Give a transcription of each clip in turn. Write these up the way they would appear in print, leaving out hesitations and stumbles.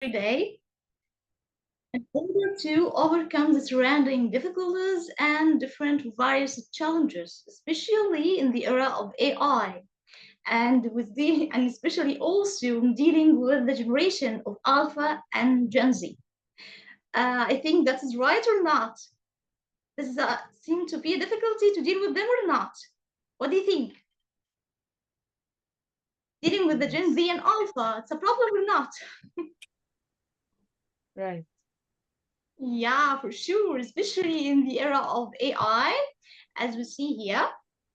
day in order to overcome the surrounding difficulties and different various challenges, especially in the era of AI, and especially also dealing with the generation of Alpha and Gen Z. I think that is right or not? This is seem to be a difficulty to deal with them or not? What do you think? Dealing with the Gen Z and Alpha, it's a problem or not? Right. Yeah, for sure, especially in the era of AI, as we see here.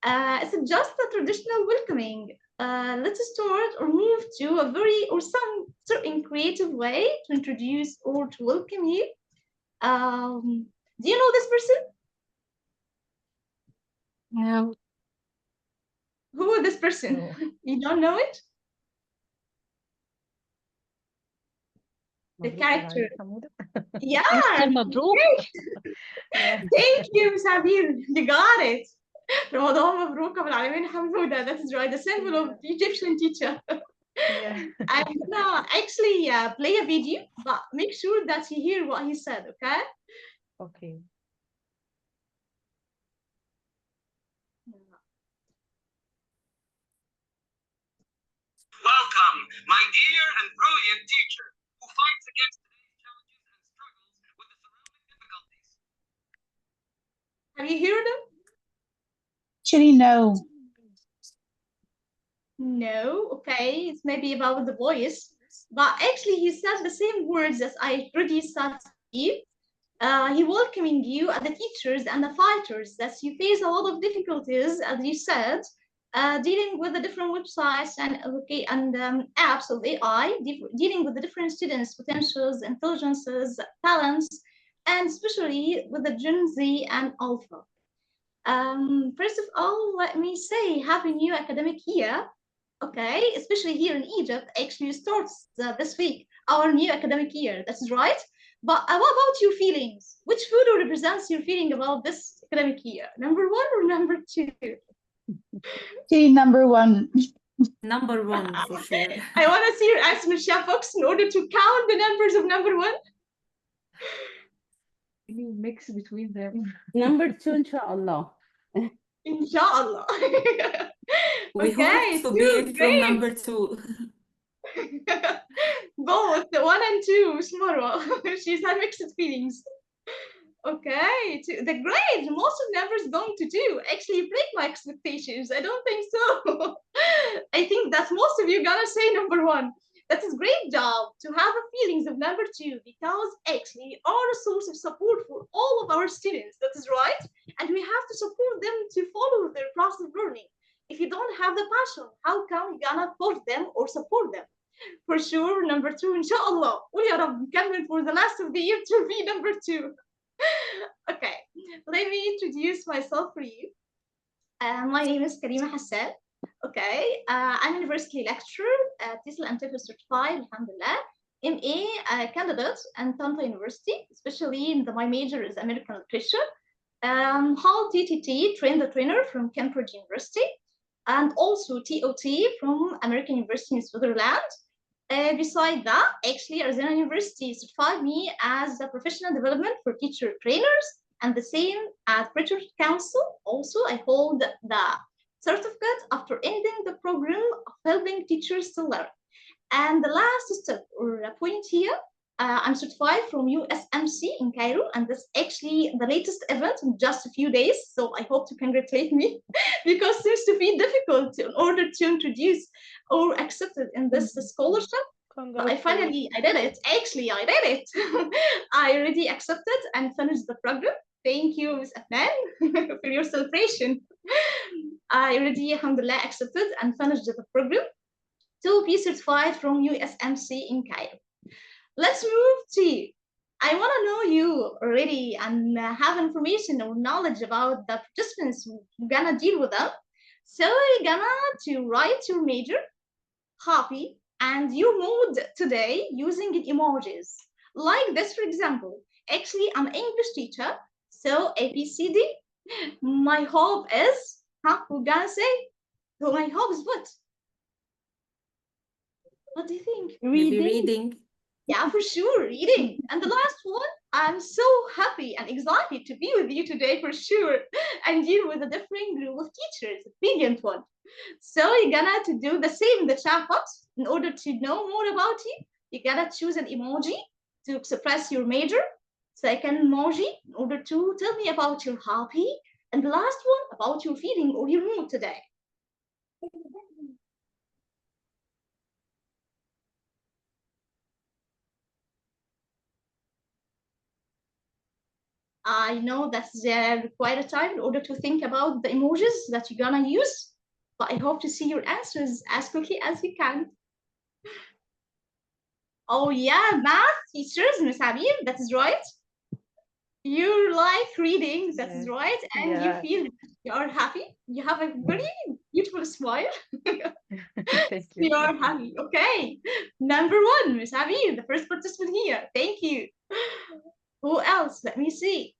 It's just a traditional welcoming. Let's start or move to a some certain creative way to introduce or to welcome you. Do you know this person? No. Who is this person? No. You don't know it? The مبروك على character. العريس حمودة. Yeah. مستر مبروك. Yeah. Thank you, Sabir. You got it. رمضان مبروك أبو العالمين حمودة. That is right. The symbol of the Egyptian teacher. Yeah. I'm gonna actually play a video, but make sure that you hear what he said, okay? Okay. Welcome, my dear and brilliant teacher, who fights against today's challenges and struggles with the surrounding difficulties. Have you heard him? Actually, no. No, okay, it's maybe about the voice, but actually he said the same words as I already said to you. He welcoming you as the teachers and the fighters that you face a lot of difficulties, as you said, dealing with the different websites and apps of AI, dealing with the different students' potentials, intelligences, talents, and especially with the Gen Z and Alpha. First of all, let me say Happy New Academic Year. Okay, especially here in Egypt, actually starts this week, our new academic year. That's right. But what about your feelings? Which photo represents your feeling about this academic year? Number one or number two? Number one. Number one for sure. I want to see your answer, Michelle Fox, in order to count the numbers of number one. Any mix between them. Number two, inshallah. Inshallah. We Okay, hope to be from great. number two. Both, one and two, Marwa. She's had mixed feelings. Okay, the grade most of numbers going to do actually break my expectations. I don't think so. I think that most of you gonna say number one. That is great job to have a feelings of number two, because actually are a source of support for all of our students. That is right, and we have to support them to follow their process of learning. If you don't have the passion, how come you gonna push them or support them? For sure, number two, inshallah. ويا رب نكمل for the last of the year to be number two. Okay, let me introduce myself for you. My name is Karima Hassan. Okay, I'm a university lecturer, TESOL and TEFL certified, alhamdulillah. MA candidate at Tanta University, especially my major is American literature. Hall TTT, train the trainer from Cambridge University, and also TOT from American University in Switzerland. Beside that, actually, Arizona University certified me as a professional development for teacher trainers, and the same at British Council. Also, I hold the certificate after ending the program of helping teachers to learn. And the last step or point here, I'm certified from USMC in Cairo, and that's actually the latest event in just a few days. So I hope to congratulate me because it seems to be difficult in order to introduce or accepted in this scholarship. But I did it. Actually, I did it. I already accepted and finished the program. Thank you, Ms. Afnan, for your celebration. I already, alhamdulillah, accepted and finished the program to be certified from USMC in Cairo. Let's move to, I want to know you already and have information or knowledge about the participants who gonna deal with them. So you're gonna to write your major, hobby, and your mood today using emojis. Like this, for example. Actually, I'm an English teacher, so ABCD. My hope is, we're gonna say, so my hope is what? What do you think? Maybe reading. Yeah, for sure, reading. And the last one, I'm so happy and excited to be with you today for sure and deal with a different group of teachers, a brilliant one. So you're gonna to do the same in the chat box. In order to know more about you, you gotta choose an emoji to express your major. Second emoji in order to tell me about your hobby. And the last one about your feeling or your mood today. I know that's quite a time in order to think about the emojis that you're gonna use, but I hope to see your answers as quickly as you can. Oh yeah, math teachers, Miss Habib, that is right. You like reading, that is Yes. right, and you Yeah. feel you are happy. You have a very beautiful smile. Thank you. You are happy. Okay, number one, Miss Habib, the first participant here. Thank you. Who else? Let me see.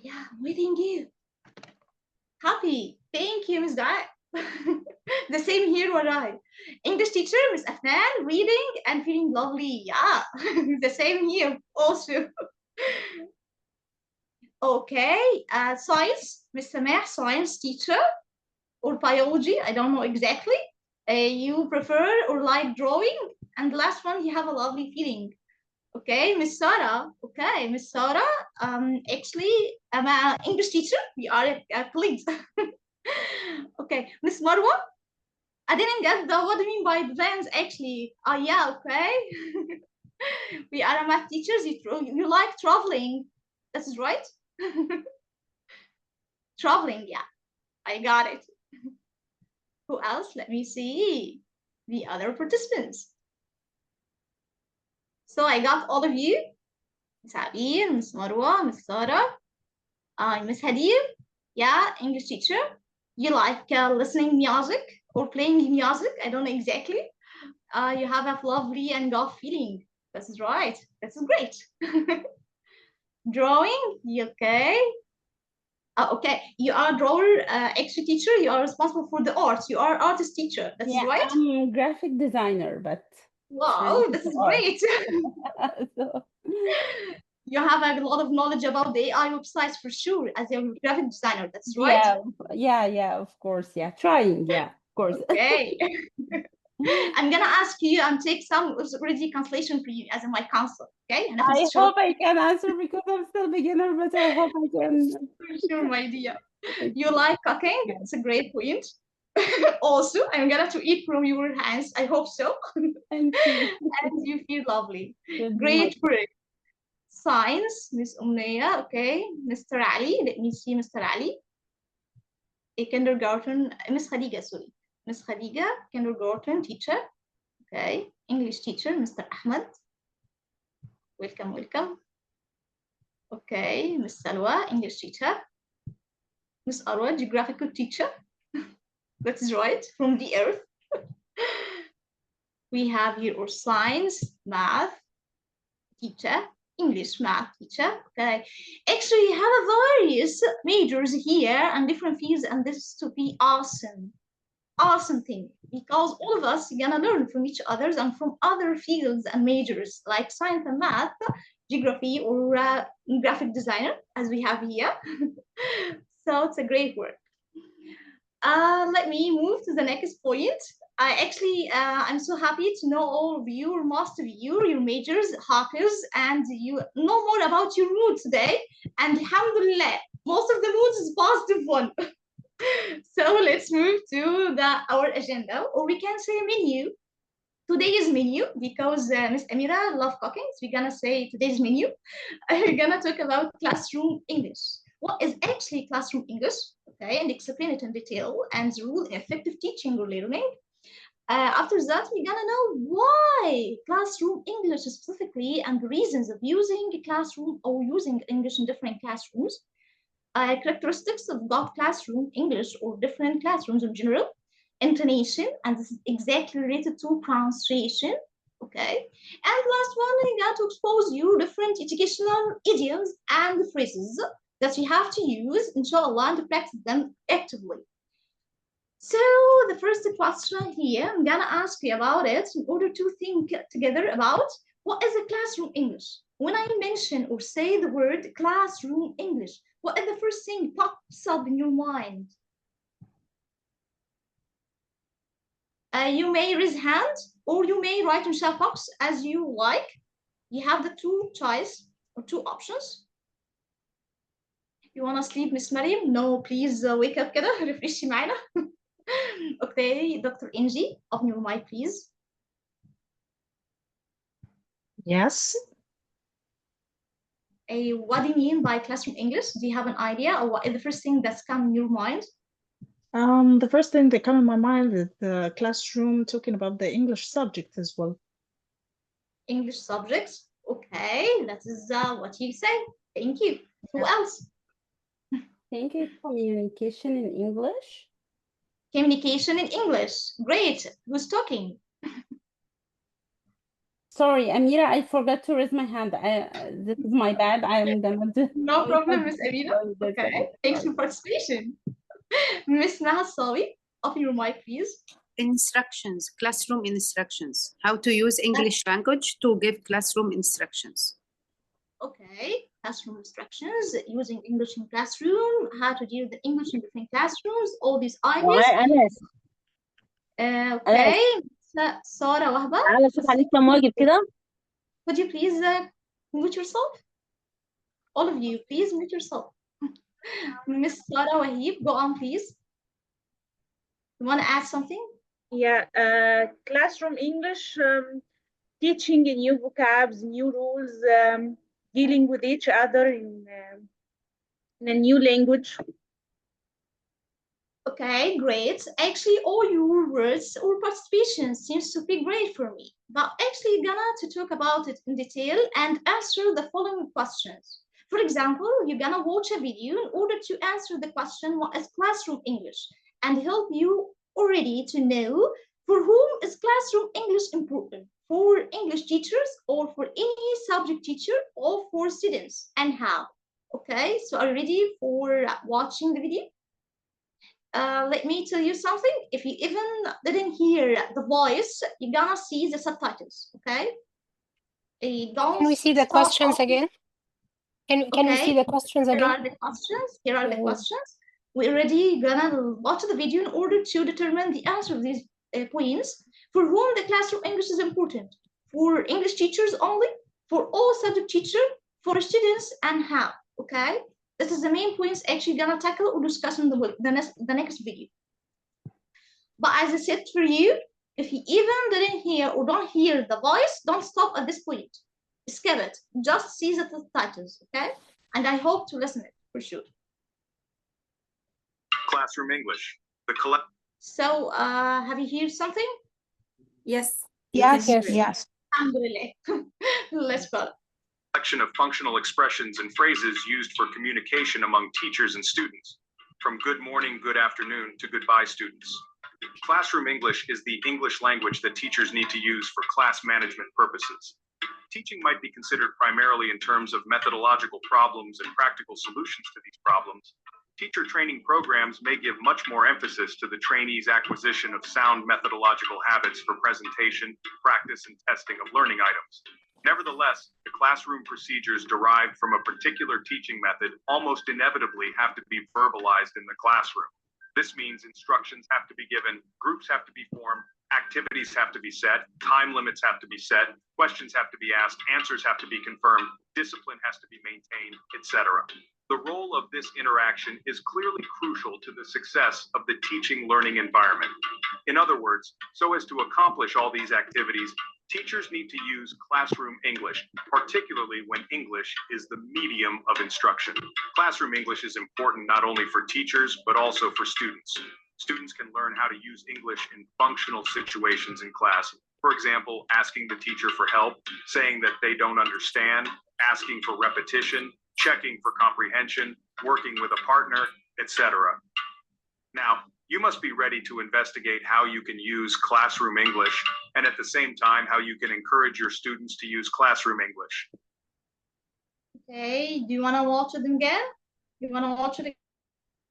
Yeah, I'm waiting you. Happy. Thank you, Miss Dai. The same here, Warai. English teacher, Miss Afnan, reading and feeling lovely. Yeah, the same here also. Okay, science, Miss Sameh, science teacher or biology, I don't know exactly. You prefer or like drawing? And the last one, you have a lovely feeling. Okay, Miss Sarah. Okay, Miss Sarah. Actually, I'm an English teacher. We are colleagues. Okay, Miss Marwa. I didn't get the what do you mean by plans actually. Oh yeah, okay. We are a math teachers. You like traveling. That's right. Traveling, yeah. I got it. Who else? Let me see. The other participants. So I got all of you. Miss Abir, Miss Marwa, Miss Sarah, Miss Hadir. Yeah, English teacher. You like listening music or playing music? I don't know exactly. You have a lovely and gut feeling. That's right. That's great. Drawing, okay. Okay, you are a drawer, extra teacher. You are responsible for the arts. You are artist teacher. That's Yeah, right. I'm a graphic designer, but Wow, trying this to is art. great. So, You have a lot of knowledge about the AI websites for sure as a graphic designer. That's right. yeah, of course, yeah, trying, yeah, of course. Okay. I'm gonna ask you and take some already translation for you as in my counsel. Okay. And I hope I can answer because I'm still beginner, but I hope I can. for sure, my dear. Thank You like cooking? It's a great point. Also, I'm gonna to eat from your hands. I hope so. Thank you. And you feel lovely. You'll do my Great work. Science, Miss Umnaya. Okay. Mr. Ali. Let me see Mr. Ali. A kindergarten, Miss Khadija, sorry. Miss Khadija, kindergarten teacher. Okay. English teacher, Mr. Ahmed. Welcome, welcome. Okay. Miss Salwa, English teacher. Miss Arwa, geographical teacher. That is right, from the earth. We have here our science, math teacher, English math teacher. Okay. Actually, you have a various majors here and different fields, and this is to be awesome. Awesome thing, because all of us are gonna learn from each other and from other fields and majors like science and math, geography, or graphic designer, as we have here. So it's a great work. Let me move to the next point. I'm so happy to know all of you, or most of you, your majors, hawkers, and you know more about your mood today. And alhamdulillah, most of the moods is positive one. So let's move to our agenda, or we can say menu. Today's menu, because Miss Amira love cooking, so we're gonna say today's menu. We're gonna talk about classroom English. What is actually classroom English? Okay, and explain it in detail and the rule in effective teaching or learning. After that, we're gonna know why classroom English specifically and the reasons of using a classroom or using English in different classrooms. Characteristics of that classroom English or different classrooms in general, intonation, and this is exactly related to pronunciation. Okay, and last one, I got to expose you different educational idioms and phrases that you have to use, inshallah, and to practice them actively. So the first question here, I'm gonna ask you about it in order to think together about what is a classroom English. When I mention or say the word classroom English, what is the first thing pops up in your mind? You may raise hand or you may write in chat box as you like. You have the two choice or two options. You wanna sleep, Miss Mariam? No, please wake up كده refresh معانا. Okay, Dr. Angie, open your mic, please. Yes. What do you mean by classroom English? Do you have an idea, or what is the first thing that's come in your mind? The first thing that come in my mind is the classroom talking about the English subject as well. English subjects. Okay, that is what you say. Thank you. Who else? I think it's communication in English. Communication in English. Great. Who's talking? Sorry, Amira, I forgot to raise my hand. This is my bad. I'm gonna do. No problem, Miss Amina. That's Okay, thanks for participation. Miss Nahasawi, open your mic, please. Instructions, classroom instructions. How to use English language to give classroom instructions. Okay, classroom instructions, using English in classroom, how to deal with English in different classrooms, all these ideas. Okay, Sarah Wahba. تعالى شوف عليك كم واجب كده. Could you please mute yourself? All of you, please mute yourself. Miss Sarah Wahib, go on, please. You want to add something? Yeah, classroom English, teaching new vocabs, new rules, dealing with each other in a new language. Okay, great. Actually, all your words or participation seems to be great for me. But actually, gonna to talk about it in detail and answer the following questions. For example, you're gonna watch a video in order to answer the question, what is classroom English? And help you already to know for whom is classroom English important? For English teachers or for any subject teacher or for students, and how? Okay, so are you ready for watching the video? Let me tell you something. If you even didn't hear the voice, you're gonna see the subtitles, okay? Can we see the questions again? Can we see the questions again? Here are the questions. Here are the questions. We're already gonna watch the video in order to determine the answer of these points. For whom the classroom English is important? For English teachers only? For all subject teachers? For students, and how? Okay? This is the main points actually gonna tackle or discuss in the next video. But as I said for you, if you even didn't hear or don't hear the voice, don't stop at this point. Skip it. Just see the titles, okay? And I hope to listen it for sure. Classroom English. So, have you heard something? Yes. Yes, Yes. yes. Alhamdulillah. Let's go. Collection of functional expressions and phrases used for communication among teachers and students, from good morning, good afternoon to goodbye, students. Classroom English is the English language that teachers need to use for class management purposes. Teaching might be considered primarily in terms of methodological problems and practical solutions to these problems. Teacher training programs may give much more emphasis to the trainees' acquisition of sound methodological habits for presentation, practice, and testing of learning items. Nevertheless, the classroom procedures derived from a particular teaching method almost inevitably have to be verbalized in the classroom. This means instructions have to be given, groups have to be formed, activities have to be set, time limits have to be set, questions have to be asked, answers have to be confirmed, discipline has to be maintained, etc. The role of this interaction is clearly crucial to the success of the teaching learning environment. In other words, so as to accomplish all these activities, teachers need to use classroom English, particularly when English is the medium of instruction. Classroom English is important not only for teachers, but also for students. Students can learn how to use English in functional situations in class. For example, asking the teacher for help, saying that they don't understand, asking for repetition, checking for comprehension, working with a partner, etc. Now, you must be ready to investigate how you can use classroom English and at the same time how you can encourage your students to use classroom English. Okay, do you want to watch it again? You want to watch it again?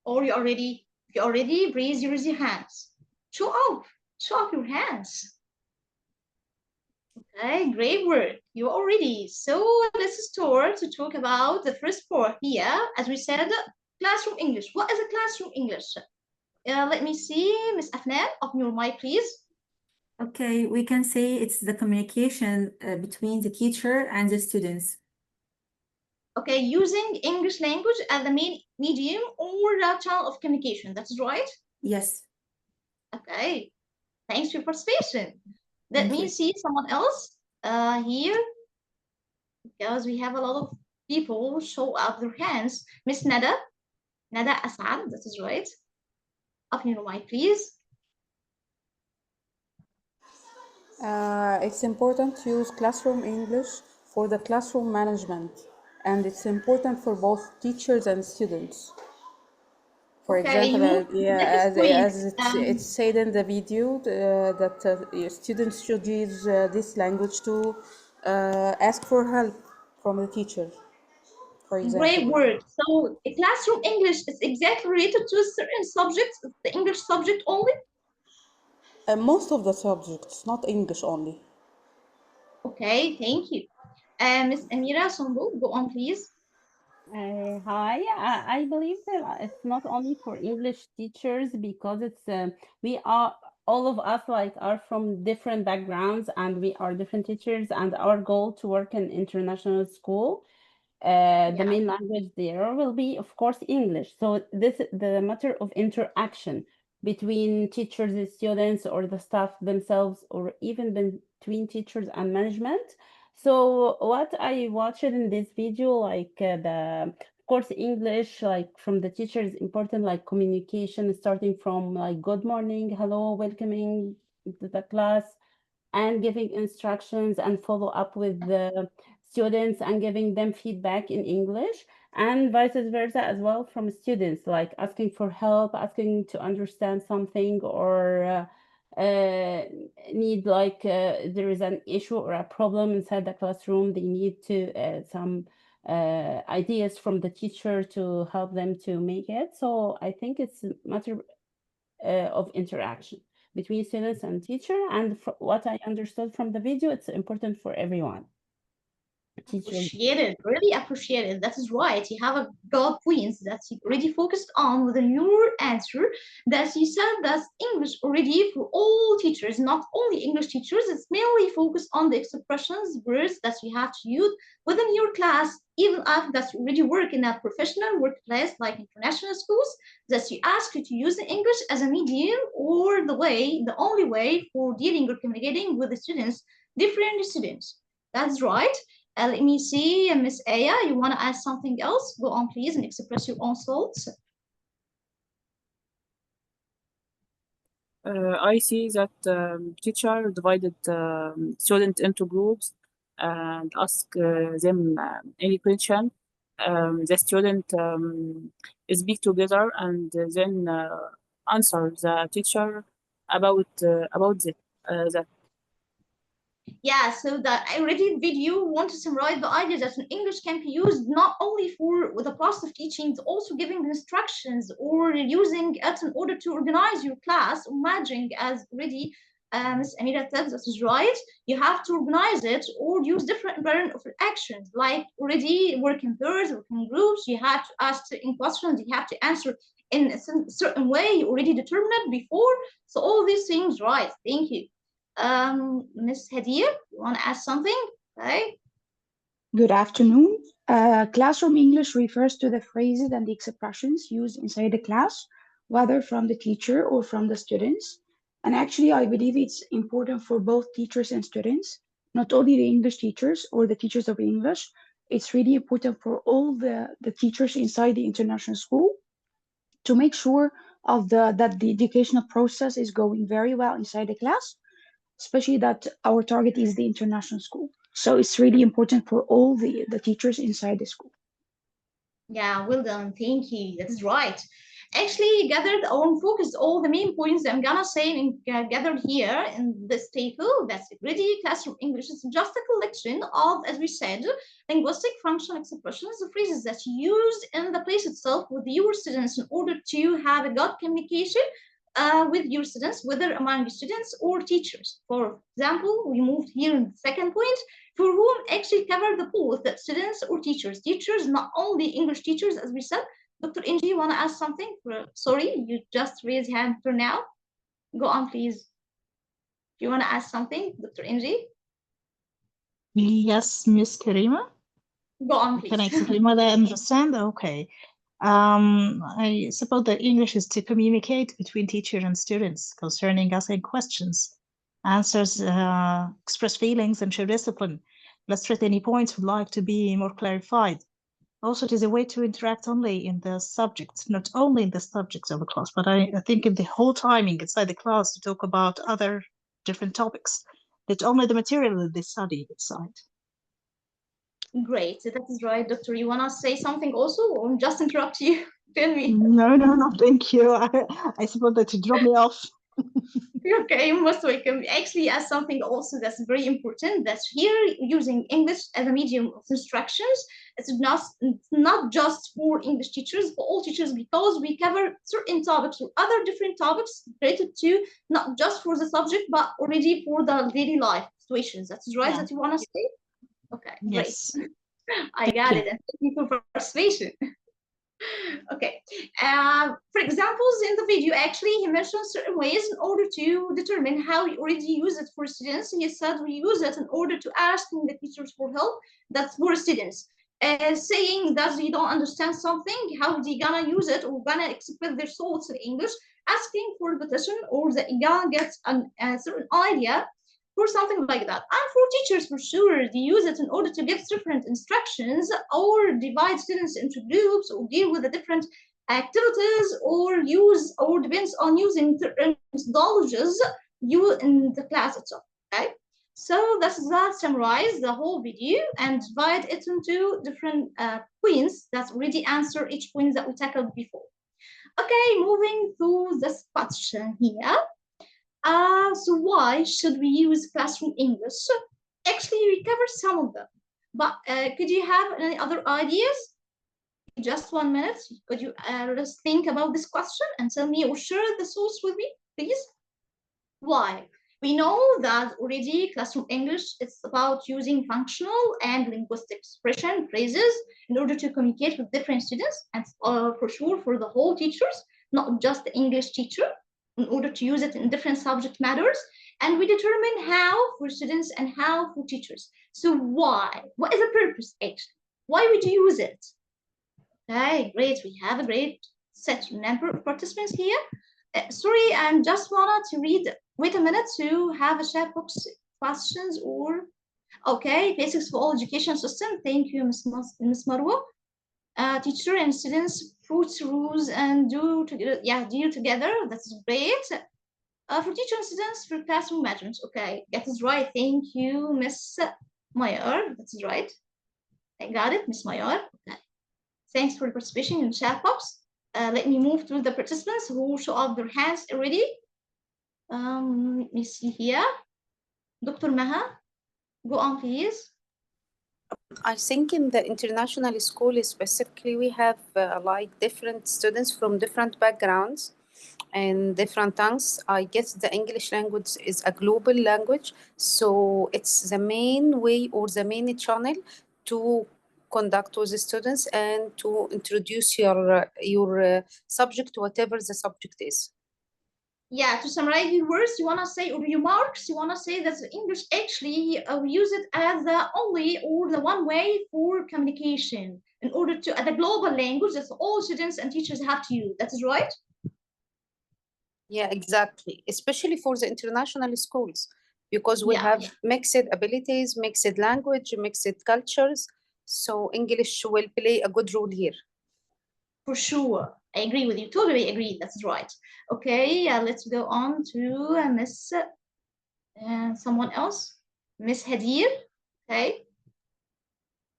Or you already you are ready, raise your hands. Show off your hands. Okay, great work. You are ready. So let's start to talk about the first part here. As we said, classroom English. What is a classroom English? Let me see, Miss Afnan, open your mic, please. Okay, we can say it's the communication between the teacher and the students. Okay, using English language as the main medium or channel of communication. That's right? Yes. Okay, thanks for your participation. Let Thank me you. see someone else here, because we have a lot of people show up their hands. Miss Nada Asad, that is right. Open your mic, please. It's important to use classroom English for the classroom management, and it's important for both teachers and students. For Okay, example, you it's said in the video that students should use this language to ask for help from the teacher, for example. great word. So classroom English is exactly related to certain subjects, the English subject only? Most of the subjects, not English only. Okay, thank you. Miss Amira Sombul, go on, please. Hi, I believe that it's not only for English teachers because it's we are all of us like are from different backgrounds and we are different teachers and our goal to work in international school. The main language there will be, of course, English. So this the matter of interaction between teachers and students or the staff themselves or even between teachers and management. So what I watched in this video, like of course, English, like from the teacher is important, like communication, starting from like good morning, hello, welcoming to the class, and giving instructions and follow up with the students and giving them feedback in English, and vice versa as well from students, like asking for help, asking to understand something, or need like there is an issue or a problem inside the classroom, they need to some ideas from the teacher to help them to make it. So I think it's a matter of interaction between students and teacher, and what I understood from the video, it's important for everyone. Appreciate it, really appreciate it. That is right. You have a good points that you already focused on within your answer. That you said that English already for all teachers, not only English teachers. It's mainly focused on the expressions, words that you have to use within your class, even after that you already work in a professional workplace like international schools. That you ask you to use English as a medium or the only way for dealing or communicating with the students, different students. That's right. Let me see, Miss Aya, you want to add something else? Go on, please, and express your own thoughts. I see that teacher divided students into groups and ask them any question. The student speak together and then answer the teacher about that. Yeah, so that I already video want to summarize the idea that English can be used not only for the process of teaching, also giving instructions or using it in order to organize your class, managing as already Ms. Amira said, that is right. You have to organize it or use different environment of actions, like already working pairs, working groups. You have to ask in questions, you have to answer in a certain way you already determined it before. So all these things, right? Thank you. Miss Hadir, you want to ask something? Okay. Good afternoon. Classroom English refers to the phrases and the expressions used inside the class, whether from the teacher or from the students. And actually, I believe it's important for both teachers and students, not only the English teachers or the teachers of English. It's really important for all the teachers inside the international school to make sure that the educational process is going very well inside the class, especially that our target is the international school. So it's really important for all the teachers inside the school. Yeah, well done. Thank you. That is right. actually gathered or focused all the main points I'm gonna say and gathered here in this table. That's already classroom English. It's just a collection of, as we said, linguistic functional expressions, the phrases that you use in the place itself with your students in order to have a good communication with your students, whether among students or teachers. For example, we moved here in the second point, for whom actually cover the both students or teachers. Teachers, not only English teachers, as we said. Dr. Inji, you want to ask something? Sorry, you just raised your hand for now. Go on, please. You want to ask something, Dr. Inji? Yes, Miss Karima. Go on, please. Can I explain what I understand? Okay. I suppose that English is to communicate between teacher and students concerning asking questions, answers, express feelings, and show discipline. Illustrate any points would like to be more clarified. Also, it is a way to interact only in the subjects, not only in the subjects of the class, but I think in the whole timing inside the class to talk about other different topics, not only the material that they study inside. Great, that is right, Doctor. You want to say something also, or just interrupt you? Tell me. No, thank you. I suppose that you drop me off. Okay, you're most welcome. Actually, as something also that's very important, that's here using English as a medium of instructions. It's not just for English teachers, for all teachers, because we cover certain topics or other different topics related to not just for the subject, but already for the daily life situations. That's right, Yeah. that you want to say? Okay, yes. Great. I got it. And thank you for participation. Okay, for examples in the video, actually, he mentioned certain ways in order to determine how we already use it for students. He said we use it in order to ask the teachers for help. That's for students. Saying that they don't understand something, how they gonna use it or gonna express their thoughts in English, asking for repetition or they gonna get a certain idea for something like that. And for teachers, for sure, they use it in order to give different instructions or divide students into groups or deal with the different activities or use or depends on using methodologies you in the class itself. Okay, so that summarize the whole video and divide it into different points that already answer each point that we tackled before. Okay, moving to this question here. So why should we use classroom English? Actually, we covered some of them, but could you have any other ideas? Just 1 minute. Could you just think about this question and tell me or share the source with me, please? Why? We know that already classroom English is about using functional and linguistic expression phrases in order to communicate with different students and for sure for the whole teachers, not just the English teacher, in order to use it in different subject matters. And we determine how for students and how for teachers. So why? What is the purpose actually? Why would you use it? Okay, great. We have a great set number of participants here. Sorry, I just wanted to read. Wait a minute to have a chat box questions or okay, basics for all education system. Thank you, Ms. Marwa. Teacher and students, fruits, rules, and deal together. That's great. For teacher and students, for classroom management. Okay, that is right. Thank you, Miss Mayer. That's right. I got it, Miss Mayer. Okay. Thanks for participation in chat box. Let me move to the participants who show up their hands already. Let me see here. Dr. Maha, go on, please. I think in the international school specifically, we have like different students from different backgrounds and different tongues. I guess the English language is a global language, so it's the main way or the main channel to conduct with the students and to introduce your subject, whatever the subject is. Yeah, to summarize your words, you want to say, or remarks, you want to say that the English actually we use it as the only or the one way for communication in order to, the global language that all students and teachers have to use. That is right? Yeah, exactly. Especially for the international schools, because we have mixed abilities, mixed language, mixed cultures. So English will play a good role here. For sure. I agree with you. Totally agree. That's right. Okay, let's go on to Miss someone else. Miss Hadir. Okay.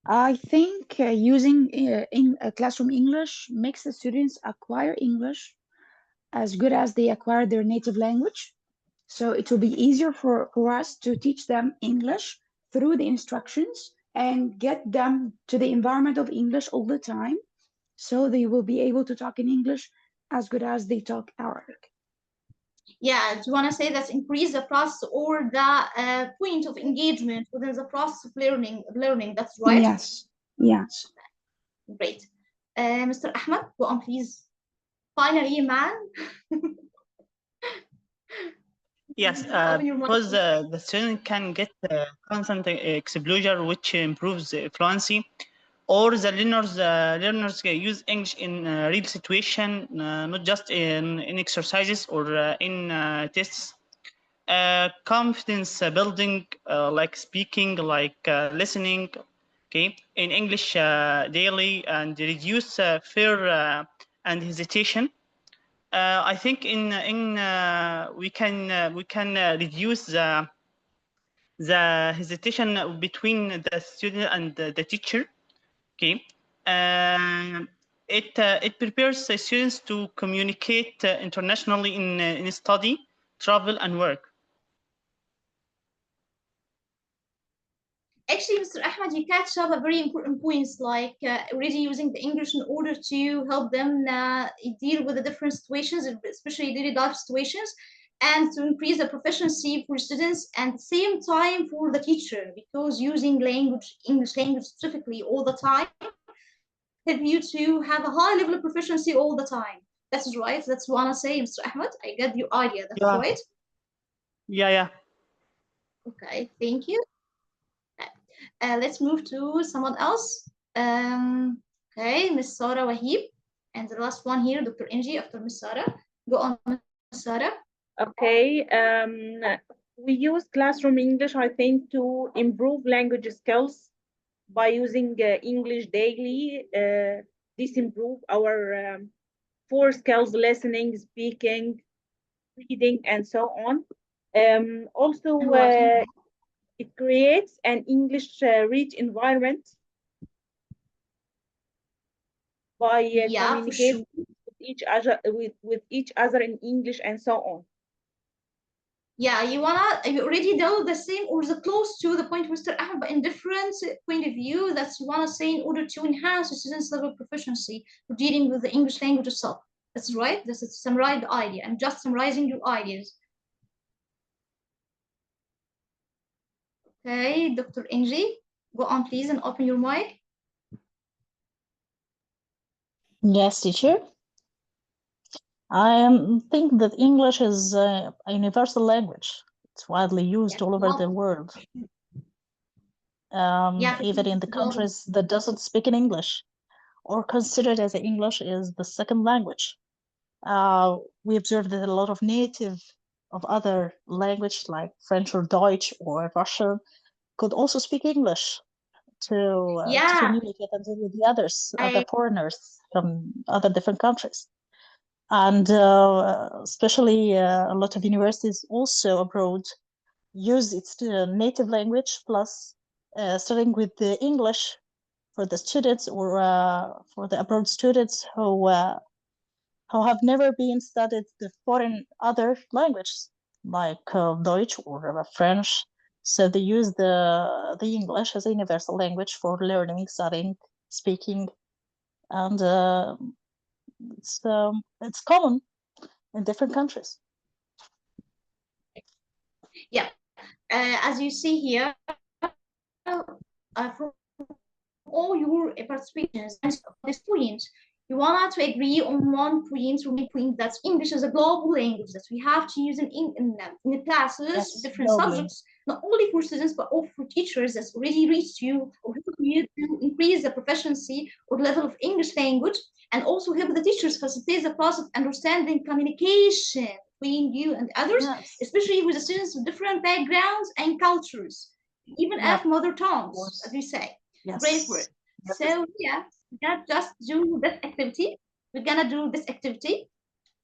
I think using in classroom English makes the students acquire English as good as they acquire their native language. So it will be easier for us to teach them English through the instructions and get them to the environment of English all the time. So they will be able to talk in English as good as they talk Arabic. Yeah, do you want to say that increase the process or the point of engagement within the process of learning? That's right? Yes, yes. Great. Mr. Ahmed, go on, please. Finally, man. Yes, because the student can get constant exposure, which improves fluency, or the learners use English in real situation, not just in exercises or in tests. Confidence building, like speaking, like listening, okay, in English daily, and reduce fear and hesitation. I think we can reduce the hesitation between the student and the teacher. Okay, it prepares the students to communicate internationally in study, travel, and work. Actually, Mr. Ahmed, you catch up a very important points, like already using the English in order to help them deal with the different situations, especially daily life situations, and to increase the proficiency for students and at the same time for the teacher, because using English language specifically all the time, help you to have a high level of proficiency all the time. That's right. That's what I say, Mr. Ahmed. I get your idea. That's right. Yeah. Okay, thank you. Let's move to someone else. Okay, Miss Sarah Wahib. And the last one here, Dr. Inji, after Miss Sarah. Go on, Miss Sarah. Okay. We use classroom English, I think, to improve language skills by using English daily. This improve our 4 skills: listening, speaking, reading, and so on. Also, it creates an English rich environment by communicating with each other in English and so on. Yeah, you already know the same or the close to the point, Mr. Ahmed, but in different point of view. That's you wanna say in order to enhance the students' level of proficiency for dealing with the English language itself. That's right. This is summarize the idea. I'm just summarizing your ideas. Okay, Dr. Inji, go on, please, and open your mic. Yes, teacher. I think that English is a universal language. It's widely used all over the world. Even in the countries that doesn't speak in English or considered as English is the second language. We observed that a lot of native of other language like French or Deutsch or Russian could also speak English to communicate with the others, other foreigners from other different countries. And especially a lot of universities also abroad use its native language plus studying with the English for the students or for the abroad students who have never been studied the foreign other languages like Deutsch or French. So they use the English as a universal language for learning, studying, speaking, and it's common in different countries. Yeah, as you see here, from all your participations and this point, you want to agree on one point or main point that English is a global language that we have to use in the classes, different subjects, not only for students but also for teachers that's already reached you or help you to increase the proficiency or level of English language, and also help the teachers facilitate the process of understanding communication between you and others, especially with the students of different backgrounds and cultures, even as mother tongues, as we say. Great word. So yeah, we gotta just do this activity. We're gonna do this activity,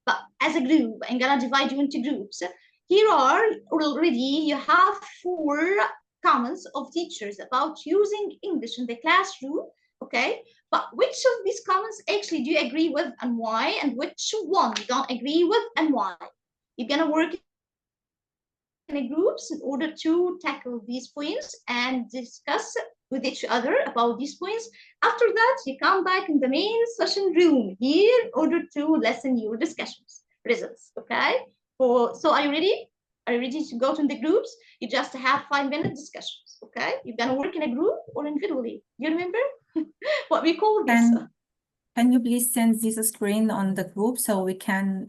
but as a group, I'm gonna divide you into groups. Here are already you have 4 comments of teachers about using English in the classroom, okay? But which of these comments actually do you agree with and why? And which one you don't agree with and why? You're gonna work in groups in order to tackle these points and discuss with each other about these points. After that, you come back in the main session room here in order to listen your discussions results, okay? So are you ready? Are you ready to go to the groups? You just have 5-minute discussions, okay? You're gonna work in a group or individually. You remember what we call this? Can you please send this screen on the group so we can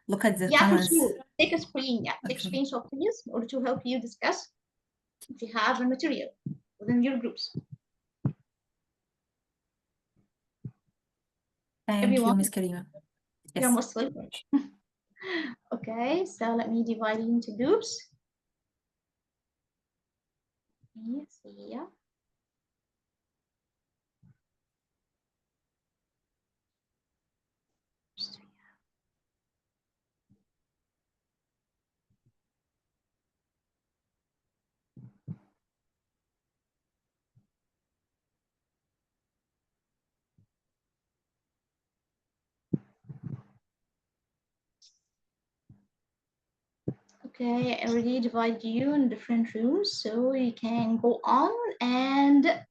look at the comments? For sure. Take a screen, take a screenshot, please, in order to help you discuss if you have a material within your groups. Thank you, Ms. Karima. Yes. You're most welcome. Okay, so let me divide it into groups. Let's see, yeah. Okay, I already divided you in different rooms, so you can go on and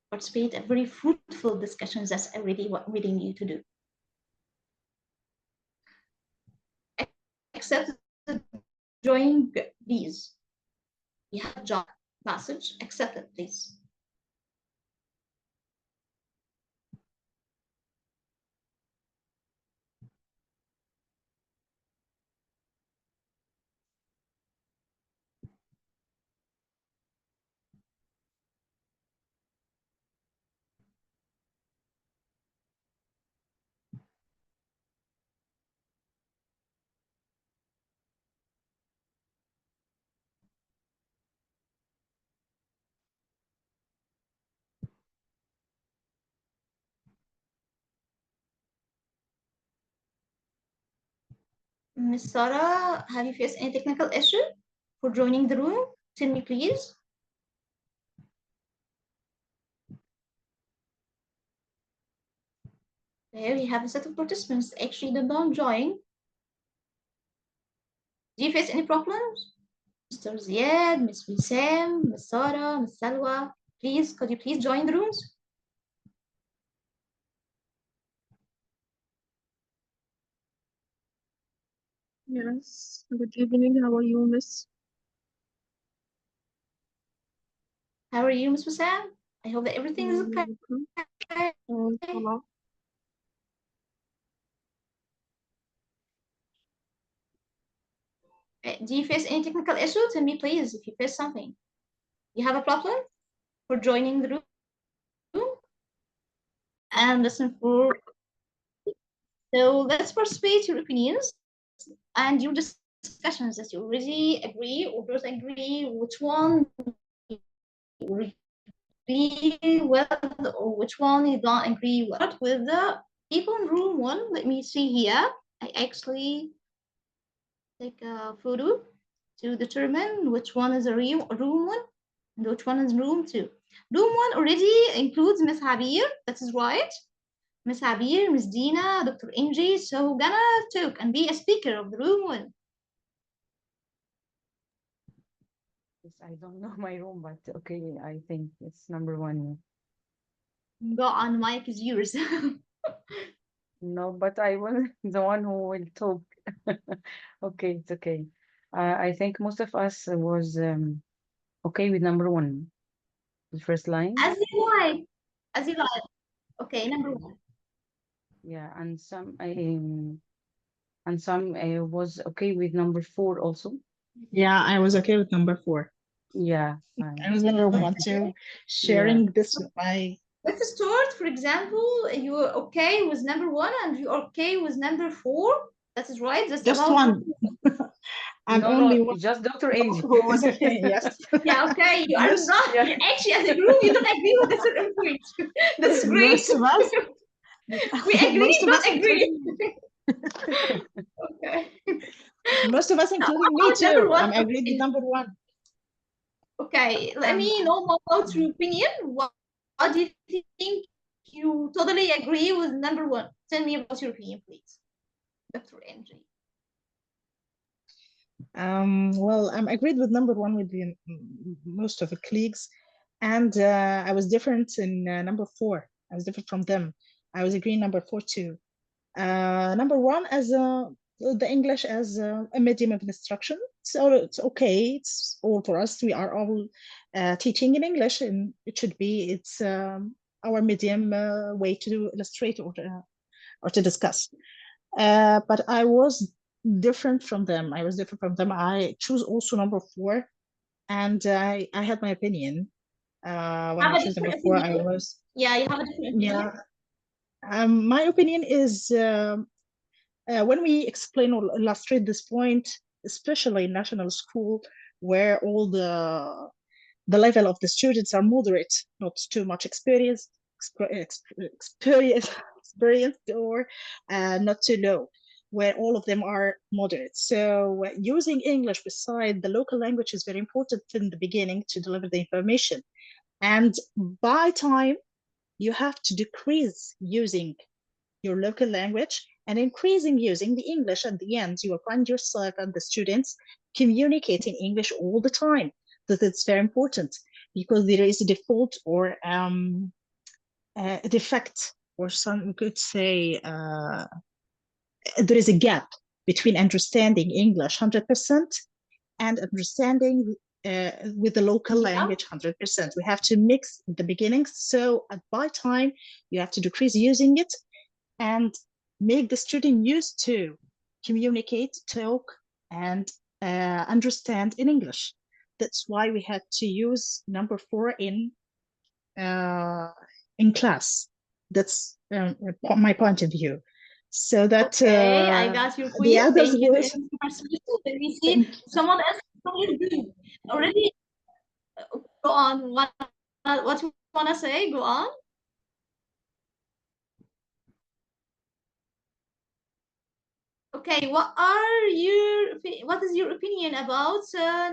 participate in very fruitful discussions. That's already what we need you to do. Except join these. You have job message, accept it, please. Miss Sarah, have you faced any technical issue for joining the room? Tell me, please. There we have a set of participants. Actually, they don't join. Do you face any problems? Mr. Ziad, Miss Wissam, Miss Sarah, Miss Salwa, please, could you please join the rooms? Yes, good evening. How are you, Miss? How are you, Miss Wissam? I hope that everything is okay. Hello. Do you face any technical issue? Tell me, please, if you face something. You have a problem for joining the room? And listen for. So let's participate your opinions and your discussions that you already agree or don't agree, which one you agree with or which one you don't agree with. With the people in room 1, let me see here. I actually take a photo to determine which one is a room 1 and which one is room 2. Room 1 already includes Miss Habir, that is right. Miss Habir, Miss Dina, Dr. Inji, so we're gonna talk and be a speaker of the room 1. Yes, I don't know my room, but okay, I think it's number 1. Go on, mic is yours. No, but I was the one who will talk. Okay, it's okay. I think most of us was okay with number 1, the first line. As you like. As you like. Okay, number 1. Yeah, and some was okay with number 4 also. Yeah, I was okay with number 4. Yeah, I was number 1 too. Sharing this with my. Let's start. For example, you're okay with number 1 and you're okay with number 4. That is right. That's just about one. I'm only one. Just Dr. Angie. Who was okay? Yes. Yeah. Okay. You are not. Yeah. Actually, as a group, you don't agree with this point. That's great. Most of us. We agree, don't agree. Okay. Most of us, including me too. I'm agreed with number 1. Okay, let me know more about your opinion. What do you think? You totally agree with number one. Tell me about your opinion, please, Dr. Angie. Well, I'm agreed with number one with most of the colleagues, and I was different in number four. I was different from them. I was agreeing number four too. Number one, as the English as a medium of instruction, so it's okay. It's all for us. We are all teaching in English, and it should be. It's our medium way to illustrate or to discuss. But I was different from them. I was different from them. I choose also number four, and I had my opinion. When I chose number four, I was. Yeah, you have a different opinion. Yeah. My opinion is when we explain or illustrate this point, especially in national school, where all the level of the students are moderate, not too much experienced or not too low, where all of them are moderate. So using English beside the local language is very important in the beginning to deliver the information. And by time, you have to decrease using your local language and increasing using the English. At the end, you will find yourself and the students communicating English all the time. That it's very important because there is a default or a defect, or some could say there is a gap between understanding English 100% and understanding with the local language 100%. We have to mix the beginning. So by time, you have to decrease using it and make the student used to communicate, talk, and understand in English. That's why we had to use number four in class. That's my point of view. So that okay, I got your point. Thank you. Let me see someone else already. Go on. What you wanna say? Go on. Okay, what is your opinion about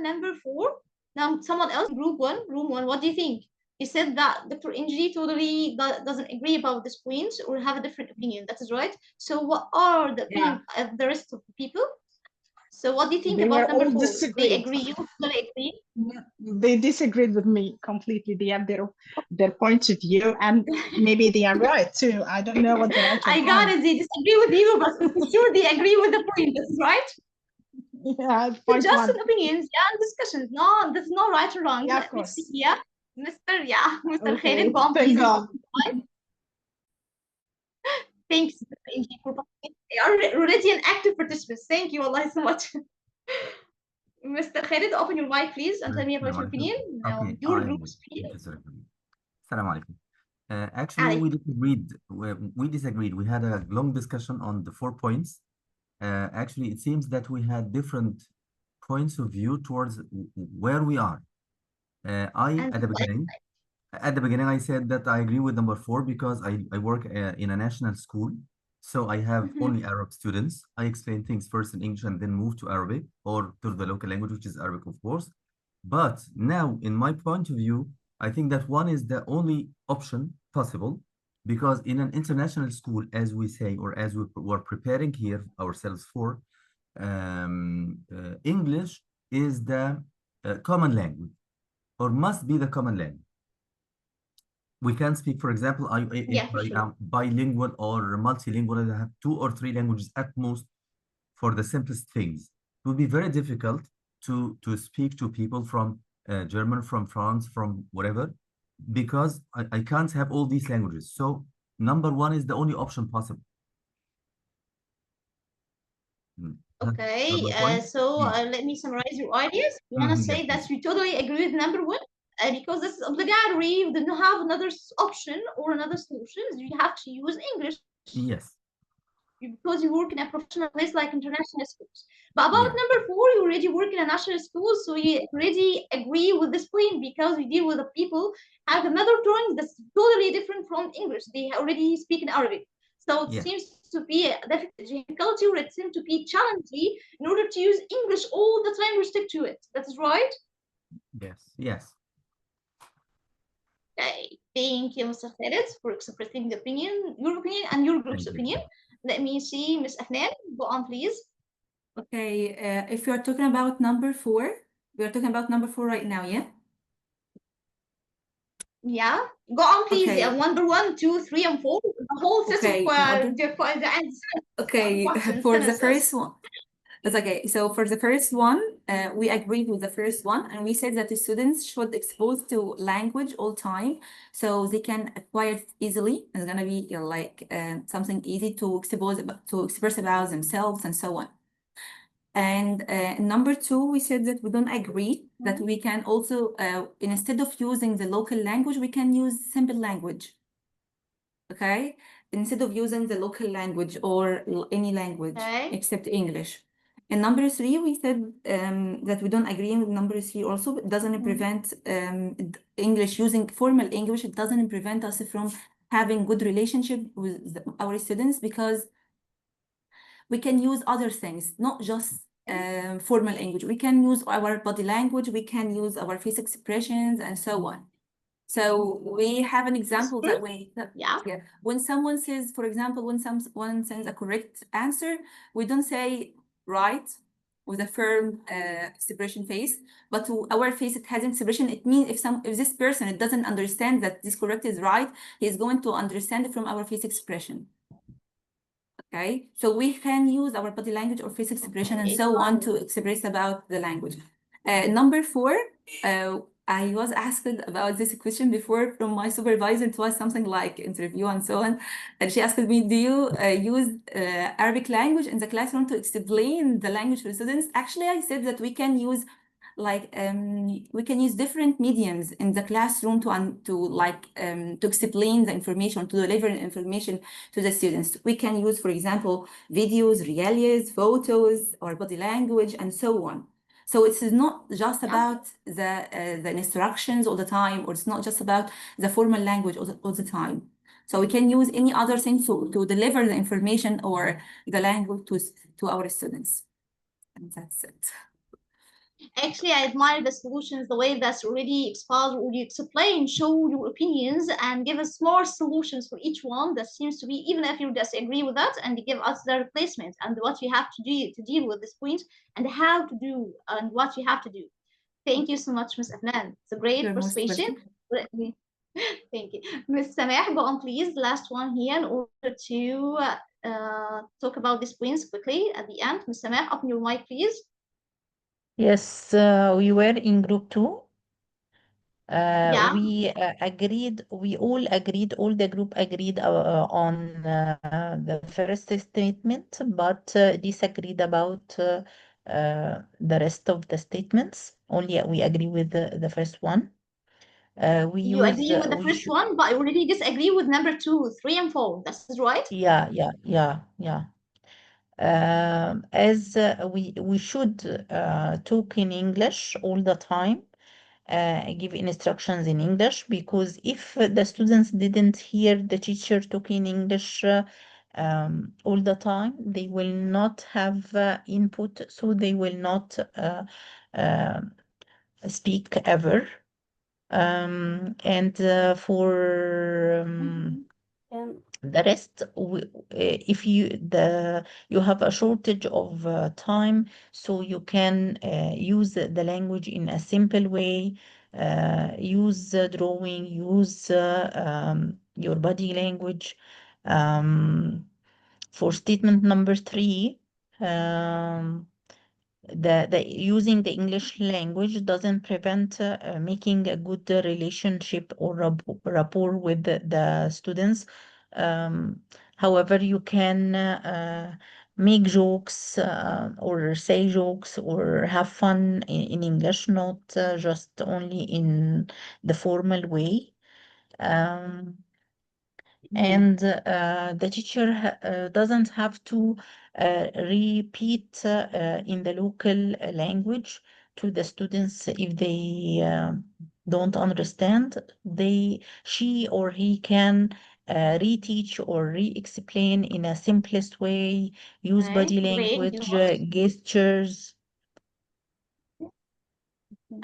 number four? Now, someone else, room one. What do you think? You said that Dr. Inji totally doesn't agree about this point or have a different opinion. That is right. So, what are the opinion of the rest of the people? So, what do you think about number four? They agree. You totally agree. They disagreed with me completely. They have their point of view, and maybe they are right too. I don't know what the right. I got it. They disagree with you, but for sure they agree with the point. That's right. Yeah, just opinions, and discussions. No, there's no right or wrong. Yeah, of course. Mr. Khalid, go on, thank please. God. Thanks. Thank you for they are already an active participants. Thank you, Allah, so much. Mr. Khalid, open your mic, please, and tell me about your opinion. Okay, Your group's opinion. Assalamu alaikum. Actually, we disagreed. We had a long discussion on the 4 points. Actually, it seems that we had different points of view towards where we are. At the beginning, I said that I agree with number 4 because I work in a national school. So I have only Arab students. I explain things first in English and then move to Arabic or to the local language, which is Arabic, of course. But now, in my point of view, I think that one is the only option possible because in an international school, as we say, or as we were preparing here ourselves for, English is the common language or must be the common language. We can speak, for example, if I am bilingual or multilingual, I have 2 or 3 languages at most for the simplest things. It would be very difficult to speak to people from German, from France, from whatever, because I can't have all these languages. So number 1 is the only option possible. Okay, let me summarize your ideas. You want to say that you totally agree with number 1? Because this is obligatory, you don't have another option or another solution. You have to use English. Yes. Because you work in a professional place like international schools. But about number 4, you already work in a national school, so you already agree with this point because we deal with the people have another tongue that's totally different from English. They already speak in Arabic. So it seems to be a difficulty or it seems to be challenging in order to use English all the time, we stick to it. That is right? Yes, yes. Okay, thank you, Mr. Khaled, for expressing the opinion, your opinion and your group's Thank you. opinion. Let me see, Miss Afnan, go on, please. Okay, if you're talking about number 4, we're talking about number 4 right now, yeah? Yeah, go on, please. Okay. Number 1, 2, 3, and 4. The whole set Okay, of in okay, questions, for the sentences. first one. That's okay. So for the first one, we agreed with the first one, and we said that the students should expose to language all time, so they can acquire it easily. It's gonna be like something easy to express about themselves and so on. And number 2, we said that we don't agree that we can also, instead of using the local language, we can use simple language. Okay, instead of using the local language or any language except English. And number 3, we said that we don't agree with number 3 also. It doesn't prevent English, using formal English, it doesn't prevent us from having good relationship with our students, because we can use other things, not just formal English. We can use our body language, we can use our face expressions and so on. So we have an example that way. When someone says, for example, when someone sends a correct answer, we don't say right with a firm expression face, but to our face it has an expression. It means if this person it doesn't understand that this correct is right, he is going to understand it from our face expression. Okay, so we can use our body language or face expression and so on to express about the language. Number 4, I was asked about this question before from my supervisor. It was something like interview and so on. And she asked me, do you use Arabic language in the classroom to explain the language to students? Actually, I said that we can use we can use different mediums in the classroom to explain the information, to deliver information to the students. We can use, for example, videos, realities, photos, or body language, and so on. So it's not just about the instructions all the time, or it's not just about the formal language all the time. So we can use any other thing to deliver the information or the language to our students. And that's it. Actually, I admire the solutions, the way that's already exposed, or you explain, show your opinions, and give us more solutions for each one. That seems to be, even if you disagree with that, and you give us the replacement and what you have to do to deal with this point, and how to do, and what you have to do. Thank you so much, Ms. Afnan. It's a great persuasion. Let me thank you. Ms. Sameh, go on, please. Last one here in order to talk about these points quickly at the end. Ms. Sameh, open your mic, please. Yes, we were in group 2. We agreed, all the group agreed on the first statement, but disagreed about the rest of the statements. Only we agree with the first one. You agree with the first one, but I already disagree with number 2, 3, and 4. That's right? Yeah. As we should talk in English all the time, give instructions in English, because if the students didn't hear the teacher talking English all the time, they will not have input, so they will not speak ever. And for the rest, if you have a shortage of time, so you can use the language in a simple way, use drawing, use your body language. For statement number 3, the using the English language doesn't prevent making a good relationship or rapport with the students. However, you can make jokes or say jokes or have fun in English, not just only in the formal way. And the teacher doesn't have to repeat in the local language to the students if they don't understand. She or he can reteach or re-explain in a simplest way, use body language, gestures.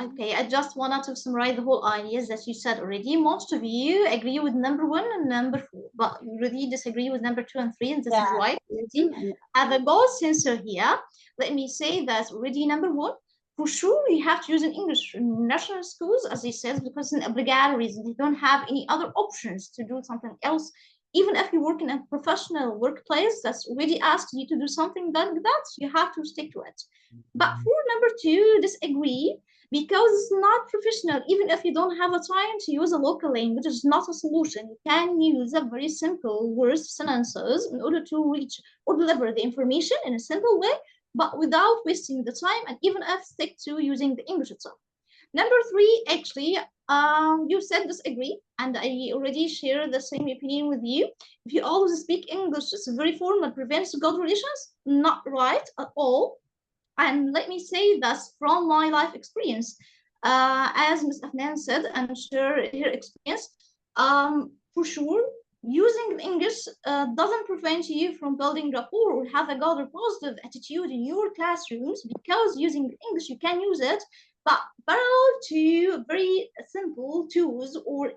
Okay, I just wanted to summarize the whole ideas that you said already. Most of you agree with number 1 and number 4, but you really disagree with number 2 and 3, and this is right. Already have a goal sensor here. Let me say that already number 1, for sure you have to use in English in national schools, as I said, because it's an obligatory reason. You don't have any other options to do something else. Even if you work in a professional workplace that's already asked you to do something like that, you have to stick to it. But for number 2, disagree, because it's not professional. Even if you don't have a time to use a local language, it's not a solution. You can use a very simple words, sentences in order to reach or deliver the information in a simple way, but without wasting the time, and even if stick to using the English itself. Number 3, actually, you said disagree, and I already share the same opinion with you. If you always speak English, it's very formal, prevents good relations. Not right at all. And let me say this from my life experience. As Ms. Afnan said, and share her experience, for sure, using English doesn't prevent you from building rapport or have a good or positive attitude in your classrooms, because using English, you can use it, but parallel to very simple tools or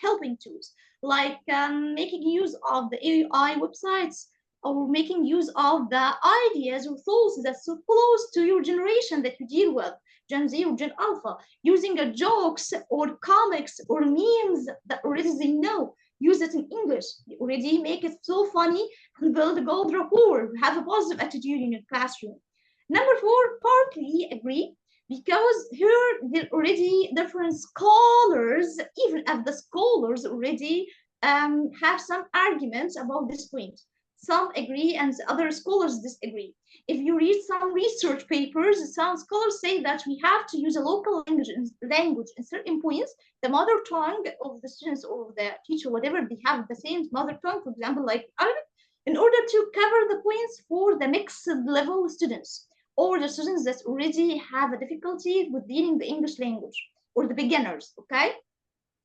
helping tools, like making use of the AI websites, or making use of the ideas or thoughts that's so close to your generation that you deal with, Gen Z or Gen Alpha, using a jokes or comics or memes that already they know. Use it in English. You already make it so funny and build a good rapport. Have a positive attitude in your classroom. Number 4, partly agree, because here there are already different scholars, even if the scholars already have some arguments about this point. Some agree and other scholars disagree. If you read some research papers, some scholars say that we have to use a local language in certain points, the mother tongue of the students or the teacher, whatever, they have the same mother tongue, for example, like Arabic, in order to cover the points for the mixed level students, or the students that already have a difficulty with reading the English language, or the beginners, okay?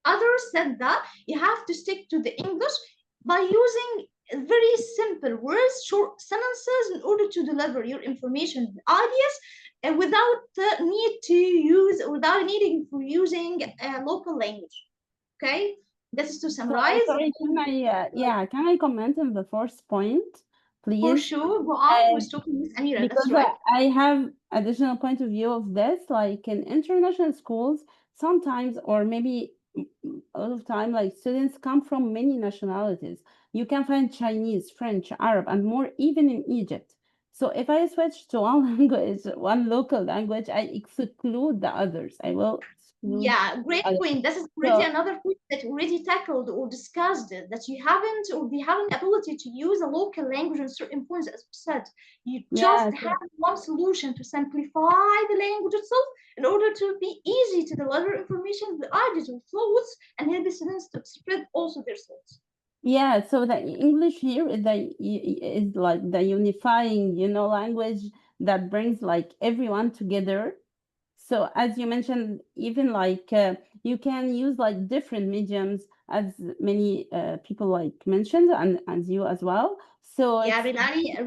Others said that you have to stick to the English by using very simple words, short sentences, in order to deliver your information and ideas, and without needing for using a local language. Okay, this is to summarize. Sorry, can I comment on the first point, please? For sure, go on. We're talking with Amira. Because that's right. I have additional point of view of this, like in international schools, sometimes, or maybe a lot of time, like students come from many nationalities. You can find Chinese, French, Arab, and more even in Egypt. So if I switch to one language, one local language, I exclude the others. I will exclude. Yeah, great point. This is already another point that already tackled or discussed, that you haven't, or they haven't the ability to use a local language in certain points, as we said. You just have one solution to simplify the language itself in order to be easy to deliver information, the ideas or thoughts, and help the students to spread also their thoughts. Yeah, so the English here is like the unifying, language that brings like everyone together. So as you mentioned, even like you can use like different mediums, as many people like mentioned, and as you as well. So yeah, realia,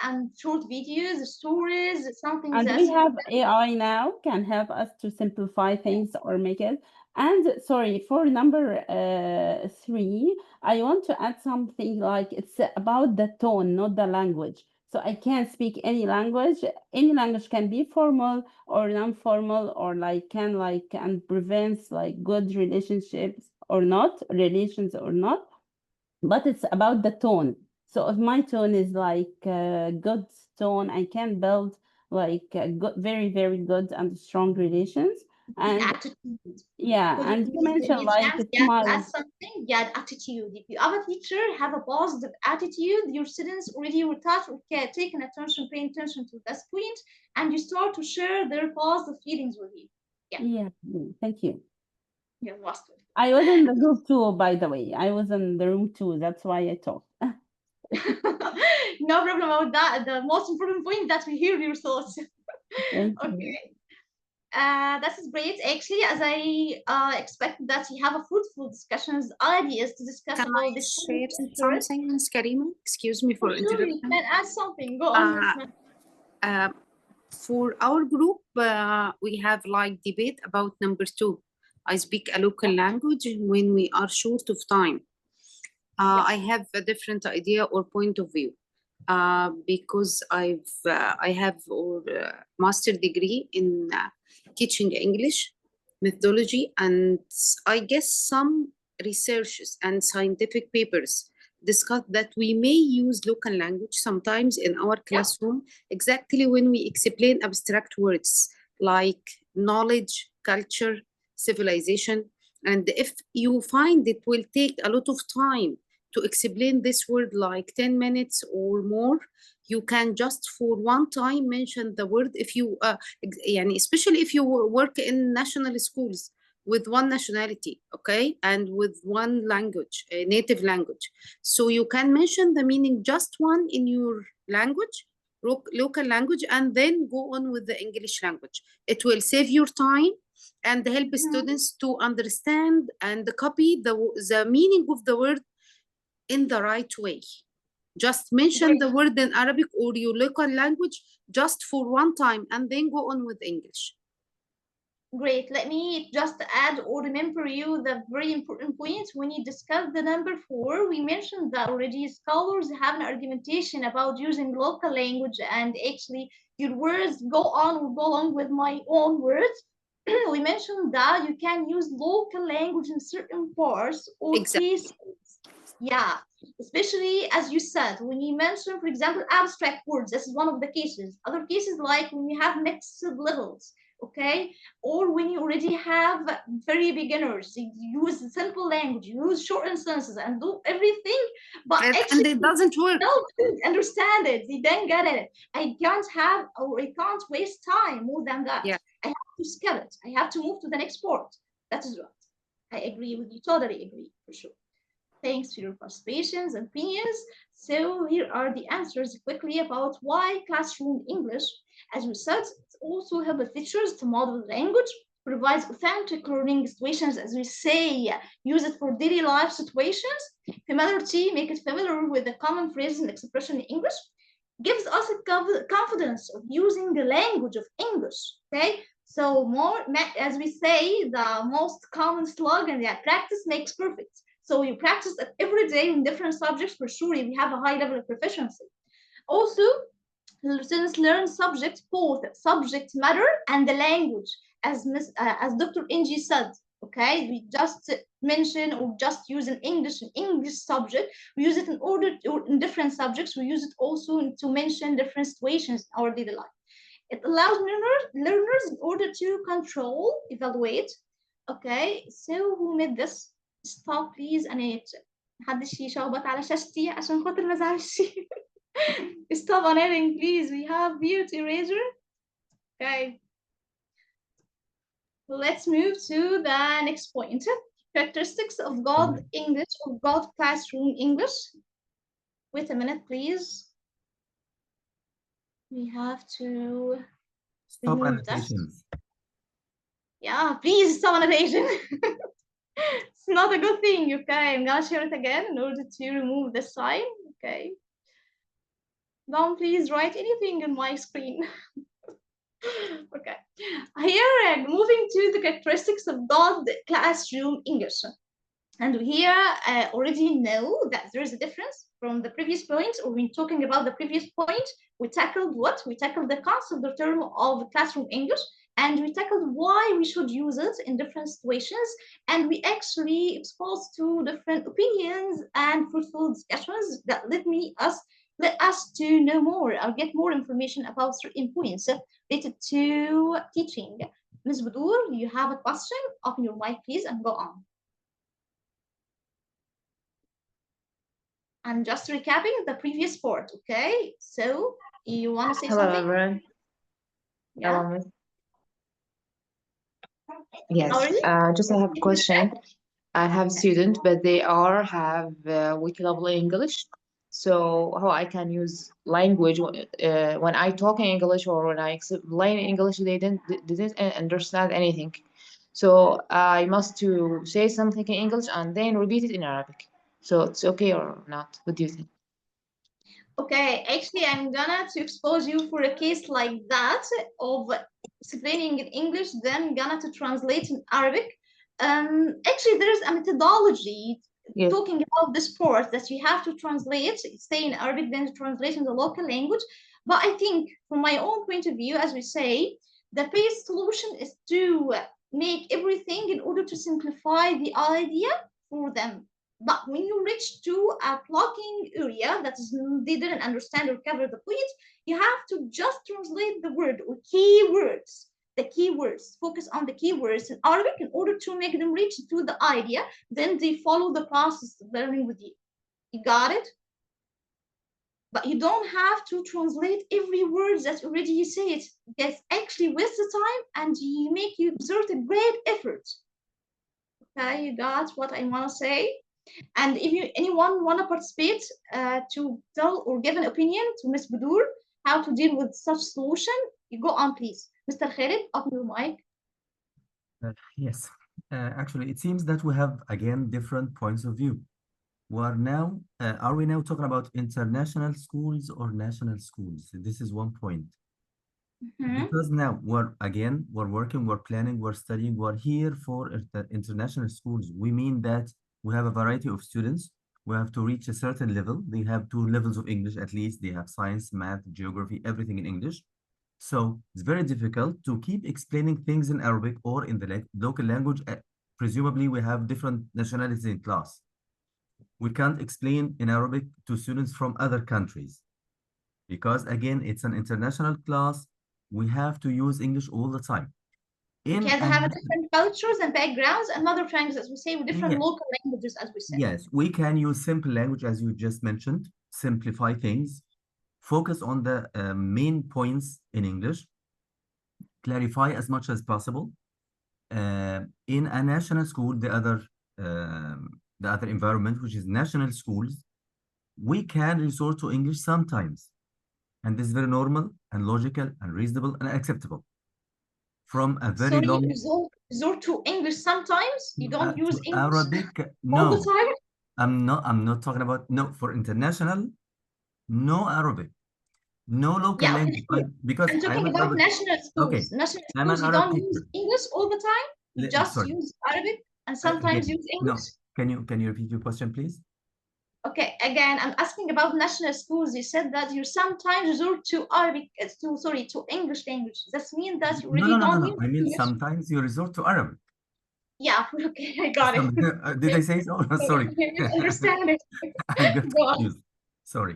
and short videos, stories, something. And we have AI now can help us to simplify things or make it. And sorry, for number 3, I want to add something like it's about the tone, not the language. So I can't speak any language. Any language can be formal or non-formal, or and prevents like good relationships or not, relations or not. But it's about the tone. So if my tone is like a good tone, I can build like a good, very, very good and strong relations. And attitude. And you mentioned like that's something. Yeah, attitude. If you have a teacher, have a positive attitude, your students already will touch or taking attention, paying attention to this point, and you start to share their positive feelings with you. Yeah, thank you. You're welcome. I was in the group too, by the way. I was in the room too. That's why I talked. No problem about that. The most important point that we hear your thoughts. Okay. That is great. Actually, as I expect that you have a fruitful discussions, ideas to discuss about this. Share something, Ms. Karima? Excuse me for interrupting. You can add something. Go on. For our group, we have like debate about number 2. I speak a local language when we are short of time. I have a different idea or point of view because I have a master degree in teaching English methodology, and I guess some researches and scientific papers discuss that we may use local language sometimes in our classroom, exactly when we explain abstract words like knowledge, culture, civilization. And if you find it will take a lot of time to explain this word like 10 minutes or more, you can just for one time mention the word. If you especially if you work in national schools with one nationality, okay, and with one language, a native language, so you can mention the meaning just one in your language, local language, and then go on with the English language. It will save your time and help students to understand and copy the meaning of the word in the right way. Just mention the word in Arabic or your local language just for one time and then go on with English. Great. Let me just add or remember you the very important point. When you discuss the number 4, we mentioned that already scholars have an argumentation about using local language, and actually your words go on or go along with my own words. We mentioned that you can use local language in certain parts or cases. Yeah, especially as you said, when you mention, for example, abstract words, this is one of the cases. Other cases like when you have mixed levels, okay, or when you already have very beginners, you use simple language, you use shortened sentences and do everything, but actually it doesn't work. Don't understand it. They don't get it. I can't have or I can't waste time more than that. Yeah. I have to skip it. I have to move to the next part. That is right. I agree with you. Totally agree, for sure. Thanks for your participations and opinions. So here are the answers quickly about why classroom English. As we said, it also helps teachers to model language, provides authentic learning situations, as we say, use it for daily life situations. Familiarity, make it familiar with the common phrases and expression in English. Gives us a confidence of using the language of English, okay? So more, as we say, the most common slogan, yeah, practice makes perfect. So you practice it every day in different subjects, for sure we have a high level of proficiency. Also, students learn subjects, both subject matter and the language, as Dr. Inji said, okay? We just mention or just use an English subject. We use it in order to, in different subjects. We use it also to mention different situations in our daily life. It allows learners in order to control, evaluate. Okay, so who made this? Stop please. أنا محدش يشخبط على شاشتي عشان خاطر ما ازعلش. Stop on editing, please. We have beauty eraser. Okay. Let's move to the next point. Characteristics of God English or God classroom English. Wait a minute, please. We have to stop remove that. annotations. Yeah, please stop annotation. It's not a good thing, okay? I'm gonna share it again in order to remove the sign, okay? Don't please write anything on my screen. Okay, here moving to the characteristics of God classroom English. And we here already know that there is a difference from the previous point, or when talking about the previous point, we tackled what? We tackled the concept or term of classroom English, and we tackled why we should use it in different situations, and we actually exposed to different opinions and fruitful discussions that let us to know more or get more information about certain points related to teaching. Ms. Budur, you have a question? Open your mic, please, and go on. I'm just recapping the previous part, okay? So you want to say Hello, something? everyone. Yeah. Hello, Miss. Yes, just I have a question. I have students, but they have weak level English. So how I can use language when I talk in English or when I explain English, they didn't understand anything. So I must to say something in English and then repeat it in Arabic. So it's okay or not? What do you think? Okay, actually, I'm gonna to expose you for a case like that of explaining in English, then gonna to translate in Arabic. Actually, there is a methodology talking about the sport that you have to translate, say in Arabic, then translate in the local language. But I think, from my own point of view, as we say, the best solution is to make everything in order to simplify the idea for them. But when you reach to a blocking area that is, they didn't understand or cover the point, you have to just translate the word or keywords. The keywords, focus on the keywords in Arabic in order to make them reach to the idea. Then they follow the process of learning with you. You got it? But you don't have to translate every word that already you say it. Because actually waste the time and you make you exert a great effort. Okay, you got what I want to say? And if anyone want to participate to tell or give an opinion to Ms. Budur how to deal with such solution, you go on, please. Mr. Khalid, open your mic. Yes, actually, it seems that we have again different points of view. Are we now talking about international schools or national schools? This is one point. Because now we're working, we're planning, we're studying, we're here for international schools. We mean that we have a variety of students. We have to reach a certain level. They have 2 levels of English at least. They have science, math, geography, everything in English. So it's very difficult to keep explaining things in Arabic or in the local language. Presumably, we have different nationalities in class. We can't explain in Arabic to students from other countries because, again, it's an international class. We have to use English all the time. You can have different cultures and backgrounds and mother tongues, as we say, with different local languages, as we say. Yes, we can use simple language, as you just mentioned, simplify things, focus on the main points in English, clarify as much as possible. In a national school, the other environment, which is national schools, we can resort to English sometimes. And this is very normal and logical and reasonable and acceptable. From a very long... resort to English sometimes? You don't use English Arabic? No. all the time? I'm not talking about, no, for international, no Arabic. No local language, because I'm talking about national schools. Okay. National schools, you don't use English all the time? You just use Arabic and sometimes use English? No. Can you repeat your question, please? Okay, again, I'm asking about national schools. You said that you sometimes resort to Arabic, to English language. That means that you really don't use I mean, English. sometimes you resort to Arabic. Yeah, okay, I got it. Did I say so? Sorry. I understand it. I got confused. Sorry.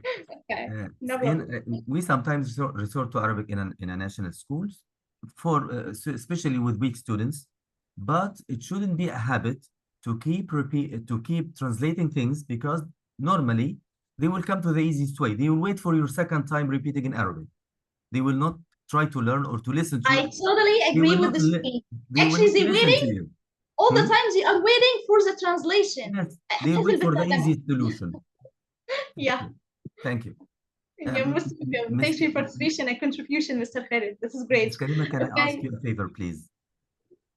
Okay, no problem. We sometimes resort to Arabic in a national schools, especially with weak students, but it shouldn't be a habit to keep translating things, because normally they will come to the easiest way. They will wait for your second time repeating in Arabic. They will not try to learn or to listen to you. I totally agree with this point. Actually, they're waiting all the time. They are waiting for the translation. Yes, they wait for the easiest solution. Yeah. Thank you. You're most welcome. Thanks for your participation and contribution, Mr. Khalid. This is great. Ms. Karima, can I ask you a favor, please?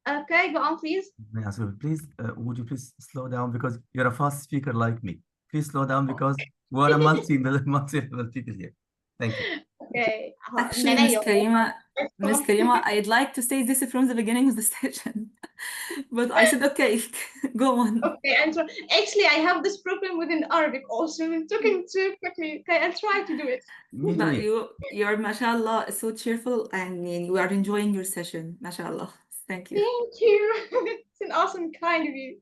Okay, go on, please. May I ask you, please, would you please slow down, because you're a fast speaker like me. Please slow down, because we're a multi-level people here. Thank you. Okay. Actually, Ms. Karima, I'd like to say this from the beginning of the session, but I said, okay, go on. Okay, actually, I have this problem within Arabic also. I'm talking too quickly. Okay, I'll try to do it. But you're, mashallah, so cheerful, and we are enjoying your session, mashallah. Thank you. Thank you. It's an awesome kind of you.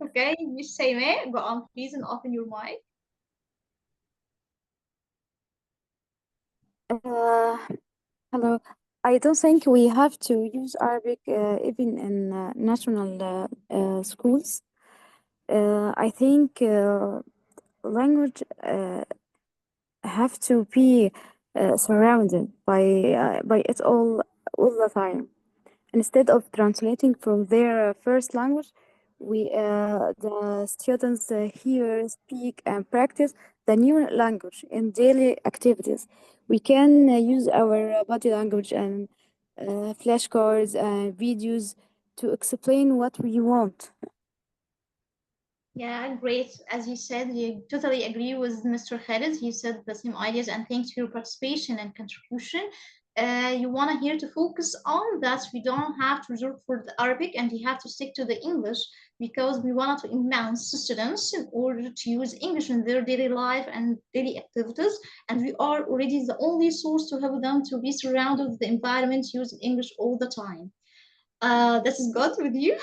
Okay, Miss Saime, go on, please, and open your mic. Hello. I don't think we have to use Arabic even in national schools. I think language have to be surrounded by it all the time. Instead of translating from their first language, the students hear, speak, and practice the new language in daily activities. We can use our body language and flashcards and videos to explain what we want. Yeah, great. As you said, you totally agree with Mr. Khalid. He said the same ideas, and thanks for your participation and contribution. You want to here to focus on that we don't have to resort for the Arabic and we have to stick to the English because we want to immerse students in order to use English in their daily life and daily activities. And we are already the only source to help them to be surrounded with the environment using English all the time. This is God with you.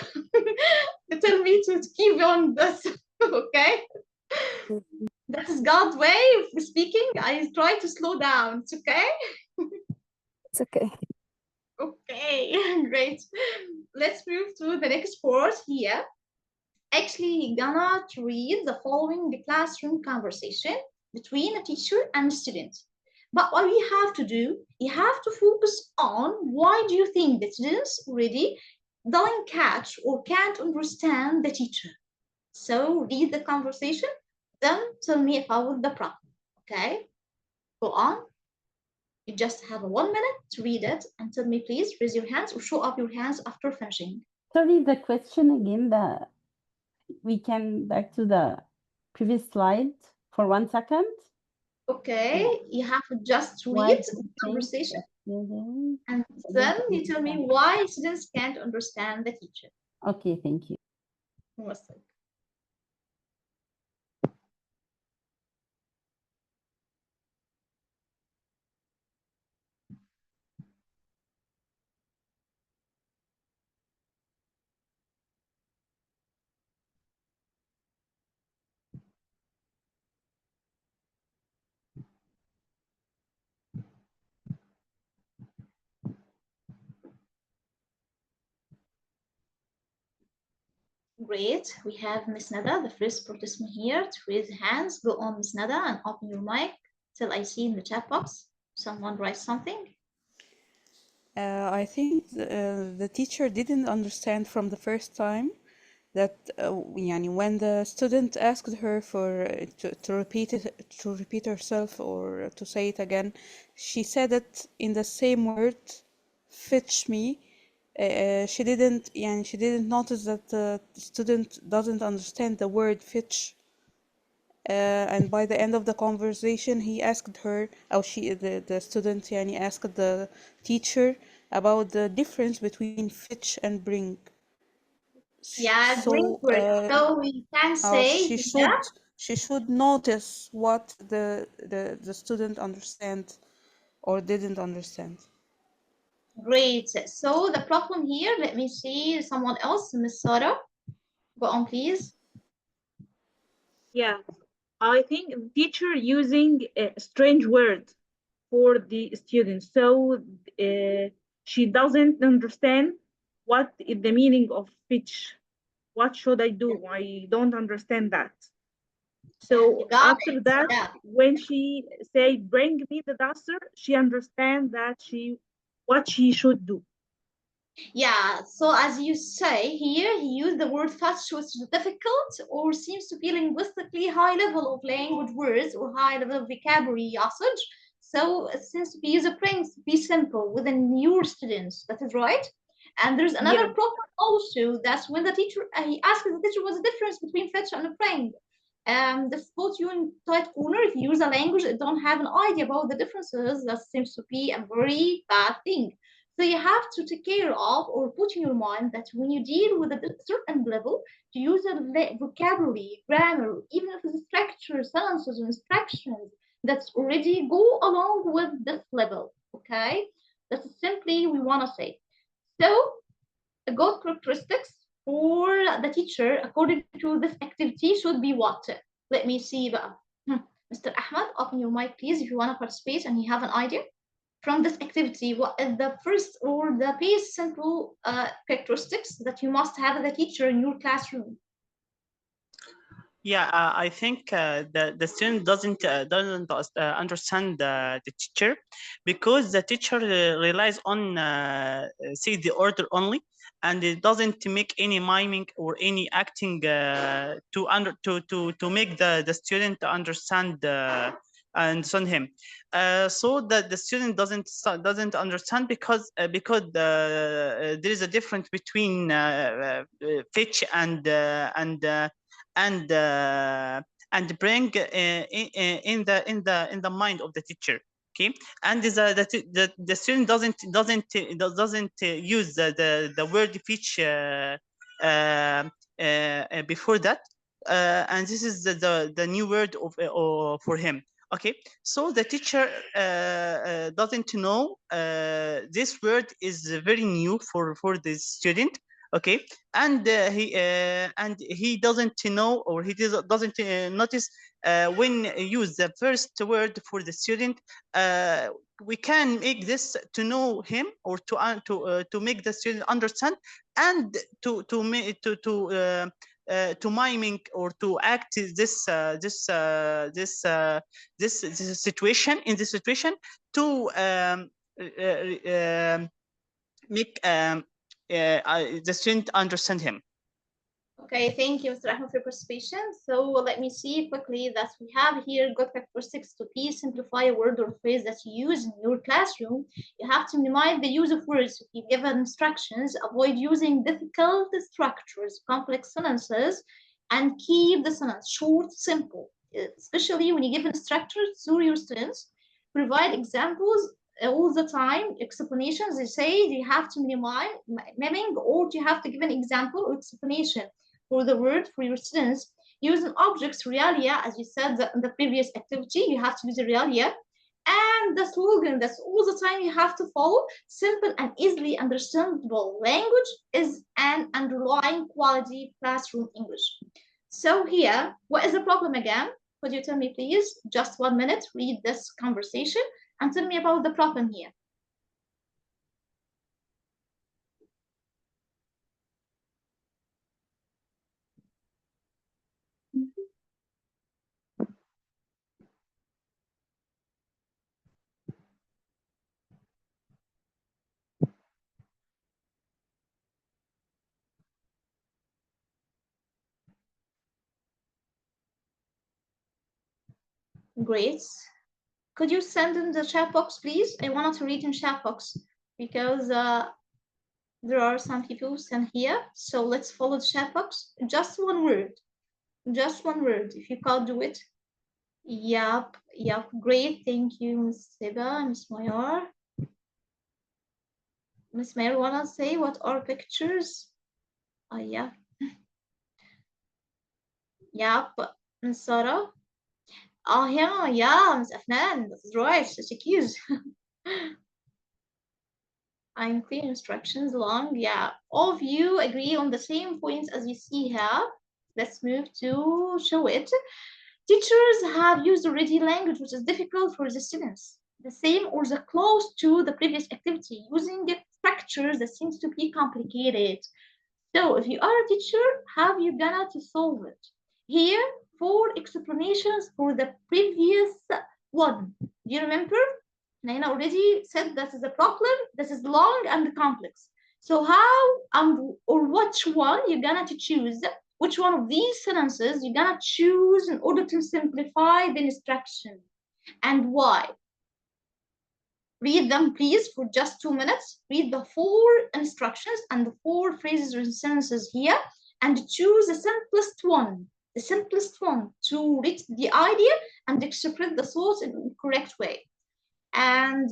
Tell me to keep on this, okay? That is God's way of speaking. I try to slow down. It's okay? It's okay. Okay, great. Let's move to the next part here. Actually, gonna read the following classroom conversation between a teacher and a student. But what we have to do, you have to focus on why do you think the students already don't catch or can't understand the teacher. So read the conversation, then tell me about the problem, okay? Go on. You just have 1 minute to read it and tell me, please raise your hands or show up your hands after finishing. Sorry, the question again, we can back to the previous slide for 1 second. Okay, yeah. You have to just read the conversation and then you tell me why students can't understand the teacher. Okay, thank you. Awesome. Great. We have Miss Nada, the first participant here, to raise hands. Go on, Miss Nada, and open your mic till I see in the chat box someone writes something. I think the teacher didn't understand from the first time that when the student asked her for to repeat herself or to say it again, she said it in the same word, fetch me. She didn't notice that the student doesn't understand the word fetch. And by the end of the conversation, he asked her, or the student, asked the teacher about the difference between fetch and bring. Yeah, great word. So we can say she should notice what the student understand or didn't understand. Great. So the problem here, let me see someone else, Miss Sarah. Go on, please. Yeah, I think teacher using a strange word for the students. So she doesn't understand what is the meaning of pitch. What should I do? I don't understand that. So after that, when she say, bring me the duster, she understands that what she should do. Yeah, so as you say here, he used the word fetch, which is difficult or seems to be linguistically high level of language words or high level of vocabulary usage. So it seems to be user brings to be simple within your students. That is right. And there's another problem also. That's when the teacher he asked the teacher what's the difference between fetch and bring. This puts you in tight corner. If you use a language that don't have an idea about the differences, that seems to be a very bad thing. So you have to take care of or put in your mind that when you deal with a certain level, to use a vocabulary, grammar, even if it's structure, sentences, and instructions that's already go along with this level. Okay, that's simply we want to say. So a good characteristics for the teacher according to this activity should be what? Let me see. Mr. Ahmed, open your mic, please, if you want to participate and you have an idea. From this activity, what is the first or the base simple characteristics that you must have as a teacher in your classroom? Yeah, I think the student doesn't understand the teacher because the teacher relies on say the order only, and it doesn't make any miming or any acting to make the student understand him. So that the student doesn't understand because there is a difference between fetch and and bring in the mind of the teacher. Okay, and the student doesn't use the word feature before that, and this is the new word for him. Okay, so the teacher doesn't know this word is very new for this student. Okay, and he doesn't know, or he doesn't notice when use the first word for the student. We can make this to know him, or to make the student understand, and to miming, or to act this situation, in this situation, to make the student understand him. Okay, thank you, Mr. Ahmed, for your participation. So let me see quickly that we have here good characteristics to please simplify a word or phrase that you use in your classroom. You have to minimize the use of words. If you give instructions, avoid using difficult structures, complex sentences, and keep the sentence short, simple, especially when you give instructions to your students. Provide examples all the time, explanations. They say you have to minimize miming, or you have to give an example or explanation for the word for your students. Using objects, realia, as you said in the previous activity, you have to use a realia. And the slogan, that's all the time you have to follow. Simple and easily understandable language is an underlying quality classroom English. So here, what is the problem again? Could you tell me, please? Just 1 minute, read this conversation and tell me about the problem here. Great. Could you send in the chat box, please? I wanted to read in chat box because there are some people who send here. So let's follow the chat box. Just one word. Just one word. If you can't do it. Yep. Great. Thank you, Ms. Seba, Ms. Mayar. Ms. Mayar, wanna say what are pictures? Yeah. Yep. Ms. Sarah. Yeah, Ms. Afnan. That's right. Such a cute. Unclear instructions long. Yeah, all of you agree on the same points as you see here. Let's move to show it. Teachers have used already language which is difficult for the students. The same or the close to the previous activity, using the structures that seems to be complicated. So if you are a teacher, how you gonna to solve it? Here, 4 explanations for the previous one. Do you remember? Naina already said this is a problem. This is long and complex. So how or which one you're gonna to choose? Which one of these sentences you're gonna choose in order to simplify the instruction, and why? Read them, please, for just 2 minutes. Read the 4 instructions and the 4 phrases or sentences here, and choose the simplest one to reach the idea and express the thoughts in the correct way. And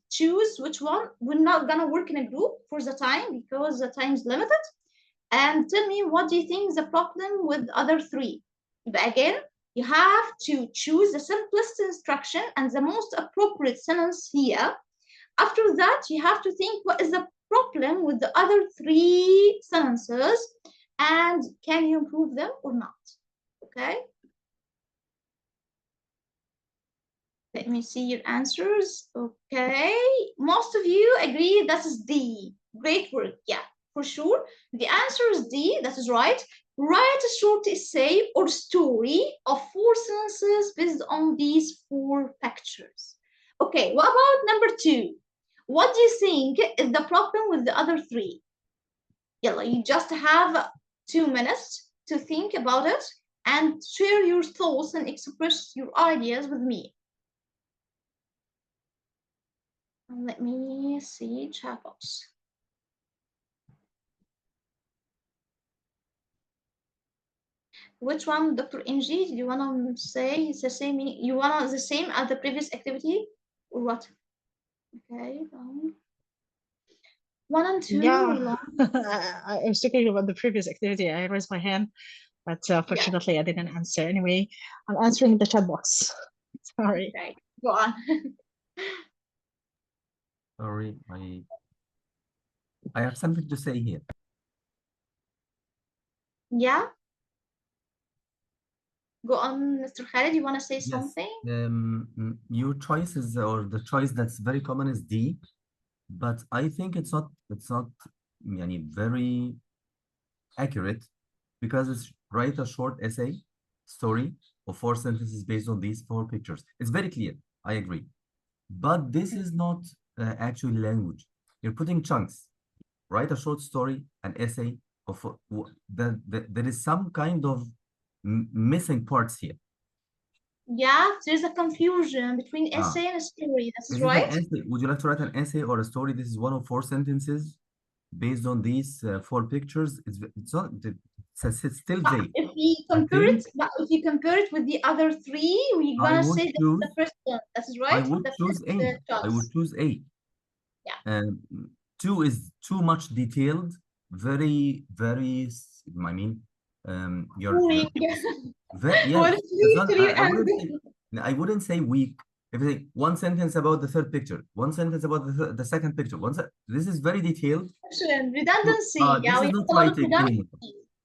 choose which one. We're not gonna work in a group for the time because the time is limited. And tell me, what do you think is the problem with other 3? But again, you have to choose the simplest instruction and the most appropriate sentence here. After that, you have to think what is the problem with the other 3 sentences and can you improve them or not? Okay. Let me see your answers. Okay, most of you agree that is D. Great work. Yeah, for sure. The answer is D. That is right. Write a short essay or story of 4 sentences based on these 4 pictures. Okay, what about number 2? What do you think is the problem with the other 3? Yalla, you just have 2 minutes to think about it and share your thoughts and express your ideas with me. Let me see chat box. Which one, Dr. Angie? Do you want to say it's the same? You want the same as the previous activity, or what? Okay. 1 and 2. Yeah, I was talking about the previous activity. I raised my hand, but fortunately I didn't answer. Anyway, I'm answering the chat box. Sorry. Okay, go on. Sorry, I have something to say here. Yeah. Go on, Mr. Khalid. You want to say Yes. something? Your choice is, or the choice that's very common is D, but I think it's not very accurate, because it's write a short essay story of 4 sentences based on these 4 pictures. It's very clear. I agree. But this is not actually language. You're putting chunks. Write a short story, an essay of there is some kind of missing parts here. Yeah, there's a confusion between essay and a story. That's Is right. it an essay? Would you like to write an essay or a story? This is one of 4 sentences based on these 4 pictures. It's not. It's still vague. If we compare it, but if you compare it with the other 3, we're gonna say that's the first one. That's right. I would choose A. I would choose A. Yeah. 2 is too much detailed. Very, very. I mean, Boring. I wouldn't say weak. If you say one sentence about the 3rd picture, one sentence about the 2nd picture, this is very detailed. Redundancy. This is not writing anymore.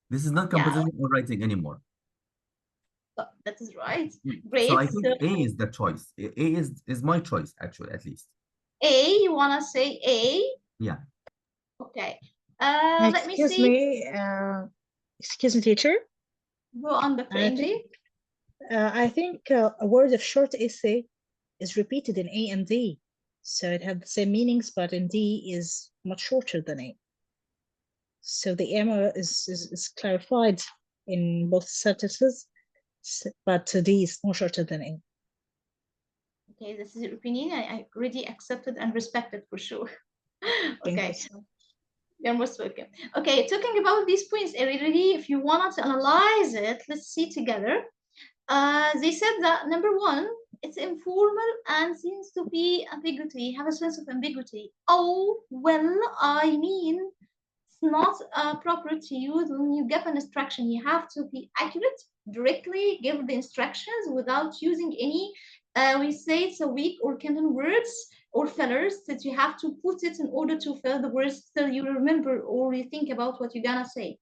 This is not composition or writing anymore. That is right. Great. So I think A is the choice. A is my choice, actually, at least. A, you wanna say A? Yeah. Okay. Let me see. Excuse me, teacher. Go on, Dr. Angie. I think a word of short essay is repeated in A and D. So it had the same meanings, but in D is much shorter than A. So the error is clarified in both sentences, but D is more shorter than A. Okay, this is your opinion. I already accepted and respected for sure. Okay. You're most welcome. Okay, talking about these points, really, if you wanted to analyze it, let's see together. They said that number 1, it's informal and seems to be ambiguity, have a sense of ambiguity. Oh, well, I mean, it's not proper to use when you give an instruction. You have to be accurate, directly give the instructions without using any, we say it's a weak or canon words or fillers that you have to put it in order to fill the words till you remember or you think about what you're gonna say.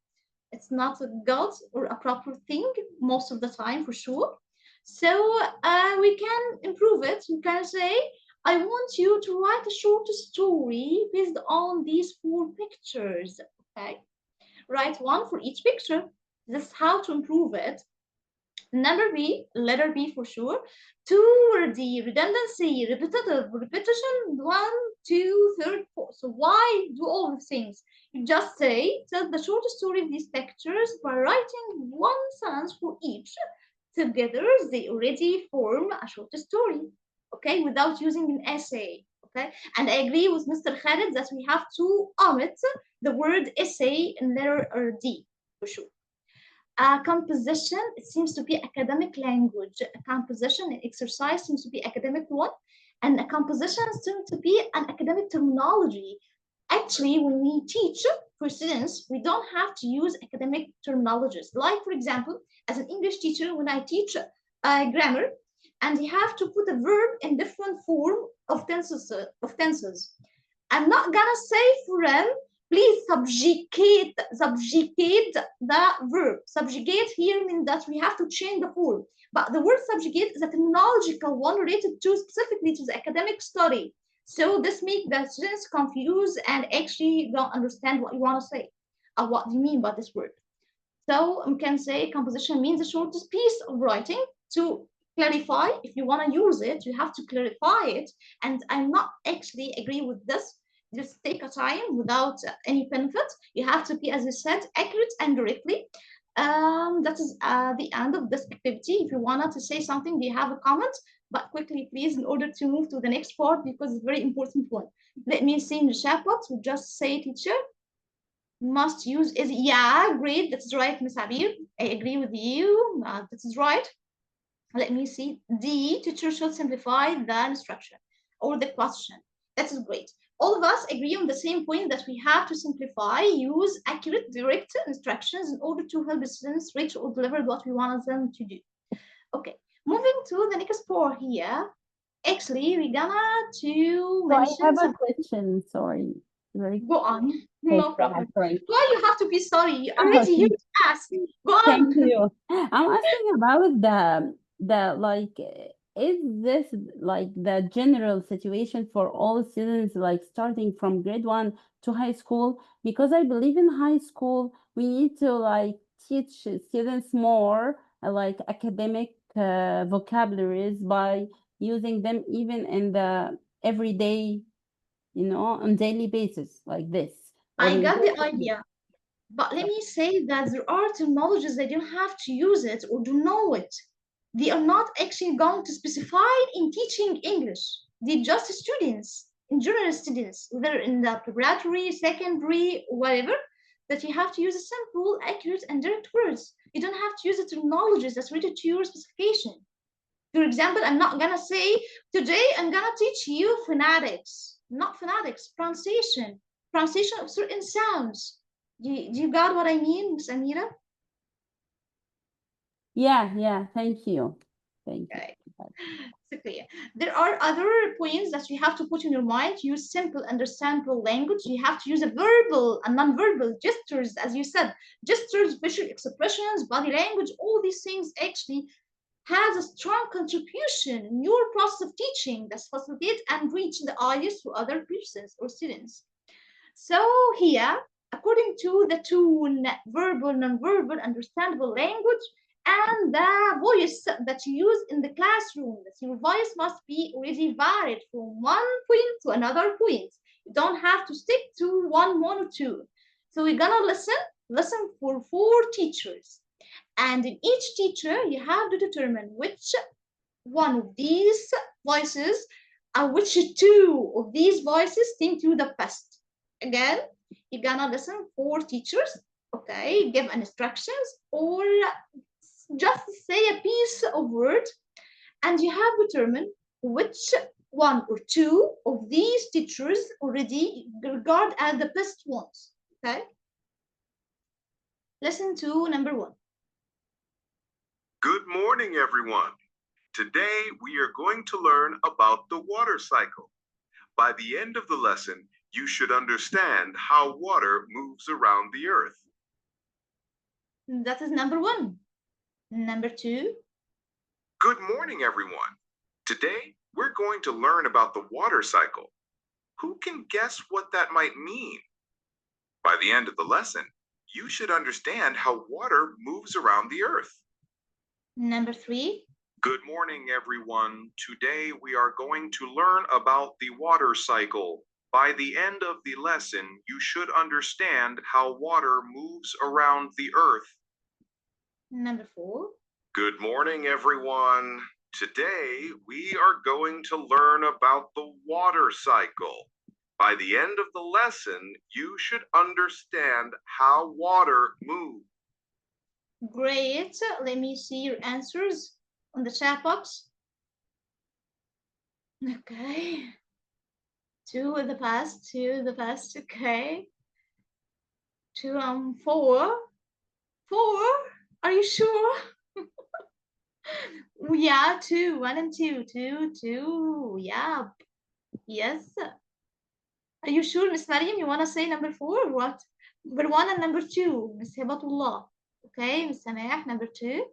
It's not a good or a proper thing most of the time, for sure. So we can improve it. We can say, I want you to write a short story based on these 4 pictures. Okay, write 1 for each picture. This is how to improve it. Number B, letter B for sure. 2, the redundancy, repetition, 1, 2, 3, 4. So why do all the things? You just say, tell the short story of these pictures by writing 1 sentence for each. Together, they already form a short story, okay, without using an essay, okay? And I agree with Mr. Khalid that we have to omit the word essay in letter D, for sure. Composition, it seems to be academic language. A composition, an exercise seems to be academic one, and a composition seems to be an academic terminology. Actually, when we teach for students, we don't have to use academic terminologies. Like, for example, as an English teacher, when I teach grammar, and you have to put a verb in different form of tenses. I'm not gonna say for them, please subjugate the verb. Subjugate here means that we have to change the form. But the word subjugate is a terminological one related to specifically to the academic study. So this makes the students confused and actually don't understand what you want to say. What do you mean by this word? So we can say composition means the shortest piece of writing. To clarify, if you want to use it, you have to clarify it. And I'm not actually agree with this. Just take a time without any benefit. You have to be, as I said, accurate and directly. That is the end of this activity. If you wanted to say something, do you have a comment? But quickly, please, in order to move to the next part, because it's a very important one. Let me see in the chat box. We'll just say, teacher. Must use is, yeah, great. That's right, Miss Abir. I agree with you. That is right. Let me see. D, teacher should simplify the instruction or the question. That is great. All of us agree on the same point that we have to simplify, use accurate, direct instructions in order to help the students reach or deliver what we want them to do. Okay, moving to the next part here. Actually, we're gonna to mention I have some... a question, sorry. Go on, no problem. Sorry. Why you have to be sorry? You're already here to ask. Go on. Thank you. I'm asking about the like, is this like the general situation for all students, like starting from grade 1 to high school? Because I believe in high school we need to like teach students more like academic vocabularies by using them even in the everyday, on daily basis like this. I got the idea. But let me say that there are terminologies they don't have to use it or to know it. They are not actually going to specify in teaching English. They're just students, in general students, whether in the preparatory, secondary, whatever, that you have to use a simple, accurate, and direct words. You don't have to use the terminologies that's related to your specification. For example, I'm not gonna say, today I'm gonna teach you phonetics, not phonetics, pronunciation of certain sounds. Do you got what I mean, Miss Amira? Yeah, thank you. Okay. So clear. There are other points that you have to put in your mind. Use simple, understandable language. You have to use a verbal and non-verbal gestures, as you said, gestures, facial expressions, body language, all these things actually has a strong contribution in your process of teaching that facilitates and reach the audience to other persons or students. So here, according to the tone, verbal, non-verbal, understandable language, and the voice that you use in the classroom, that your voice must be already varied from one point to another point. You don't have to stick to one monotone. So we're gonna listen for 4 teachers. And in each teacher, you have to determine which one of these voices or which 2 of these voices seem to you the best. Again, you're gonna listen 4 teachers, okay, give instructions or just say a piece of word, and you have to determine which 1 or 2 of these teachers already regard as the best ones, okay? Listen to number 1. Good morning, everyone. Today, we are going to learn about the water cycle. By the end of the lesson, you should understand how water moves around the earth. That is number 1. Number 2. Good morning, everyone. Today, we're going to learn about the water cycle. Who can guess what that might mean? By the end of the lesson, you should understand how water moves around the earth. Number 3. Good morning, everyone. Today we are going to learn about the water cycle. By the end of the lesson, you should understand how water moves around the earth. Number 4. Good morning, everyone. Today we are going to learn about the water cycle. By the end of the lesson, you should understand how water moves. Great. Let me see your answers on the chat box. Okay. 2 in the past, 2 in the past, okay. 2 4. 4? Are you sure? Yeah, 2, 1 and 2, 2, 2. Yeah. Yes. Are you sure, Miss Mariam? You want to say number 4 or what? Number 1 and number 2, Miss Hibatullah. Okay, Miss Samah, number 2.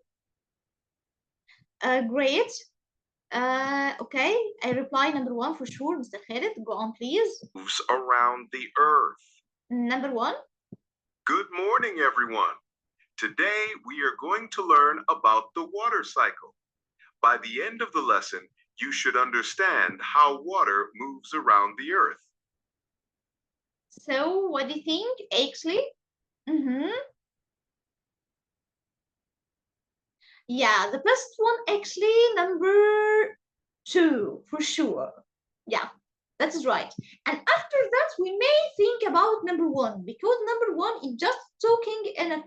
Great. Okay, I reply number 1 for sure, Mr. Khalid. Go on, please. Moves around the earth. Number 1. Good morning, everyone. Today, we are going to learn about the water cycle. By the end of the lesson, you should understand how water moves around the earth. So, what do you think, actually? Yeah, the best one actually number 2 for sure. Yeah, that is right. And after that, we may think about about number one, because number one is just talking in a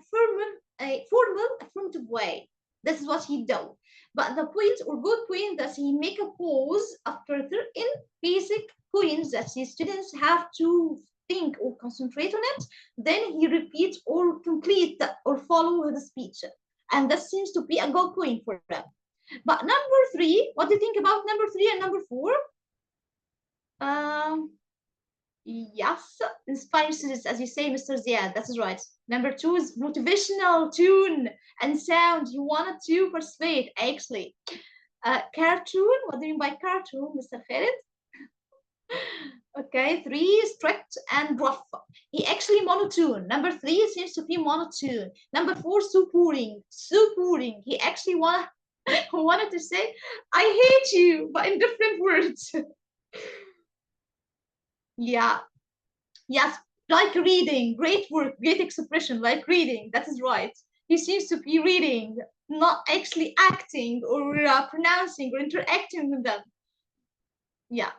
formal affirmative way. This is what he does. But the point or good point that he make a pause after in basic points that the students have to think or concentrate on it, then he repeats or complete or follow the speech. And that seems to be a good point for them. But number three, what do you think about number three and number four? Yes, inspires, as you say, Mr. Ziad, that is right. Number two is motivational tune and sound. You wanted to persuade, actually. Cartoon, what do you mean by cartoon, Mr. Khalid? Okay, three, strict and rough. He actually monotone. Number three seems to be monotone. Number four, so boring. So boring. He actually wanted to say, I hate you, but in different words. Yeah. Yes, like reading. Great work, great expression, like reading. That is right. He seems to be reading, not actually acting or pronouncing or interacting with them. Yeah.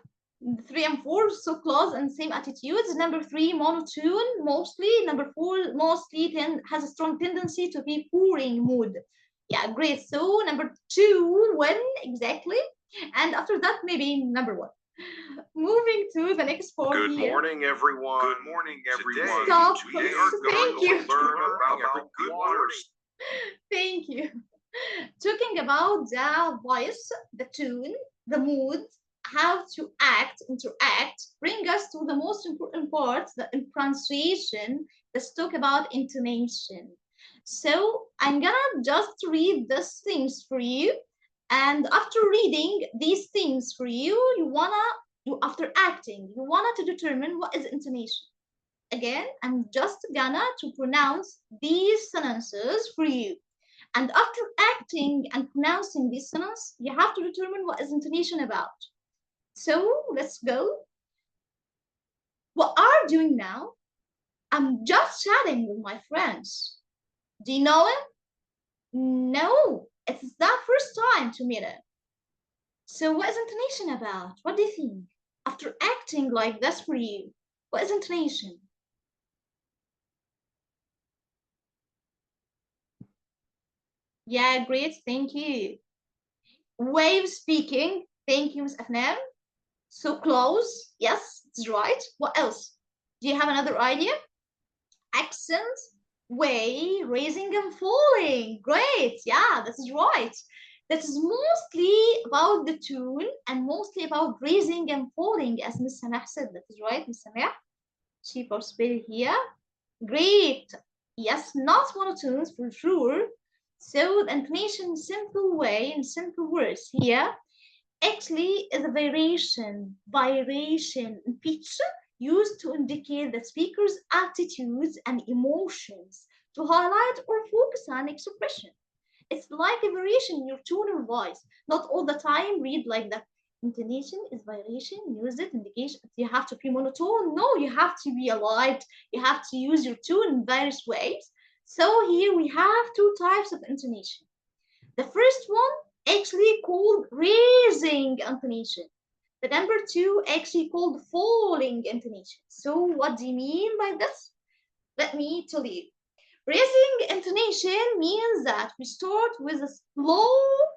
3 and 4, so close and same attitudes. Number 3, monotone, mostly. Number 4, mostly has a strong tendency to be boring mood. Yeah, great. So number 2, when exactly? And after that, maybe number 1. Moving to the next part. Good here. morning, everyone. Good morning, everyone. Stop. Today are going Thank you. to learn about good words. Thank you. Talking about the voice, the tune, the mood, how to interact, bring us to the most important part, the pronunciation. Let's talk about intonation. So I'm gonna just read these things for you. And after reading these things for you, after acting, you wanna to determine what is intonation. Again, I'm just gonna to pronounce these sentences for you. And after acting and pronouncing these sentences, you have to determine what is intonation about. So let's go. What are you doing now? I'm just chatting with my friends. Do you know him? No, it's the first time to meet him. So what is intonation about? What do you think? After acting like this for you, what is intonation? Yeah, great, thank you. Way of speaking, thank you, Ms. Afnam. So close, yes, it's right. What else? Do you have another idea? Accent, way, raising and falling. Great, yeah, this is right. That is mostly about the tune and mostly about raising and falling, as Ms. Samah said. That is right, Ms. Samah. She participated here. Great. Yes, not monotones for sure. So the intonation, simple way, in simple words here, actually is a variation in pitch used to indicate the speaker's attitudes and emotions, to highlight or focus on expression. It's like a variation in your tone of voice. Not all the time read like that. Intonation is variation, use it, indication. You have to be monotone. No, you have to be alive. You have to use your tone in various ways. So here we have two types of intonation. The first one actually called raising intonation. The number 2 actually called falling intonation. So what do you mean by this? Let me tell you. Raising intonation means that we start with a low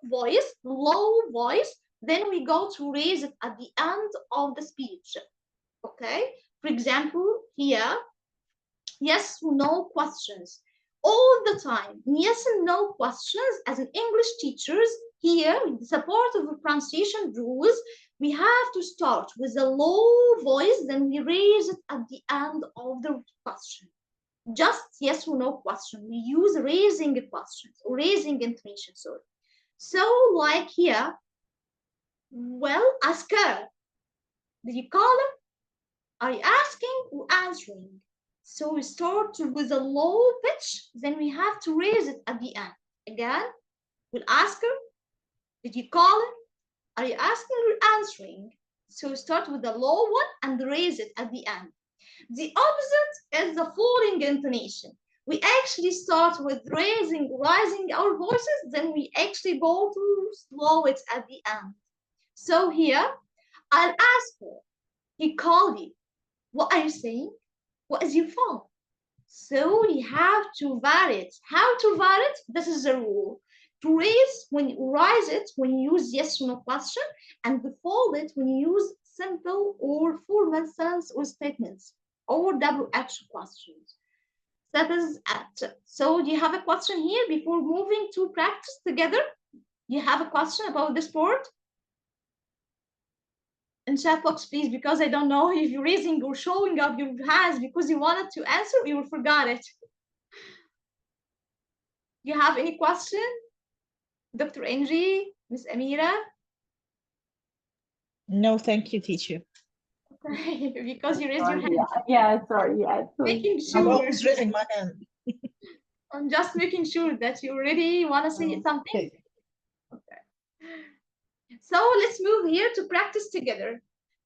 voice, then we go to raise it at the end of the speech. Okay? For example, here, yes or no questions. All the time, yes and no questions. As an English teachers, here, it's a part of the pronunciation rules. We have to start with a low voice, then we raise it at the end of the question. Just yes or no question. We use raising questions or raising intonation, sorry. So like here, well, ask her. Did you call him? Are you asking or answering? So we start with a low pitch, then we have to raise it at the end. Again, we'll ask her. Did you call him? Are you asking or answering? So we start with the low one and raise it at the end. The opposite is the falling intonation. We actually start with rising our voices, then we actually go to slow it at the end. So here, I'll ask her, he called you. What are you saying? What is your fault? So you have to vary it. How to vary it? This is the rule. To rise it when you use yes or no question, and fold it when you use simple or formal sentence or statements or WH questions. That is it. So do you have a question here before moving to practice together? You have a question about this part? In chat box, please, because I don't know if you're raising or showing up your hands because you wanted to answer or you forgot it. You have any question? Dr. Angie, Miss Amira? No, thank you, teacher. Okay, because you raised your hand. Sorry. Making I'm sure. always raising my hand. I'm just making sure that you already want to say something. Okay. So let's move here to practice together.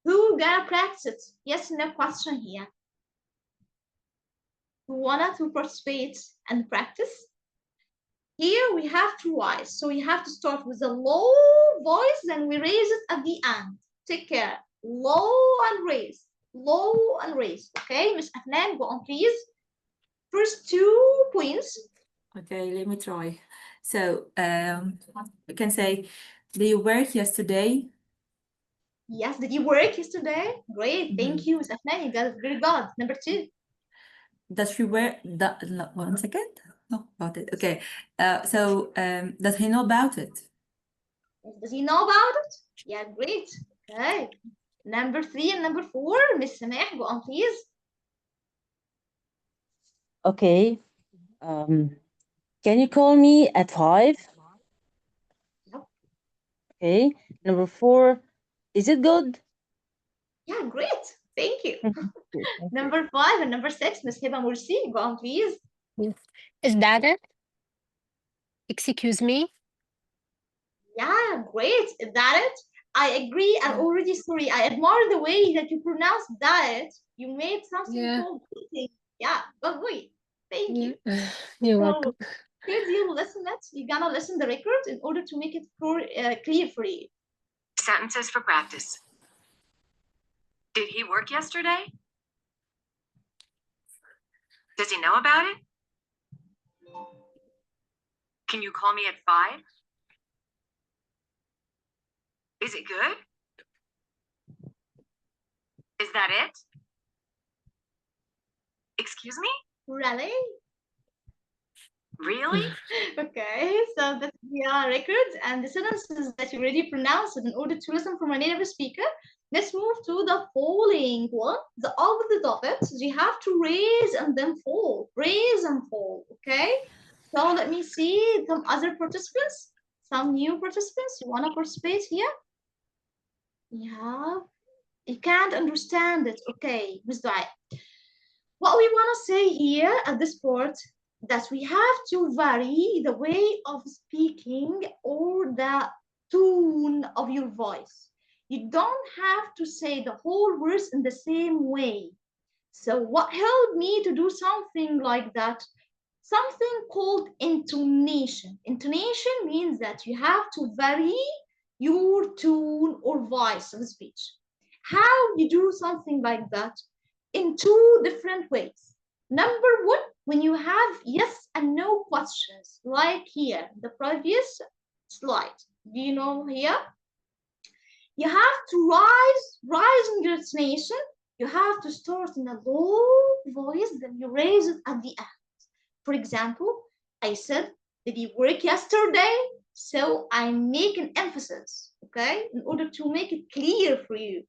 Who gonna practice? Yes, no question here. Who wanted to participate and practice? Here we have to rise. So you have to start with a low voice, then we raise it at the end. Take care. Low and raise. Low and raise. Okay, Miss Afnan, go on, please. First 2 points. Okay, let me try. So you can say, did you work yesterday? Yes, did you work yesterday? Great, thank you, Miss Afnan. You got it very good. Number 2. Does she wear that? No, 1 second. No, about it. Okay. Does he know about it? Does he know about it? Yeah, great. Okay. Number 3 and number 4, Miss Sameh, go on, please. Okay. Can you call me at 5? Yep. Okay. Number 4, is it good? Yeah, great. Thank you. Number 5 and number 6, Miss Hiba Mursi, go on, please. Yes. Is that it? Excuse me? Yeah, great. Is that it? I agree. I'm already sorry. I admire the way that you pronounce that. You made something called eating. Yeah, but wait. Thank you. You're welcome. Kids, you listen it. You're gonna listen the record in order to make it clear for you. Sentences for practice. Did he work yesterday? Does he know about it? Can you call me at 5? Is it good? Is that it? Excuse me? Really? Really? Okay, so that's the records and the sentences that you already pronounced in order to listen from a native speaker. Let's move to the following one. The opposite of it, you have to raise and then fold. Raise and fold, okay? So let me see some other participants, some new participants. You want to participate here? Yeah, you can't understand it. Okay, Ms. Dai. What we want to say here at this part, that we have to vary the way of speaking or the tone of your voice. You don't have to say the whole words in the same way. So what helped me to do something like that? Something called intonation. Intonation means that you have to vary your tone or voice of speech. How you do something like that? In 2 different ways. Number 1, when you have yes and no questions, like here, the previous slide. Do you know here? You have to rise in your intonation. You have to start in a low voice, then you raise it at the end. For example, I said, did you work yesterday? So I make an emphasis, okay, in order to make it clear for you.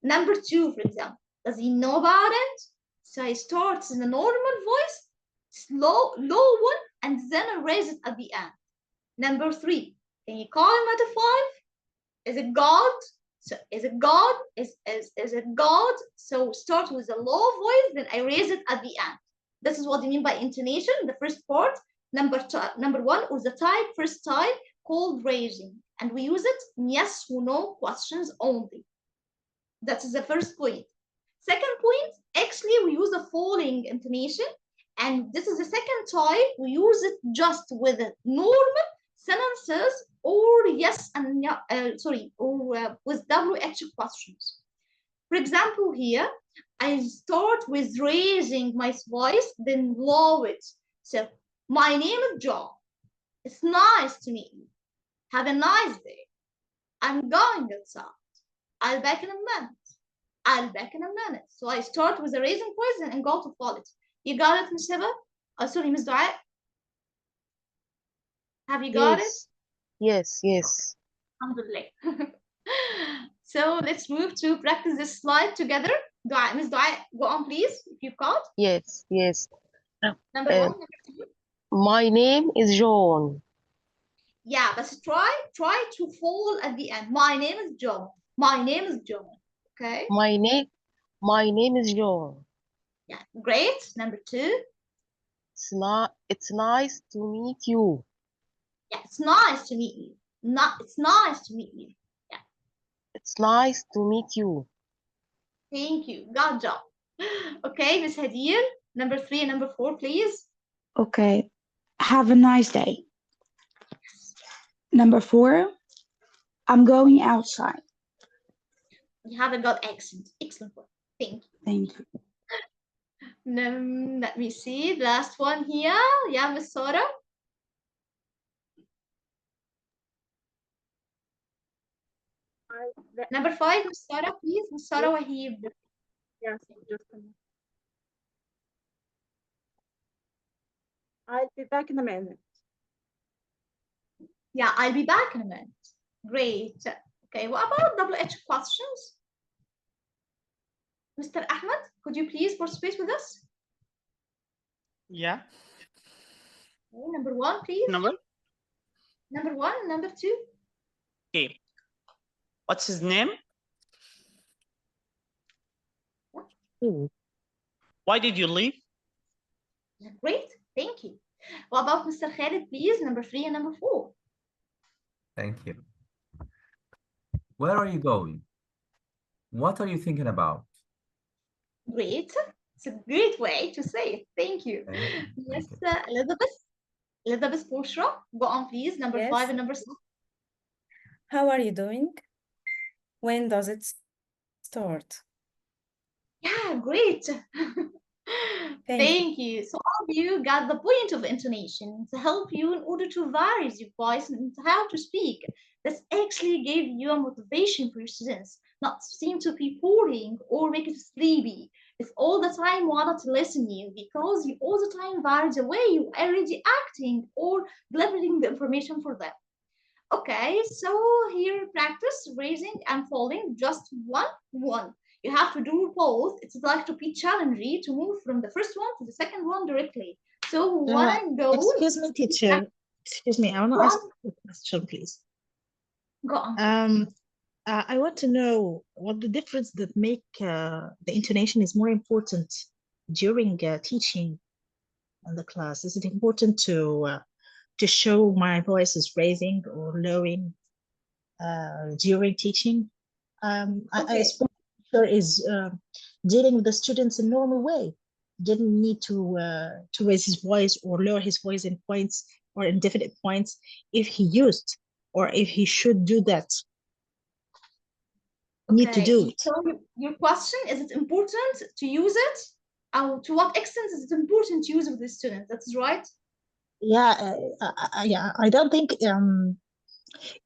Number 2, for example, does he know about it? So I start in a normal voice, low one, and then I raise it at the end. Number 3, can you call him at a 5? Is it God? So is it God? Is it God? So start with a low voice, then I raise it at the end. This is what I mean by intonation, the first part. Number 1, or the first type, called raising. And we use it in yes or no questions only. That is the first point. Second point, actually we use a falling intonation, and this is the second type. We use it just with normal sentences or yes and with WH questions. For example, here I start with raising my voice, then lower it. So, my name is John. It's nice to meet you. Have a nice day. I'm going outside. I'll back in a minute. I'll back in a minute. So I start with a raising voice and go to follow it. You got it, Miss Hiba? Oh, sorry, Miss Dua. Have you got it? Yes, yes. Alhamdulillah. So let's move to practice this slide together. Dua, Miss Dua, go on, please, if you've got. Yes, yes. Number one, number two. My name is John. Yeah, but try to fall at the end. My name is John. My name is John. Okay. My name is John. Yeah, great. Number two. It's nice to meet you. Yeah, it's nice to meet you. It's nice to meet you. Yeah. It's nice to meet you. Thank you. Good job. Okay, Miss Hadir. Number three and number four, please. Okay. Have a nice day. Number four. I'm going outside. You haven't got accent. Excellent work. Thank you. Thank you. Let me see. Last one here. Yeah, Miss Sora. Number five, Miss Sara, please. Miss Sara Wahib. Yes, just a minute. I'll be back in a minute. Yeah, I'll be back in a minute. Great. Okay, what about WH questions? Mr. Ahmed, could you please participate with us? Yeah. Okay, number one, please. Number one, number two. Okay. What's his name? Why did you leave? Great, thank you. What about Mr. Khalid, please? Number three and number four. Thank you. Where are you going? What are you thinking about? Great. It's a great way to say it. Thank you. Yes, Elizabeth Bushra. Go on, please. Number five and number six. How are you doing? When does it start? Yeah, great. Thank you. So all of you got the point of intonation to help you in order to vary your voice and how to speak. This actually gave you a motivation for your students, not seem to be boring or make it sleepy. It's all the time wanted to listen to you because you all the time vary the way you already acting or delivering the information for them. Okay, so here practice raising and falling, just one. You have to do both. It's like to be challenging to move from the first one to the second one directly. So one go. Excuse me, teacher. Excuse me, I want to ask a question, please. Go on. I want to know what the difference that make the intonation is more important during teaching in the class. Is it important to show my voice is raising or lowering during teaching? I suppose the teacher is dealing with the students in normal way. Didn't need to raise his voice or lower his voice in points or in definite points if he used or if he should do that. Need to do it. So your question, is it important to use it? Or to what extent is it important to use it with the students? That's right. Yeah, yeah. I don't think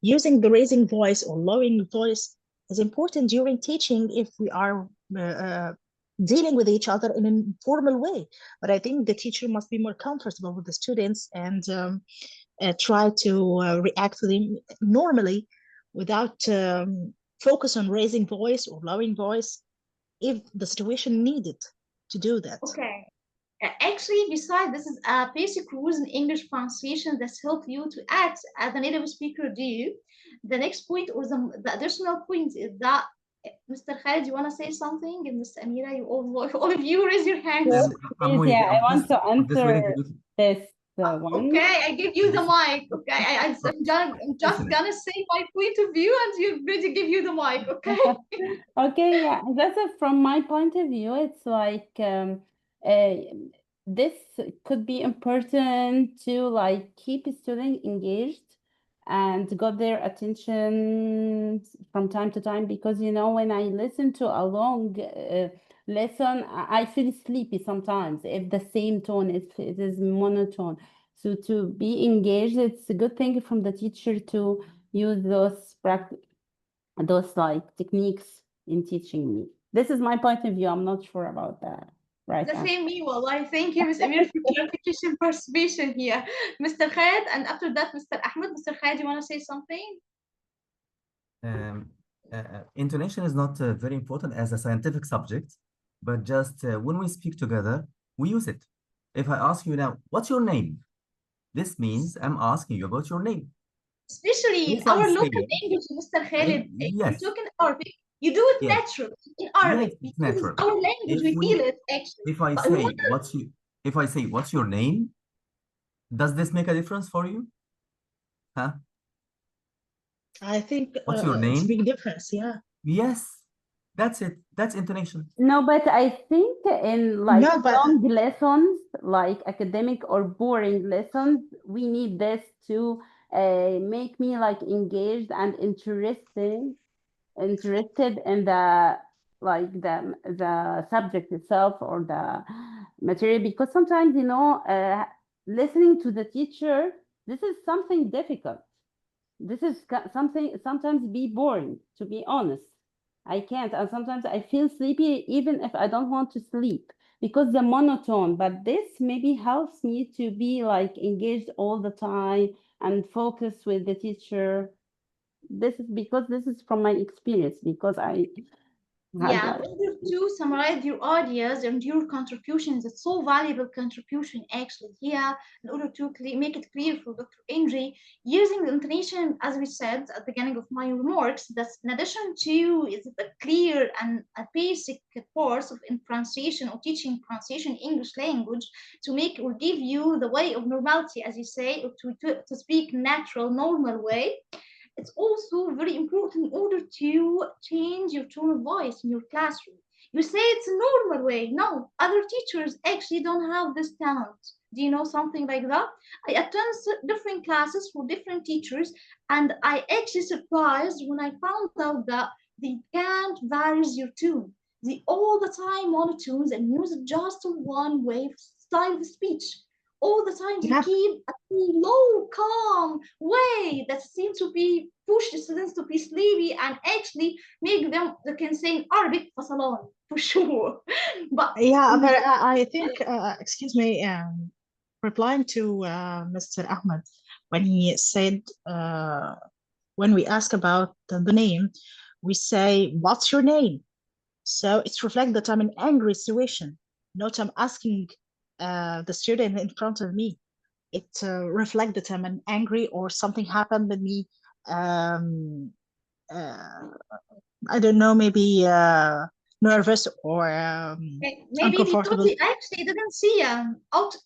using the raising voice or lowering the voice is important during teaching if we are dealing with each other in an informal way. But I think the teacher must be more comfortable with the students and try to react to them normally without focus on raising voice or lowering voice if the situation needed to do that. Okay. Actually, besides, this is a basic rules in English pronunciation that help you to act as a native speaker do. The next point or the additional point is that, Mr. Khalid, you want to say something? And Ms. Amira, you all of you raise your hands. I want to answer this one. Okay, I give you the mic. Okay, I'm just gonna say my point of view, and you're going to give you the mic. Okay. Okay, yeah, that's from my point of view. It's like this could be important to like keep a student engaged and got their attention from time to time, because you know when I listen to a long lesson, I feel sleepy sometimes if the same tone, if it is monotone. So to be engaged, it's a good thing from the teacher to use those like techniques in teaching me. This is my point of view. I'm not sure about that. Right. The same me, Wallahi. Thank you, Ms. Amir, for clarification participation here. Mr. Khaled, and after that, Mr. Ahmed. Mr. Khaled, you want to say something? Intonation is not very important as a scientific subject, but just when we speak together, we use it. If I ask you now, what's your name? This means I'm asking you about your name. Especially in If I our say local it, English, Mr. Khaled, if yes, you talk in Arabic, you do it yes, naturally in yes, Arabic it's because it's natural. our language, we feel it actually. If I But we say want to, what's your name, does this make a difference for you? Huh? I think What's your it's a name? big difference. Yeah. Yes, that's it. That's intonation. No, but I think in like No, but long lessons, like academic or boring lessons, we need this to make me like engaged and interested in the like the subject itself or the material, because sometimes listening to the teacher, this is something difficult. This is something sometimes be boring, to be honest. I can't, and sometimes I feel sleepy even if I don't want to sleep because the monotone. But this maybe helps me to be like engaged all the time and focus with the teacher. This is because this is from my experience, because I had yeah, in like order to summarize your ideas and your contributions, it's so valuable contribution actually here, in order to make it clear for Dr. Angie, using the intonation, as we said at the beginning of my remarks, that in addition to is a clear and a basic course of in pronunciation or teaching pronunciation English language to make or give you the way of normality, as you say, or to speak natural, normal way. It's also very important in order to change your tone of voice in your classroom. You say it's a normal way. No, other teachers actually don't have this talent. Do you know something like that? I attend different classes for different teachers, and I actually surprised when I found out that they can't vary your tone. They all the time monotones and use just one way of style of speech. All the time they yeah, keep a low, calm way that seems to be push the students to be sleepy and actually make them, they can say in Arabic, fasalan, for sure. But yeah, in but the I think, excuse me, replying to Mr. Ahmed when he said, when we ask about the name, we say, "What's your name?" So it's reflect that I'm in angry situation, not I'm asking the student in front of me. It reflect that I'm an angry or something happened with me. Um, uh, I don't know, maybe nervous or maybe because uncomfortable. he actually didn't see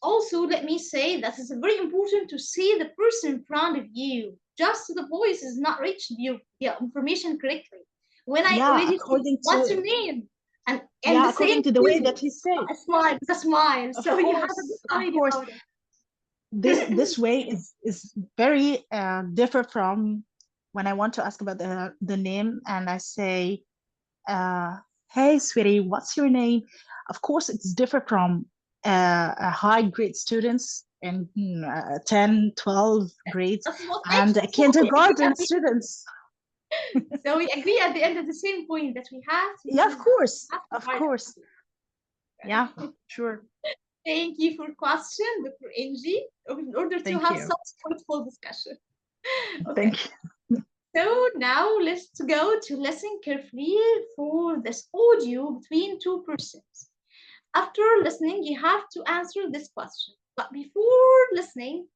also let me say that it's very important to see the person in front of you. Just the voice is not reaching your information correctly. When I Yeah, already see according what's your to name, and yeah, the same according to the way feeling, that he said. a smile, the smile, so you have a good Of idea course, about this it. way is very different from when I want to ask about the name and I say, "Hey, sweetie, what's your name?" Of course, it's different from a high grade students and 10, 12 grades That's what and actually, so we agree kindergarten at the students. so we agree at the end of the same point that we have to Yeah, use of course, have to of write course. Yeah, sure. Thank you for question, Dr. Angie, in order to Thank have you. such fruitful discussion. Okay, Thank you. so now let's go to listen carefully for this audio between two persons. After listening, you have to answer this question. But before listening,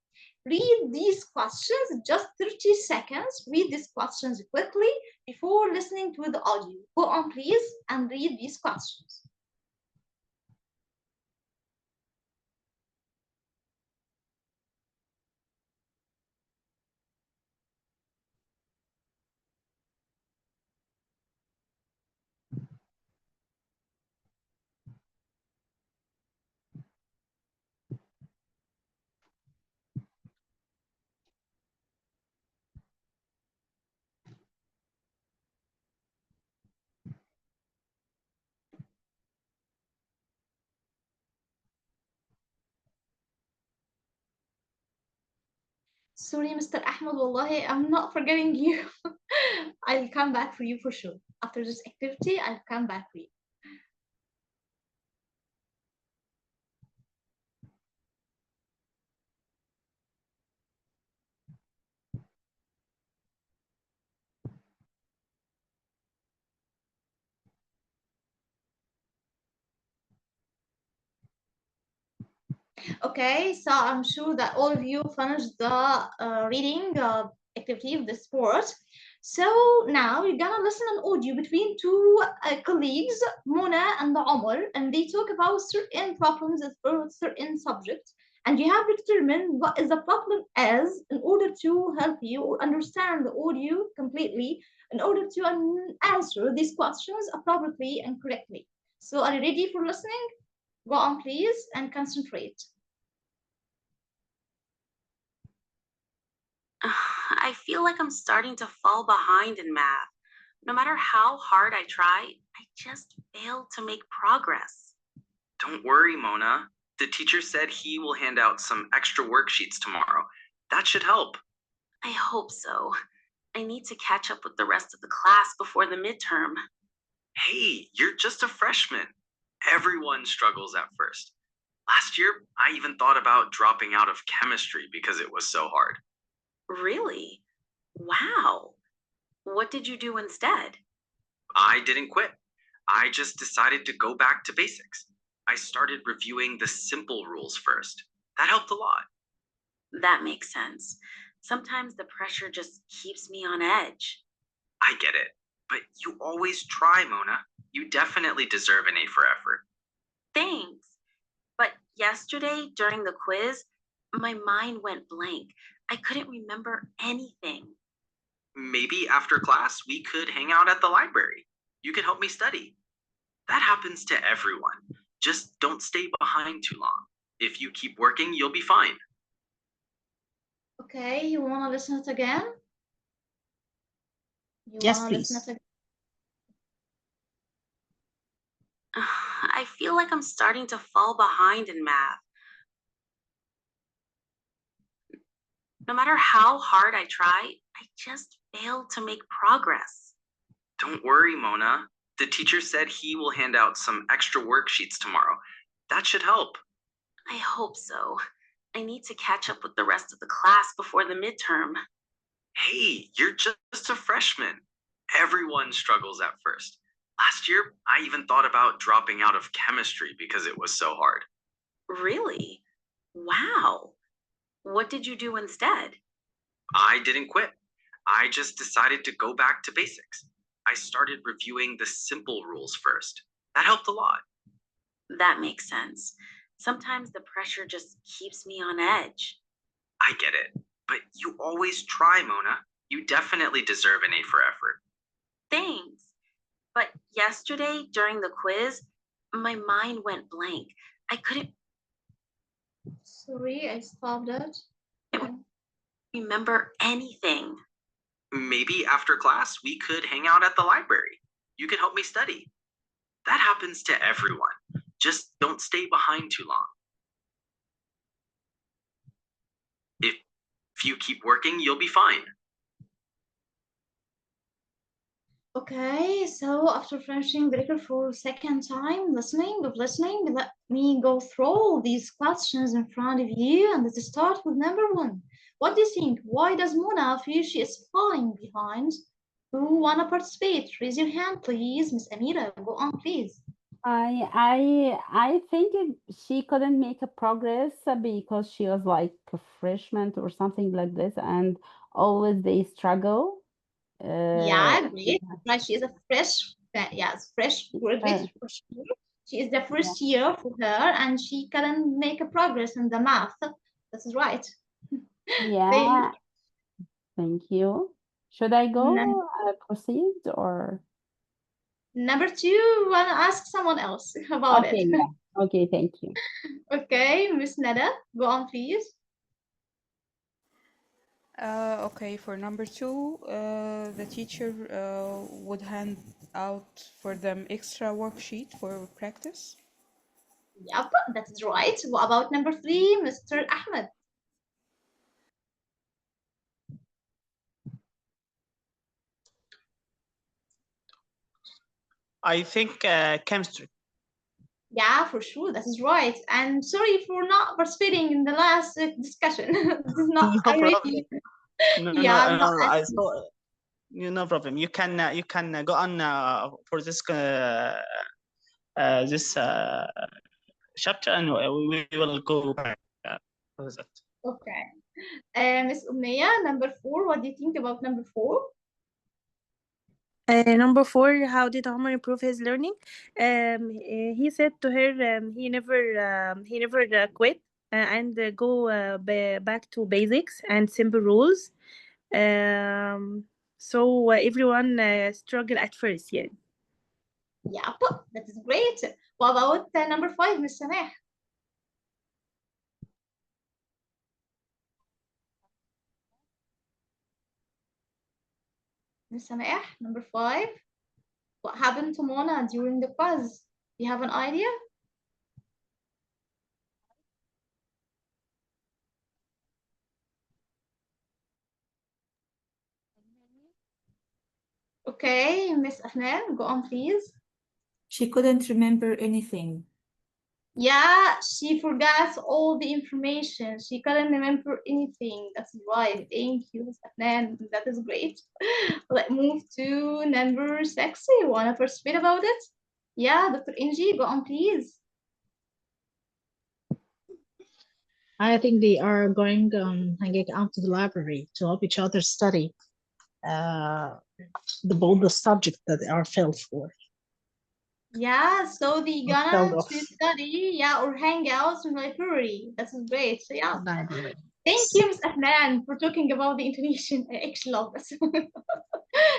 read these questions just 30 seconds. Read these questions quickly before listening to the audio. Go on, please, and read these questions. Sorry, Mr. Ahmed, wallahi, I'm not forgetting you. I'll come back for you for sure. After this activity, I'll come back for you. Okay, so I'm sure that all of you finished the reading activity of the sport. So now we're gonna listen an audio between two colleagues, Mona and Omar, and they talk about certain problems for certain subjects. And you have to determine what is the problem is in order to help you or understand the audio completely in order to answer these questions appropriately and correctly. So are you ready for listening? Go on, please, and concentrate. I feel like I'm starting to fall behind in math. No matter how hard I try, I just fail to make progress. Don't worry, Mona. The teacher said he will hand out some extra worksheets tomorrow. That should help. I hope so. I need to catch up with the rest of the class before the midterm. Hey, you're just a freshman. Everyone struggles at first. Last year, I even thought about dropping out of chemistry because it was so hard. Really? Wow. What did you do instead? I didn't quit. I just decided to go back to basics. I started reviewing the simple rules first. That helped a lot. That makes sense. Sometimes the pressure just keeps me on edge. I get it. But you always try, Mona. You definitely deserve an A for effort. Thanks. But yesterday, during the quiz, my mind went blank. I couldn't remember anything. Maybe after class, we could hang out at the library. You could help me study. That happens to everyone. Just don't stay behind too long. If you keep working, you'll be fine. Okay, you want to listen it again? Yes, please. I feel like I'm starting to fall behind in math. No matter how hard I try, I just fail to make progress. Don't worry, Mona. The teacher said he will hand out some extra worksheets tomorrow. That should help. I hope so. I need to catch up with the rest of the class before the midterm. Hey, you're just a freshman. Everyone struggles at first. Last year, I even thought about dropping out of chemistry because it was so hard. Really? Wow. What did you do instead? I didn't quit. I just decided to go back to basics. I started reviewing the simple rules first. That helped a lot. That makes sense. Sometimes the pressure just keeps me on edge. I get it. But you always try, Mona. You definitely deserve an A for effort. Thanks. But yesterday, during the quiz, my mind went blank. I couldn't Sorry, I stopped it. remember anything. Maybe after class, we could hang out at the library. You could help me study. That happens to everyone. Just don't stay behind too long. If you keep working, you'll be fine. Okay, so after finishing the record for second time, listening, let me go through all these questions in front of you, and let's start with number one. What do you think? Why does Mona feel she is falling behind? Who wanna participate? Raise your hand, please. Miss Amira, go on, please. I think she couldn't make a progress because she was like a freshman or something like this, and always they struggle. Yeah, great. Right, she is a fresh, yes, fresh graduate for sure. She is the first year for her, and she couldn't make a progress in the math. This is right. Yeah. Thank you. Should I go proceed or? Number two, want to ask someone else about Okay, it. yeah. Okay, thank you. Okay, Miss Nada, go on, please. Okay, for number two, the teacher would hand out for them extra worksheet for practice. Yep, that is right. What about number three, Mr. Ahmed? I think chemistry. Yeah, for sure, that is right. And sorry for not participating in the last discussion. This is not No problem. No, yeah, I'm not I asking. saw. No problem. You can go on for this chapter, and we will go back for that. Okay. Miss Umniya, number 4. What do you think about number 4? Number 4, how did Omar improve his learning? He said to her, he never quit and go back to basics and simple rules. So everyone struggle at first, yeah. Yeah, that is great. What about number 5, Miss Sameh? Miss Sameh, number 5. What happened to Mona during the quiz? Do you have an idea? Okay, Miss Afnan, go on, please. She couldn't remember anything. Yeah, she forgot all the information. She couldn't remember anything. That's right. Thank you, Miss Afnan. That is great. Let's move to number 6. You want to participate about it? Yeah, Dr. Inji, go on, please. I think they are going hanging out to the library to help each other study both the subjects that they are filled for. Yeah, so they gonna to study, yeah, or hang out in the library. That's great. So yeah. Library. Thank you, Ms. Afnan, for talking about the intonation. I actually love this.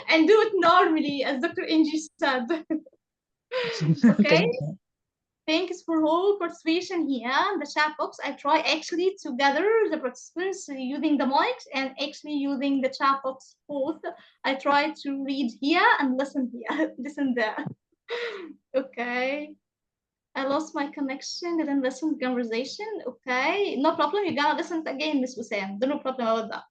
And do it normally, as Dr. Inji said. Okay. Thanks for whole participation here in the chat box. I try actually to gather the participants using the mics and actually using the chat box both. I try to read here and listen here, listen there. Okay. I lost my connection, didn't listen to conversation. Okay, no problem. You're gonna listen again, Miss Wissam. No problem about that.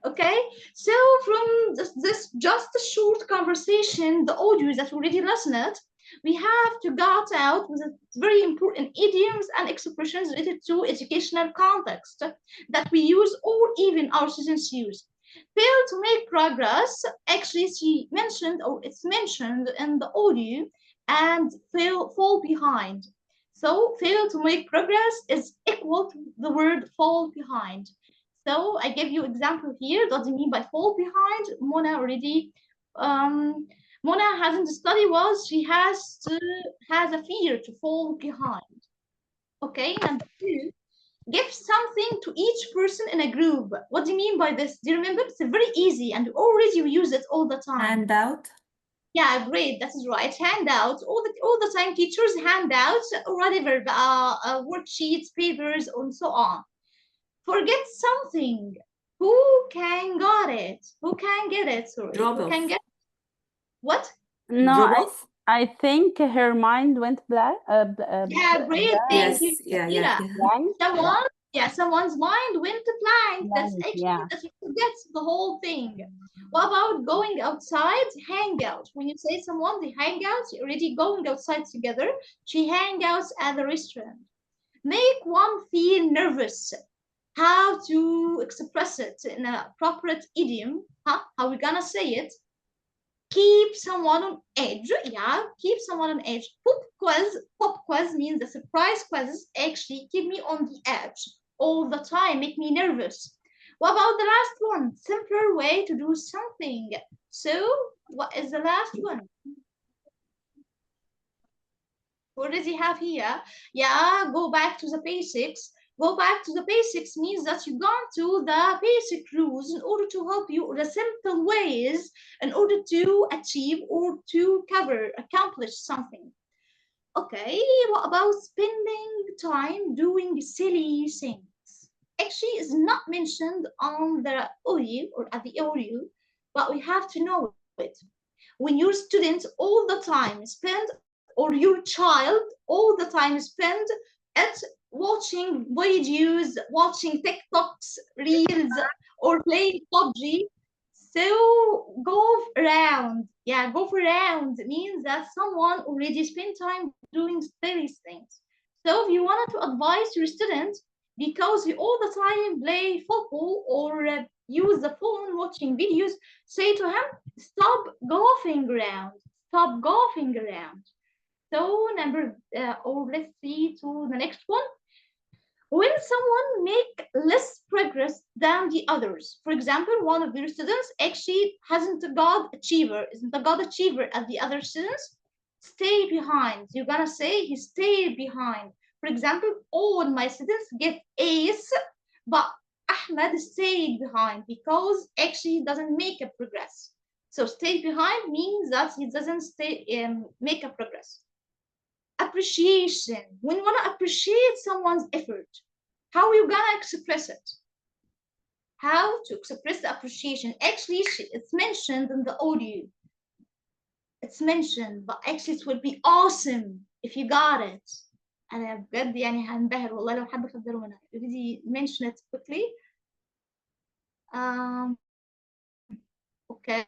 Okay, so from this just a short conversation, the audio that already listened, we have to get out with very important idioms and expressions related to educational context that we use or even our students use. Fail to make progress, actually she mentioned, or it's mentioned in the audio, and fall behind. So fail to make progress is equal to the word fall behind. So I give you example here. What do you mean by fall behind? Mona already, Mona hasn't studied well. She has a fear to fall behind. Okay, number 2, give something to each person in a group. What do you mean by this? Do you remember? It's very easy and already we use it all the time. Handout. Yeah, great. That is right. Handouts. All the time, teachers handouts or whatever, worksheets, papers, and so on. Forget something. Who can got it? Who can get it? Sorry. Who can get it? What? No, I think her mind went black. Yeah, great. Thank you. Someone's mind went blank. That's actually that you forget the whole thing. What about going outside? Hang out. When you say someone they hang out, you're already going outside together. She hang out at the restaurant. Make one feel nervous. How to express it in an appropriate idiom? How we gonna say it? Keep someone on edge. Yeah, keep someone on edge. Pop quiz means the surprise quizzes actually keep me on the edge all the time, make me nervous. What about the last one? Simpler way to do something. So, what is the last one? What does he have here? Yeah, go back to the basics. Go back to the basics means that you've gone to the basic rules in order to help you, the simple ways in order to achieve or to accomplish something. Okay, what about spending time doing silly things? Actually, it's not mentioned on the audio or at the audio, but we have to know it. When your students all the time spend, or your child all the time spend at watching videos, watching TikToks, Reels, or playing PUBG, so go around Yeah, go for round means that someone already spent time doing these things. So if you wanted to advise your student because you all the time play football or use the phone watching videos, say to him, stop golfing around. Stop golfing around. So or let's see to the next one. When someone make less progress than the others, for example, one of your students actually isn't a god achiever as the other students, stay behind. You're gonna say he stayed behind. For example, all my students get A's, but Ahmed stayed behind because actually he doesn't make a progress. So stay behind means that he doesn't make a progress. Appreciation. When you want to appreciate someone's effort, how are you gonna express it? How to express the appreciation? Actually, it's mentioned in the audio. It's mentioned, but actually it would be awesome if you got it. أنا بجد يعني هنبهر والله لو حد خد باله منها. Already mention it quickly. Okay.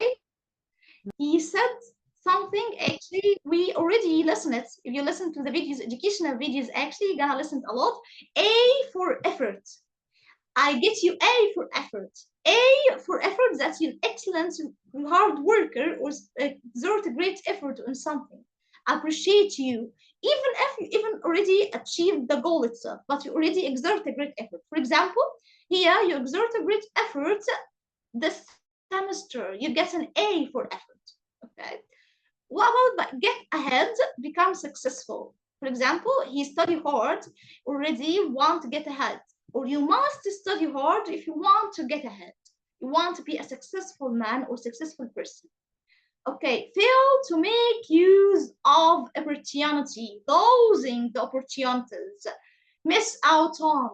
He said something, actually we already listen it. If you listen to the videos, educational videos, actually you're gonna listen a lot. A for effort. I get you A for effort. A for effort, that's you're excellent, hard worker, or exert a great effort on something. Appreciate you, even if you even already achieved the goal itself, but you already exert a great effort. For example, here you exert a great effort this semester, you get an A for effort. Okay. What about get ahead, become successful? For example, he studied hard, already want to get ahead. Or you must study hard if you want to get ahead. You want to be a successful man or successful person. Okay, fail to make use of opportunity, losing the opportunities, miss out on.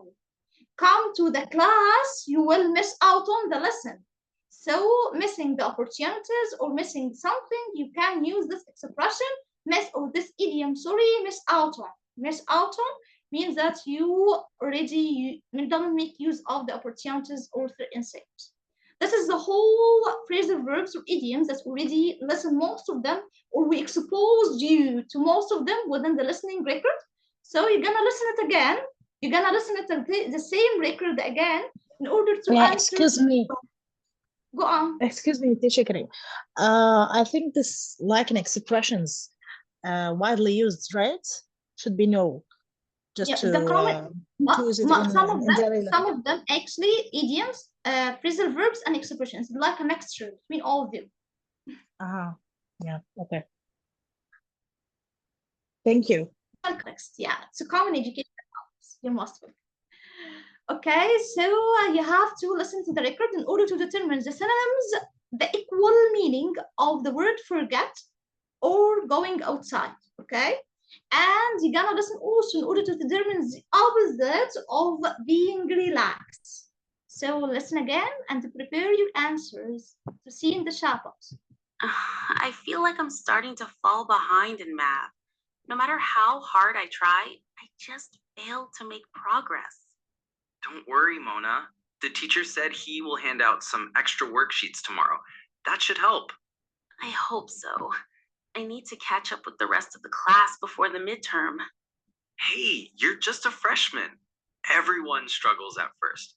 Come to the class, you will miss out on the lesson. So missing the opportunities or missing something, you can use this expression, this idiom, miss out on. Miss out on means that you don't make use of the opportunities or the insights. This is the whole phrasal verbs or idioms that already listen most of them, or we exposed you to most of them within the listening record. So you're gonna listen it again. You're gonna listen to the same record again in order to answer. Excuse me. Go on. Excuse me, teacher Karim. I think this like an expressions widely used, right? Should be no. Just to use it some of them actually idioms, phrasal verbs and expressions, like a mixture between all of them. Yeah, okay. Thank you. Context, yeah, it's a common education topics. You must be. Okay, so you have to listen to the record in order to determine the synonyms, the equal meaning of the word forget or going outside, okay? And you're gonna listen also in order to determine the opposite of being relaxed. So listen again and prepare your answers to see in the chat box. I feel like I'm starting to fall behind in math. No matter how hard I try, I just fail to make progress. Don't worry, Mona. The teacher said he will hand out some extra worksheets tomorrow. That should help. I hope so. I need to catch up with the rest of the class before the midterm. Hey, you're just a freshman. Everyone struggles at first.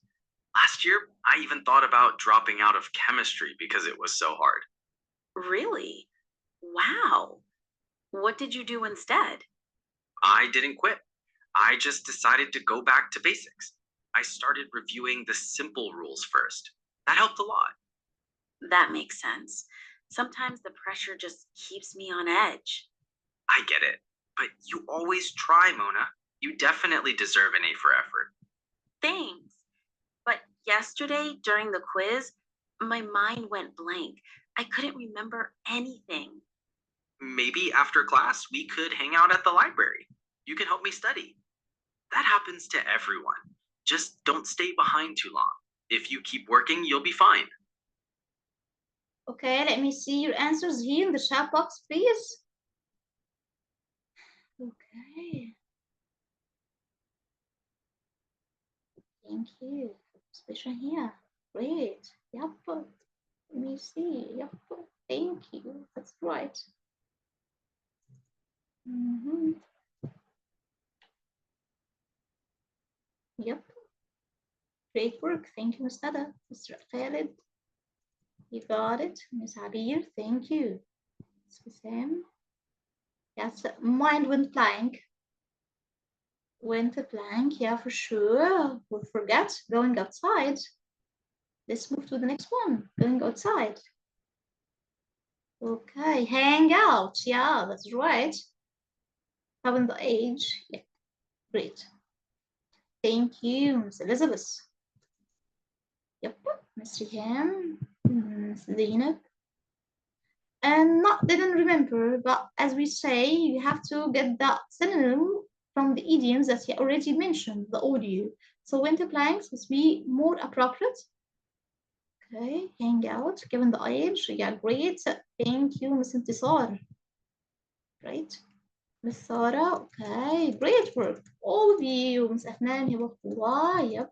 Last year, I even thought about dropping out of chemistry because it was so hard. Really? Wow. What did you do instead? I didn't quit. I just decided to go back to basics. I started reviewing the simple rules first. That helped a lot. That makes sense. Sometimes the pressure just keeps me on edge. I get it, but you always try, Mona. You definitely deserve an A for effort. Thanks. But yesterday, during the quiz, my mind went blank. I couldn't remember anything. Maybe after class, we could hang out at the library. You can help me study. That happens to everyone. Just don't stay behind too long. If you keep working, you'll be fine. Okay, let me see your answers here in the chat box, please. Okay. Thank you. Especially here. Great. Yep. Let me see. Yep. Thank you. That's right. Yep. Great work. Thank you, Ms. Nada. Mr. Khalid. You got it. Ms. Abir, thank you. Ms. Sam. Yes, mind went blank. Went blank, yeah, for sure. We'll forget going outside. Let's move to the next one. Going outside. Okay, hang out. Yeah, that's right. Having the age. Yeah, great. Thank you, Ms. Elizabeth. Yep, Ms. Riham, Ms. Zainab. And didn't remember, but as we say, you have to get that synonym from the idioms that he already mentioned, the audio. So winter planks must be more appropriate. Okay, hang out, given the age. Yeah, great. Thank you, Ms. Intisar. Great. Ms. Sarah, okay, great work. All of you, Ms. Afnan, yep.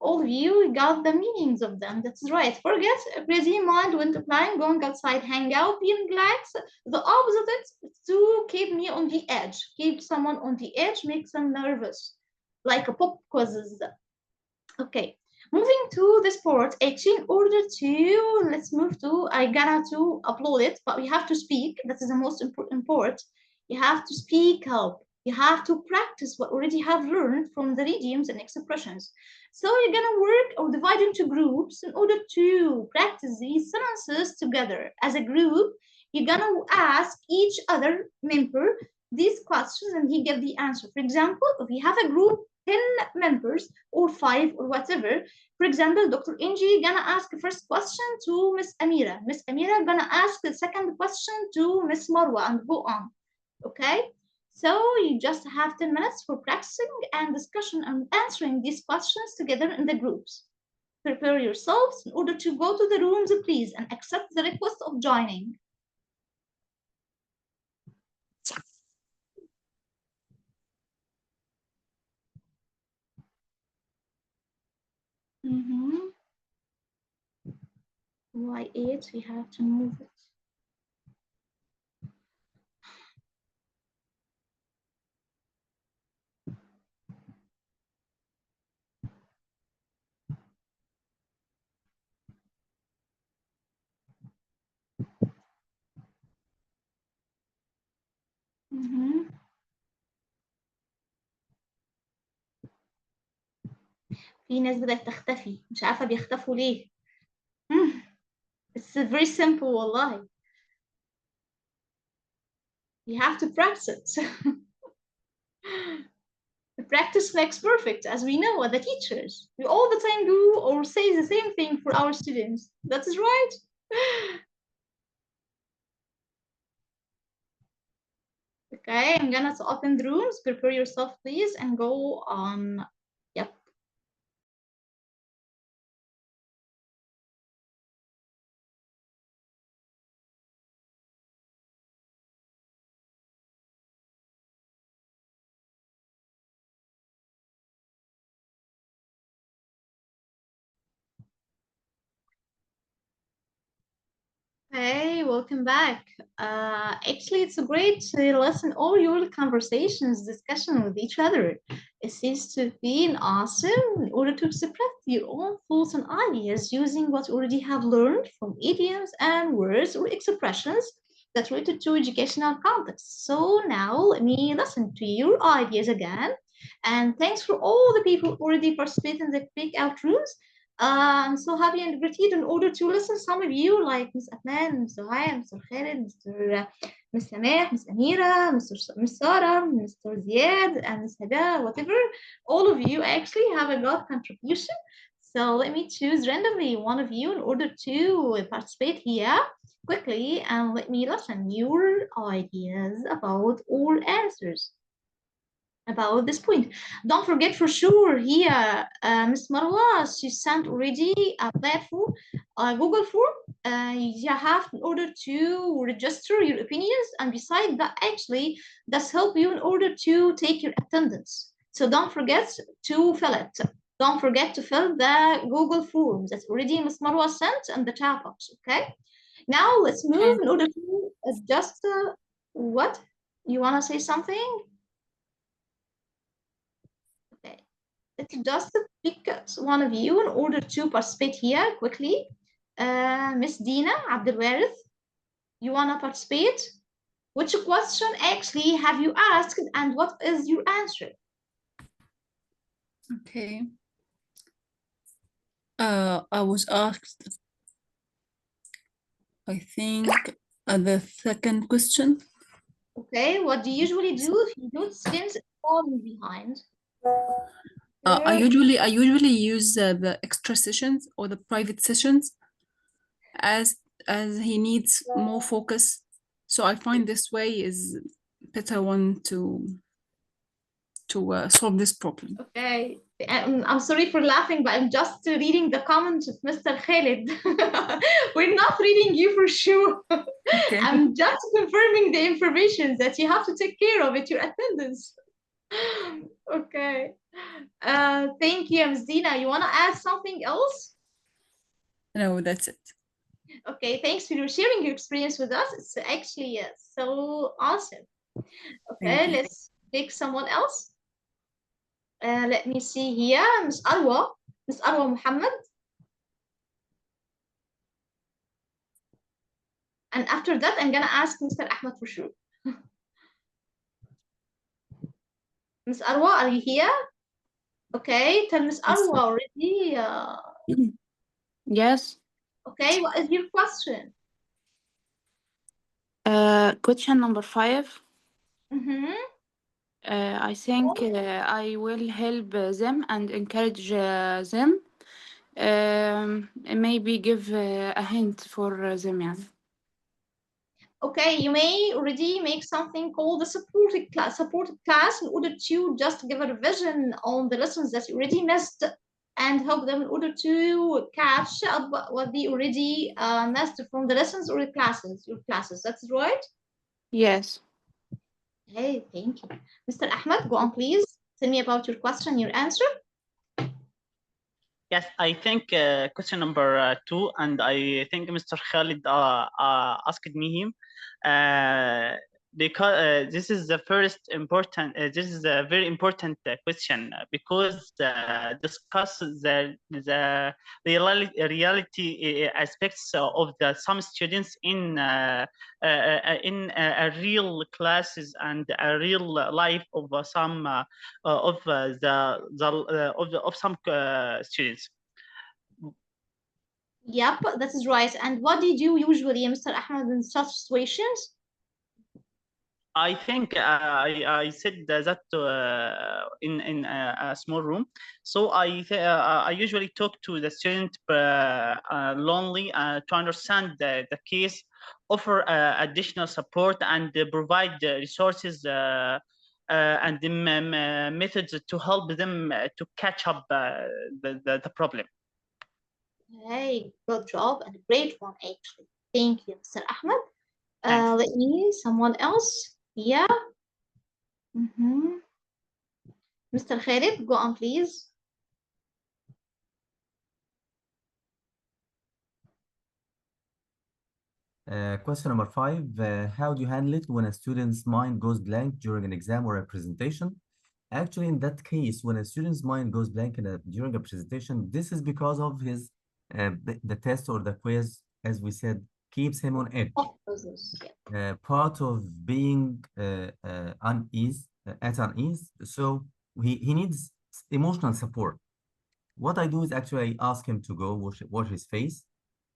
All of you got the meanings of them. That's right. Forget, busy mind, winter plan, going outside, hang out, being relaxed. The opposite is to keep me on the edge. Keep someone on the edge, makes them nervous. Like a pop quizzes. Okay. Moving to this part, actually, in order to, let's move to, I gotta to upload it, but we have to speak. That is the most important part. You have to speak up. You have to practice what already have learned from the idioms and expressions. So you're gonna work or divide into groups in order to practice these sentences together. As a group, you're gonna ask each other member these questions and he give the answer. For example, if you have a group 10 members or 5 or whatever. For example, Dr. Inji gonna ask the first question to Miss Amira. Miss Amira gonna ask the second question to Miss Marwa and go on. Okay? So you just have 10 minutes for practicing and discussion and answering these questions together in the groups. Prepare yourselves in order to go to the rooms, please, and accept the request of joining. Y8, we have to move it. في ناس بدأت تختفي مش عارفة بيختفوا ليه. It's very simple والله. You have to practice it. The practice makes perfect, as we know as the teachers. We all the time do or say the same thing for our students. That is right. Okay, I'm gonna open the rooms. Prepare yourself, please, and go on. Yep. Hey, welcome back. Actually, it's great to listen all your conversations, discussion with each other. It seems to be an awesome in order to express your own thoughts and ideas using what you already have learned from idioms and words or expressions that related to educational context. So now let me listen to your ideas again. And thanks for all the people who already participated in the breakout rooms. I'm so happy and gratitude in order to listen some of you like Ms. Afnan, Mr. Haya, Mr. Khalid, Ms. Sameh, Ms. Amira, Ms. Sarah, Mr. Ziad, and Ms. Hada, whatever. All of you actually have a lot of contribution. So let me choose randomly one of you in order to participate here quickly and let me listen your ideas about all answers. About this point. Don't forget for sure here, Ms. Marwa, she sent already a platform, Google form. You have in order to register your opinions, and besides that, actually, that's help you in order to take your attendance. So don't forget to fill it. don't forget to fill the Google form that's already Ms. Marwa sent in the chat box, okay? Now let's move in order to adjust what? You want to say something? Okay, let's just pick one of you in order to participate here quickly. Miss Dina Abdelwarith, you want to participate? Which question actually have you asked and what is your answer? Okay. I was asked, I think, the second question. Okay, what do you usually do if you note students falling behind? I usually use the extra sessions or the private sessions as he needs more focus. So I find this way is better one to solve this problem. Okay, I'm sorry for laughing, but I'm just reading the comments of Mr. Khalid. We're not reading you for sure. Okay. I'm just confirming the information that you have to take care of at your attendance. Okay. Thank you, Ms. Dina. You want to add something else? No, that's it. Okay, thanks for sharing your experience with us. It's actually so awesome. Okay, let's pick someone else. Let me see here, Miss Arwa Mohammed. And after that, I'm gonna ask Mr. Ahmed for sure. Miss Arwa, are you here? Okay, tell Miss Arwa already. Yes. Okay, what is your question? Question number 5. Mm-hmm. I think I will help them and encourage them. Maybe give a hint for them. Yeah. Okay, you may already make something called a supported class in order to just give a revision on the lessons that you already missed and help them in order to catch up what they already missed from the lessons or your classes. That's right? Yes. Hey, thank you. Mr. Ahmed, go on, please. Tell me about your question, your answer. Yes, I think question number 2, and I think Mr. Khalid asked me him because this is the first important. This is a very important question because discuss the reality aspects of some students in a real classes and a real life of some of some students. Yep, that is right. And what did you usually, Mr. Ahmed, in such situations? I think I said that in a small room. So I usually talk to the student lonely to understand the case, offer additional support, and provide resources and the methods to help them to catch up the problem. Hey, good job and a great one, actually. Thank you, Mr. Ahmed. Let me, someone else. Yeah. Mr. Khalid, go on, please. Question number 5, how do you handle it when a student's mind goes blank during an exam or a presentation? Actually, in that case, when a student's mind goes blank during a presentation, this is because of his the test or the quiz, as we said, keeps him on edge. Part of being at unease, so he needs emotional support. What I do is actually I ask him to go wash his face.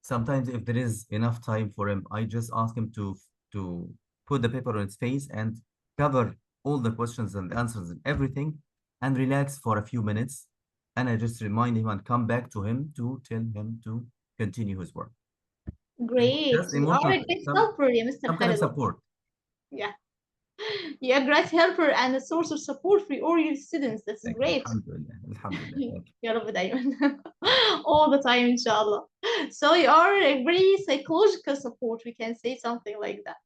Sometimes if there is enough time for him, I just ask him to put the paper on his face and cover all the questions and answers and everything and relax for a few minutes. And I just remind him and come back to him to tell him to continue his work. Great. You are a great helper, Mr. Some kind of support. Yeah. You're a great helper and a source of support for all your students. That's great. Alhamdulillah. All the time, inshallah. So you are a very psychological support. We can say something like that.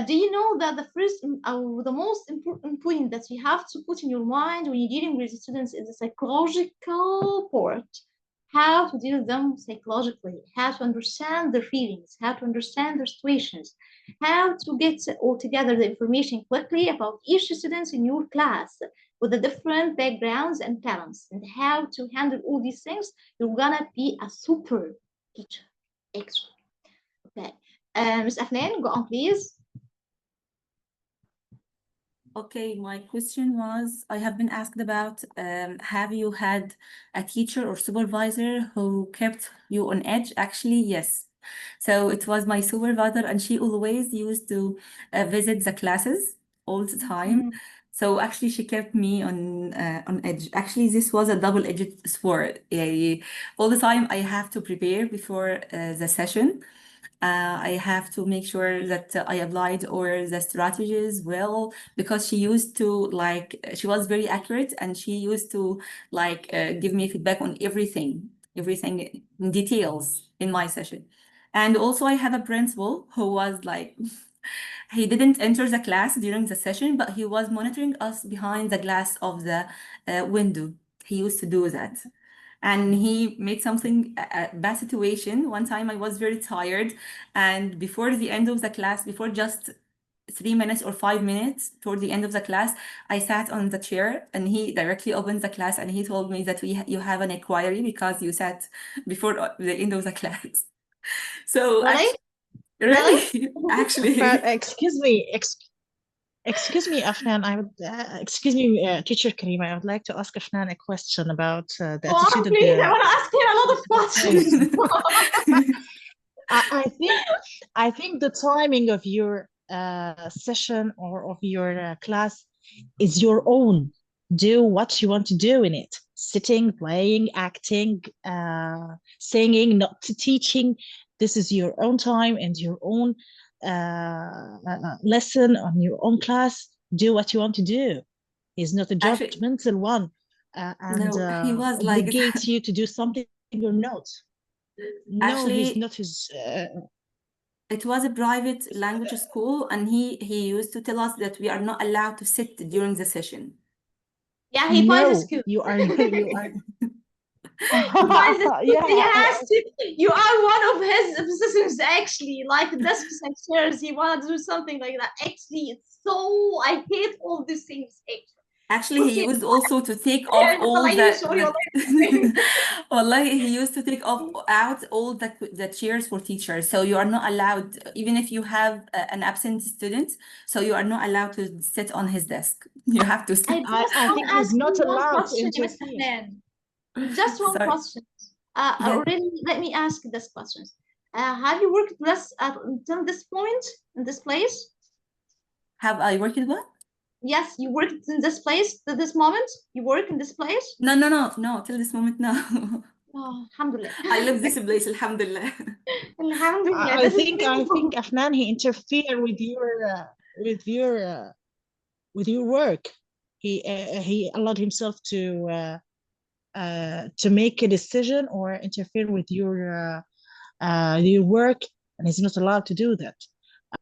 Do you know that the first or the most important point that you have to put in your mind when you're dealing with students is the psychological part? How to deal with them psychologically, how to understand their feelings, how to understand their situations, how to get all together the information quickly about each student in your class with the different backgrounds and talents, and how to handle all these things. You're gonna be a super teacher. Excellent. Okay. Ms. Afnan, go on, please. Okay, my question was, I have been asked about, have you had a teacher or supervisor who kept you on edge? Actually, yes. So it was my supervisor, and she always used to visit the classes all the time. So actually, she kept me on edge. Actually, this was a double-edged sword. All the time, I have to prepare before the session. I have to make sure that I applied all the strategies well, because she used to she was very accurate, and she used to give me feedback on everything in details in my session. And also I have a principal who was he didn't enter the class during the session, but he was monitoring us behind the glass of the window. He used to do that. And he made something, a bad situation. One time I was very tired, and before the end of the class, before just 3 minutes or 5 minutes toward the end of the class, I sat on the chair, and he directly opened the class, and he told me that you have an inquiry because you sat before the end of the class. So Really? really, actually. Excuse me, Afnan. I would excuse me, Teacher Karima. I would like to ask Afnan a question about the Go on, attitude of please. the. I want to ask you a lot of questions. I think the timing of your session or of your class is your own. Do what you want to do in it. Sitting, playing, acting, singing, not teaching. This is your own time and your own lesson on your own class. Do what you want to do. He's not a judgmental one and No, he was like obligates you to do something or not. No, Actually, he's not his. It was a private language school, and he used to tell us that we are not allowed to sit during the session. Yeah, he finds a school. You are. He finds a school. Yeah. He has to. You are one of his obsessions, actually. Like desks and chairs. He wants to do something like that. Actually, it's so. I hate all these things. Actually, he used also to take off all Wallahi, he used to take out all the chairs for teachers. So you are not allowed, even if you have an absent student, so you are not allowed to sit on his desk. You have to sit. I think he's not allowed to interfere. Just one question. Already, let me ask this question. Have you worked until this point in this place? Have I worked what? Yes, you worked in this place to this moment? You work in this place? No, till this moment, no. Oh, alhamdulillah. I love this place, alhamdulillah. Alhamdulillah. I think Afnan, he interfered with your work. He allowed himself to make a decision or interfere with your work, and he's not allowed to do that.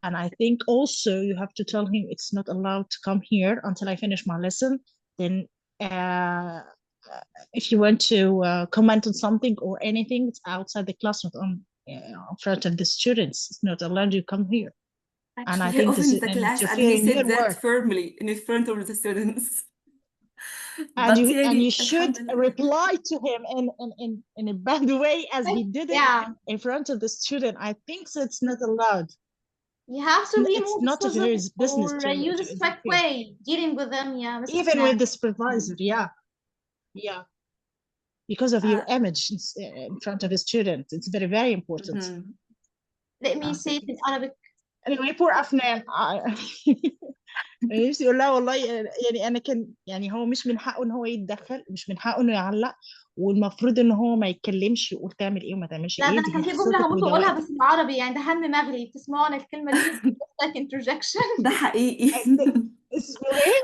And I think also you have to tell him it's not allowed to come here until I finish my lesson. Then if you want to comment on something or anything, it's outside the class, not on in front of the students. It's not allowed to come here. Actually, and I think this is the class, and he said that firmly in front of the students. And you should reply to him in a bad way as he did it in front of the student. I think so. It's not allowed. You have to be it's more not of his business or to use a strict way dealing with them. Yeah, even with the supervisor. Yeah, because of your image in front of a student. It's very, very important. Let me say it in Arabic. Anyway, poor Afnan. نفسي يقول لها والله يعني انا كان يعني هو مش من حقه ان هو يتدخل، مش من حقه انه يعلق، والمفروض ان هو ما يتكلمش يقول تعمل ايه وما تعملش لا ايه. ده انا كان في جمله هموت واقولها بس بالعربي، يعني ده هم مغلي. بتسمعوا انا الكلمه دي انترجكشن. ده حقيقي. اسمه ايه؟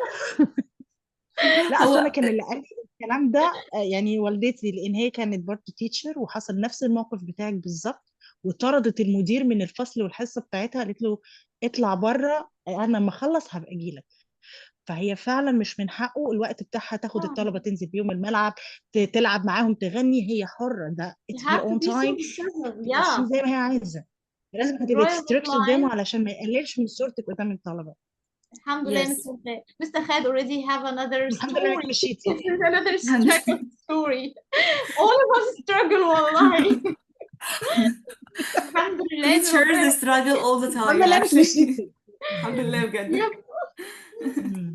لا اصل انا كان اللي قال لي الكلام ده يعني والدتي، لان هي كانت برضه تيتشر وحصل نفس الموقف بتاعك بالظبط، وطردت المدير من الفصل والحصة بتاعتها، قالت له اطلع بره، انا لما اخلص هبقى اجي لك. فهي فعلا مش من حقه الوقت بتاعها تاخد الطلبة تنزل بيهم الملعب، تلعب معاهم، تغني، هي حرة، ده You it's her have to own be so time obsessive. تمشيه Yeah. زي ما هي عايزة. لازم هتبقى Draw the strict قدامه line. علشان ما يقللش من صورتك قدام الطلبة. Alhamdulillah, Yes. Mr. Khaled already have another الحمد لله انك story. مشيتي. Another struggle story. All of us struggle, wallahi. Alhamdulillah. Please share the struggle all the time, الحمد لله انك actually. مشيتي. Alhamdulillah, بجد.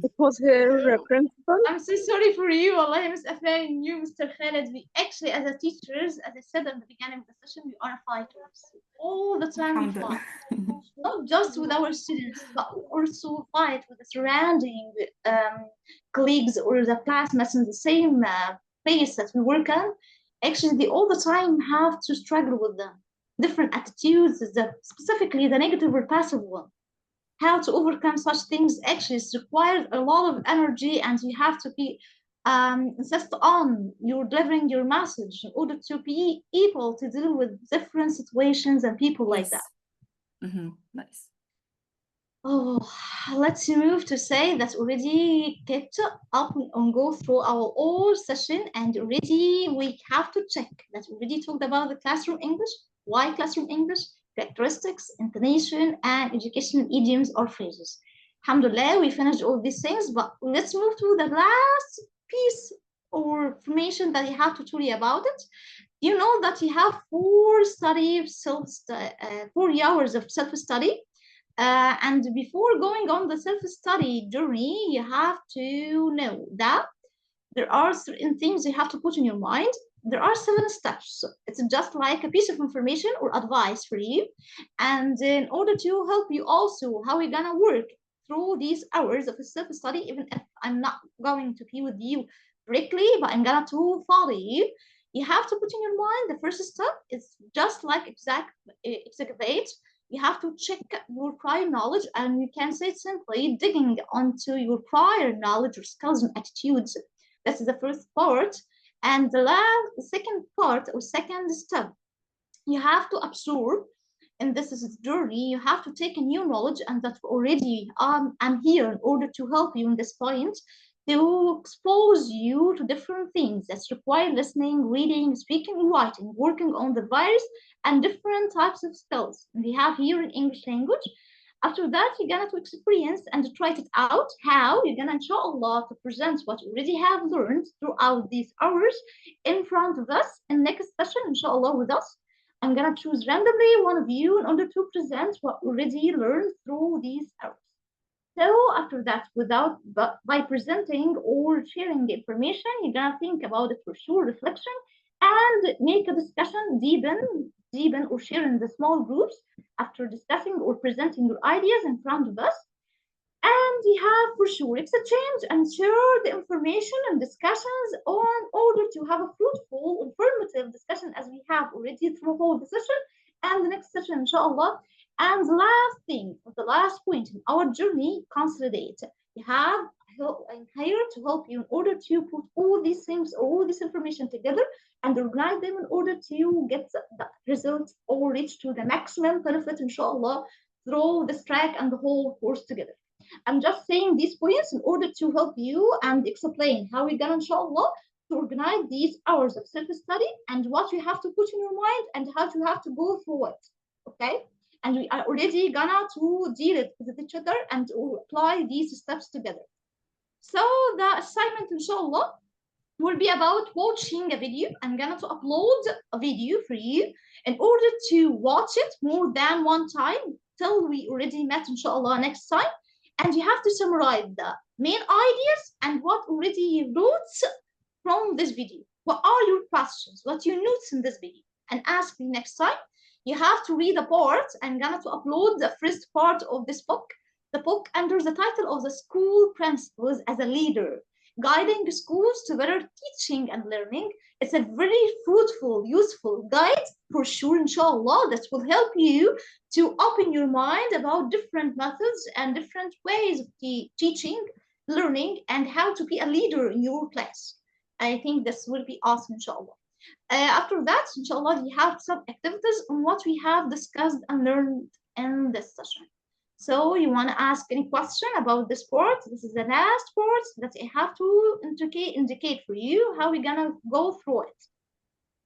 It was her principal. I'm so sorry for you, wallahi, Miss Afnan, and you, Mr. Khaled. We actually, as a teachers, as I said at the beginning of the session, we are fighters. All the time we fight. Not just with our students, but we also fight with the surrounding colleagues or the classmates in the same place that we work on. Actually, they all the time have to struggle with them. Different attitudes, specifically the negative or passive one. How to overcome such things actually requires a lot of energy, and you have to be insist on your delivering your message in order to be able to deal with different situations and people like that. Nice. Oh, let's move to say that already kept up and go through our whole session, and already we have to check that we already talked about the classroom English, why classroom English, characteristics, intonation, and educational idioms or phrases. Alhamdulillah, we finished all these things, but let's move to the last piece or information that you have to tell you about it. You know that you have 4 hours of self-study. And before going on the self-study journey, you have to know that there are certain things you have to put in your mind. There are 7 steps. It's just like a piece of information or advice for you. And in order to help you also how we're gonna work through these hours of self-study, even if I'm not going to be with you directly, but I'm gonna to follow you, you have to put in your mind the first step is just like exacerbate. You have to check your prior knowledge, and you can say it simply, digging onto your prior knowledge or skills and attitudes. That's the first part. And the second part or second step, you have to absorb in this journey, you have to take a new knowledge, and that already I'm here in order to help you in this point, to expose you to different things that require listening, reading, speaking, and writing, working on the virus and different types of skills we have here in English language. After that, you're gonna to experience and to try it out how you're gonna, inshallah, to present what you already have learned throughout these hours in front of us in next session, inshallah, with us. I'm gonna choose randomly one of you in order to present what you already learned through these hours. So after that, by presenting or sharing the information, you're gonna think about it for sure, reflection, and make a discussion, deepen or share in the small groups after discussing or presenting your ideas in front of us. And you have for sure exchange and share the information and discussions in order to have a fruitful, informative discussion as we have already through whole the session and the next session, inshallah. And the last thing, the last point in our journey, consolidate. You have I'm here to help you in order to put all these things, all this information together and organize them in order to get the results or reach to the maximum benefit, inshallah, through this track and the whole course together. I'm just saying these points in order to help you and explain how we're gonna, inshallah, to organize these hours of self-study and what you have to put in your mind and how you have to go through it, okay? And we are already gonna to deal it with each other and to apply these steps together. So the assignment, inshallah, will be about watching a video. I'm gonna to upload a video for you in order to watch it more than one time till we already met, inshallah, next time. And you have to summarize the main ideas and what already you wrote from this video. What are your questions? What your notes in this video? And ask me next time. You have to read a part. I'm gonna to upload the first part of this book. The book under the title of the School Principles as a Leader, Guiding Schools to Better Teaching and Learning. It's a very fruitful, useful guide for sure, inshallah, that will help you to open your mind about different methods and different ways of teaching, learning, and how to be a leader in your class. I think this will be awesome, inshallah. After that, inshallah, we have some activities on what we have discussed and learned in this session. So you want to ask any question about this part? This is the last part that I have to indicate for you how we're gonna go through it.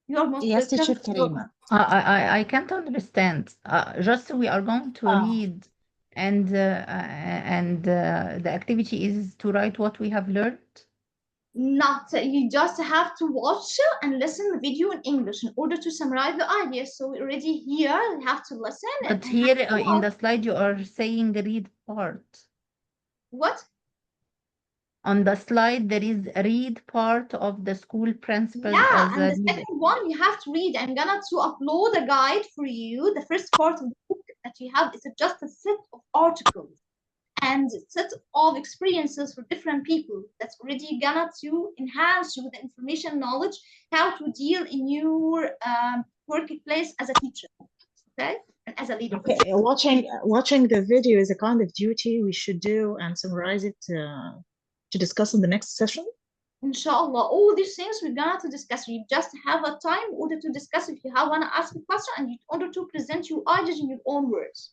You are most Yes, teacher welcome. Karima. I can't understand. Just we are going to read, and the activity is to write what we have learned. Not, you just have to watch and listen the video in English in order to summarize the ideas. So already here you have to listen. But here in the slide you are saying read part. What? On the slide there is read part of the school principles Yeah, as and the second one you have to read. I'm gonna to upload a guide for you. The first part of the book that you have is just a set of articles and a set of experiences for different people that's already gonna to enhance you with the information knowledge how to deal in your workplace as a teacher, okay, and as a leader. Okay, watching the video is a kind of duty we should do and summarize it to discuss in the next session. Inshallah, all these things we're gonna to discuss. You just have a time in order to discuss if you wanna ask a question and in order to present your ideas in your own words.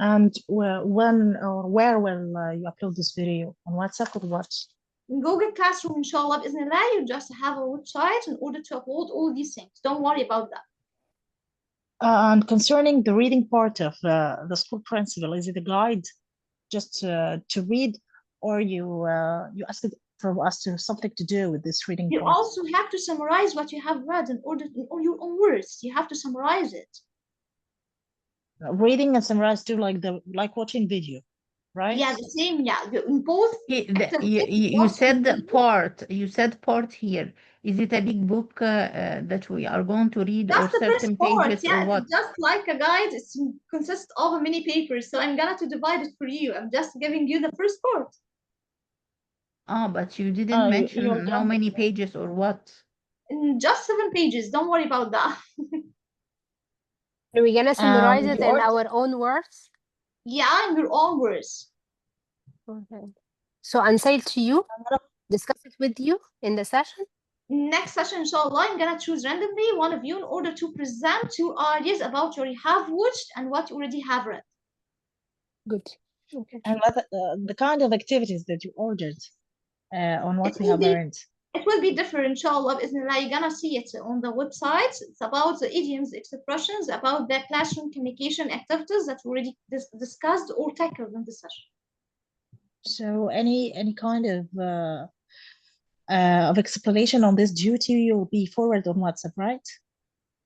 And when or where will you upload this video? On WhatsApp or what? In Google Classroom, inshallah, bismillah, you just have a website in order to upload all these things. Don't worry about that. And concerning the reading part of the school principle, is it a guide just to read, or you asked it from us to something to do with this reading You part? also have to summarize what you have read in order in all your own words. You have to summarize it. Reading and summarize too, like watching video, right? Yeah, the same. Yeah, in both. You said part. You said part here. Is it a big book that we are going to read, or That's the certain first part. pages, Yeah, or what? it's just like a guide. It consists of many papers. So I'm gonna to divide it for you. I'm just giving you the first part. Ah, but you didn't mention how many pages or what. Just 7 pages. Don't worry about that. Are we gonna summarize it in our own words? Yeah, in your own words. Okay. So answer to you, discuss it with you in the session. Next session, inshallah, I'm gonna choose randomly one of you in order to present 2 ideas about what you have watched and what you already have read. Good. Okay. And what the kind of activities that you ordered on what we have learned. It will be different, inshallah. You're gonna see it on the website. It's about the idioms, expressions, about the classroom communication activities that we already discussed or tackled in this session. So any kind of explanation on this duty will be forwarded on WhatsApp, right?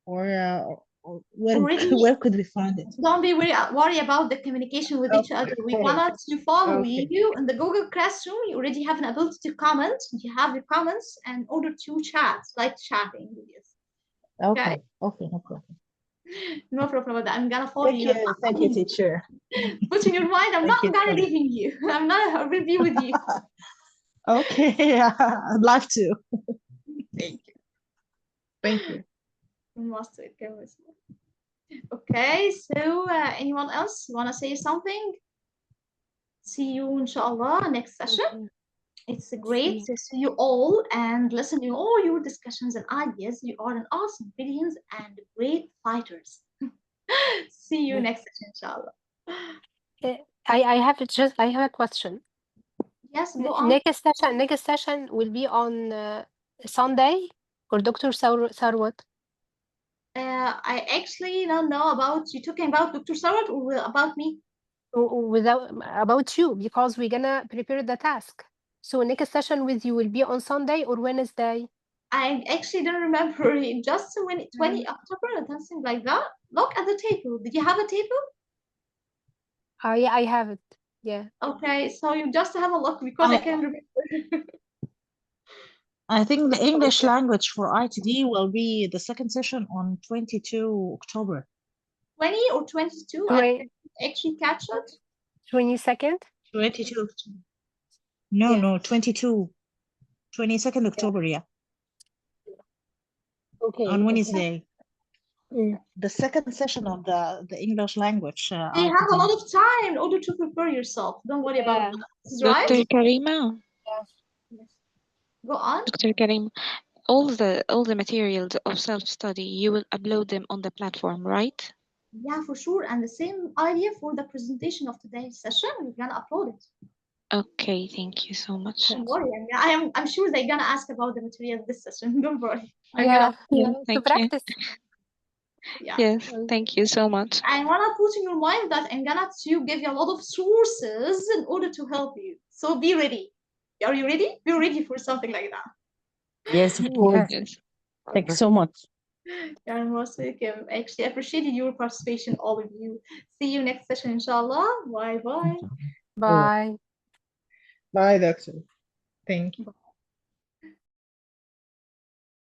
Or where could we find it? Don't be worry about the communication with each other. We wanted to follow you in the Google Classroom. You already have an ability to comment. You have your comments in order to chat, like chatting with you. Okay, no problem. No problem with that. I'm gonna follow you. Thank you, teacher. Put in your mind, I'm not gonna leaving you. I'm not. I will be with you. Okay, I'd like to. Thank you. Thank you. Most welcome. Okay, so anyone else wanna say something? See you inshallah next session. It's great to see you all and listen to all your discussions and ideas. You are an awesome brilliant and great fighters. See you next session, inshallah. I have a question. Yes, go on. Next session will be on Sunday or Dr. Sarwat? I actually don't know about you talking about Dr. Sarwat or about me? About you, because we're gonna prepare the task. So next session with you will be on Sunday or Wednesday? I actually don't remember. Just when 20 October or something like that. Look at the table. Did you have a table? Yeah, I have it. Yeah. Okay, so you just have a look because I can't remember. I think the English language for ITD will be the second session on 22 October. 20 or 22? I actually catch it. 22nd? 22. No, 22. 22nd October, yeah. Okay. On Wednesday. The second session of the English language. You have a lot of time in order to prepare yourself. Don't worry about that. This is right? Dr. Karima. Yes. Go on. Dr. Karima, all the materials of self-study, you will upload them on the platform, right? Yeah, for sure. And the same idea for the presentation of today's session, we're gonna upload it. Okay, thank you so much. Don't worry, I'm sure they're gonna ask about the material this session. Don't worry. Yeah, to Thank you. practice. Yeah. Yes, thank you so much. I wanna put in your mind that I'm gonna to give you a lot of sources in order to help you. So be ready. Are you ready? Be ready for something like that. Yes, of course. Yes. Thank you so much. You're most welcome. Actually, I appreciated your participation, all of you. See you next session, inshallah. Bye bye. Bye. Bye, Doctor. Thank you.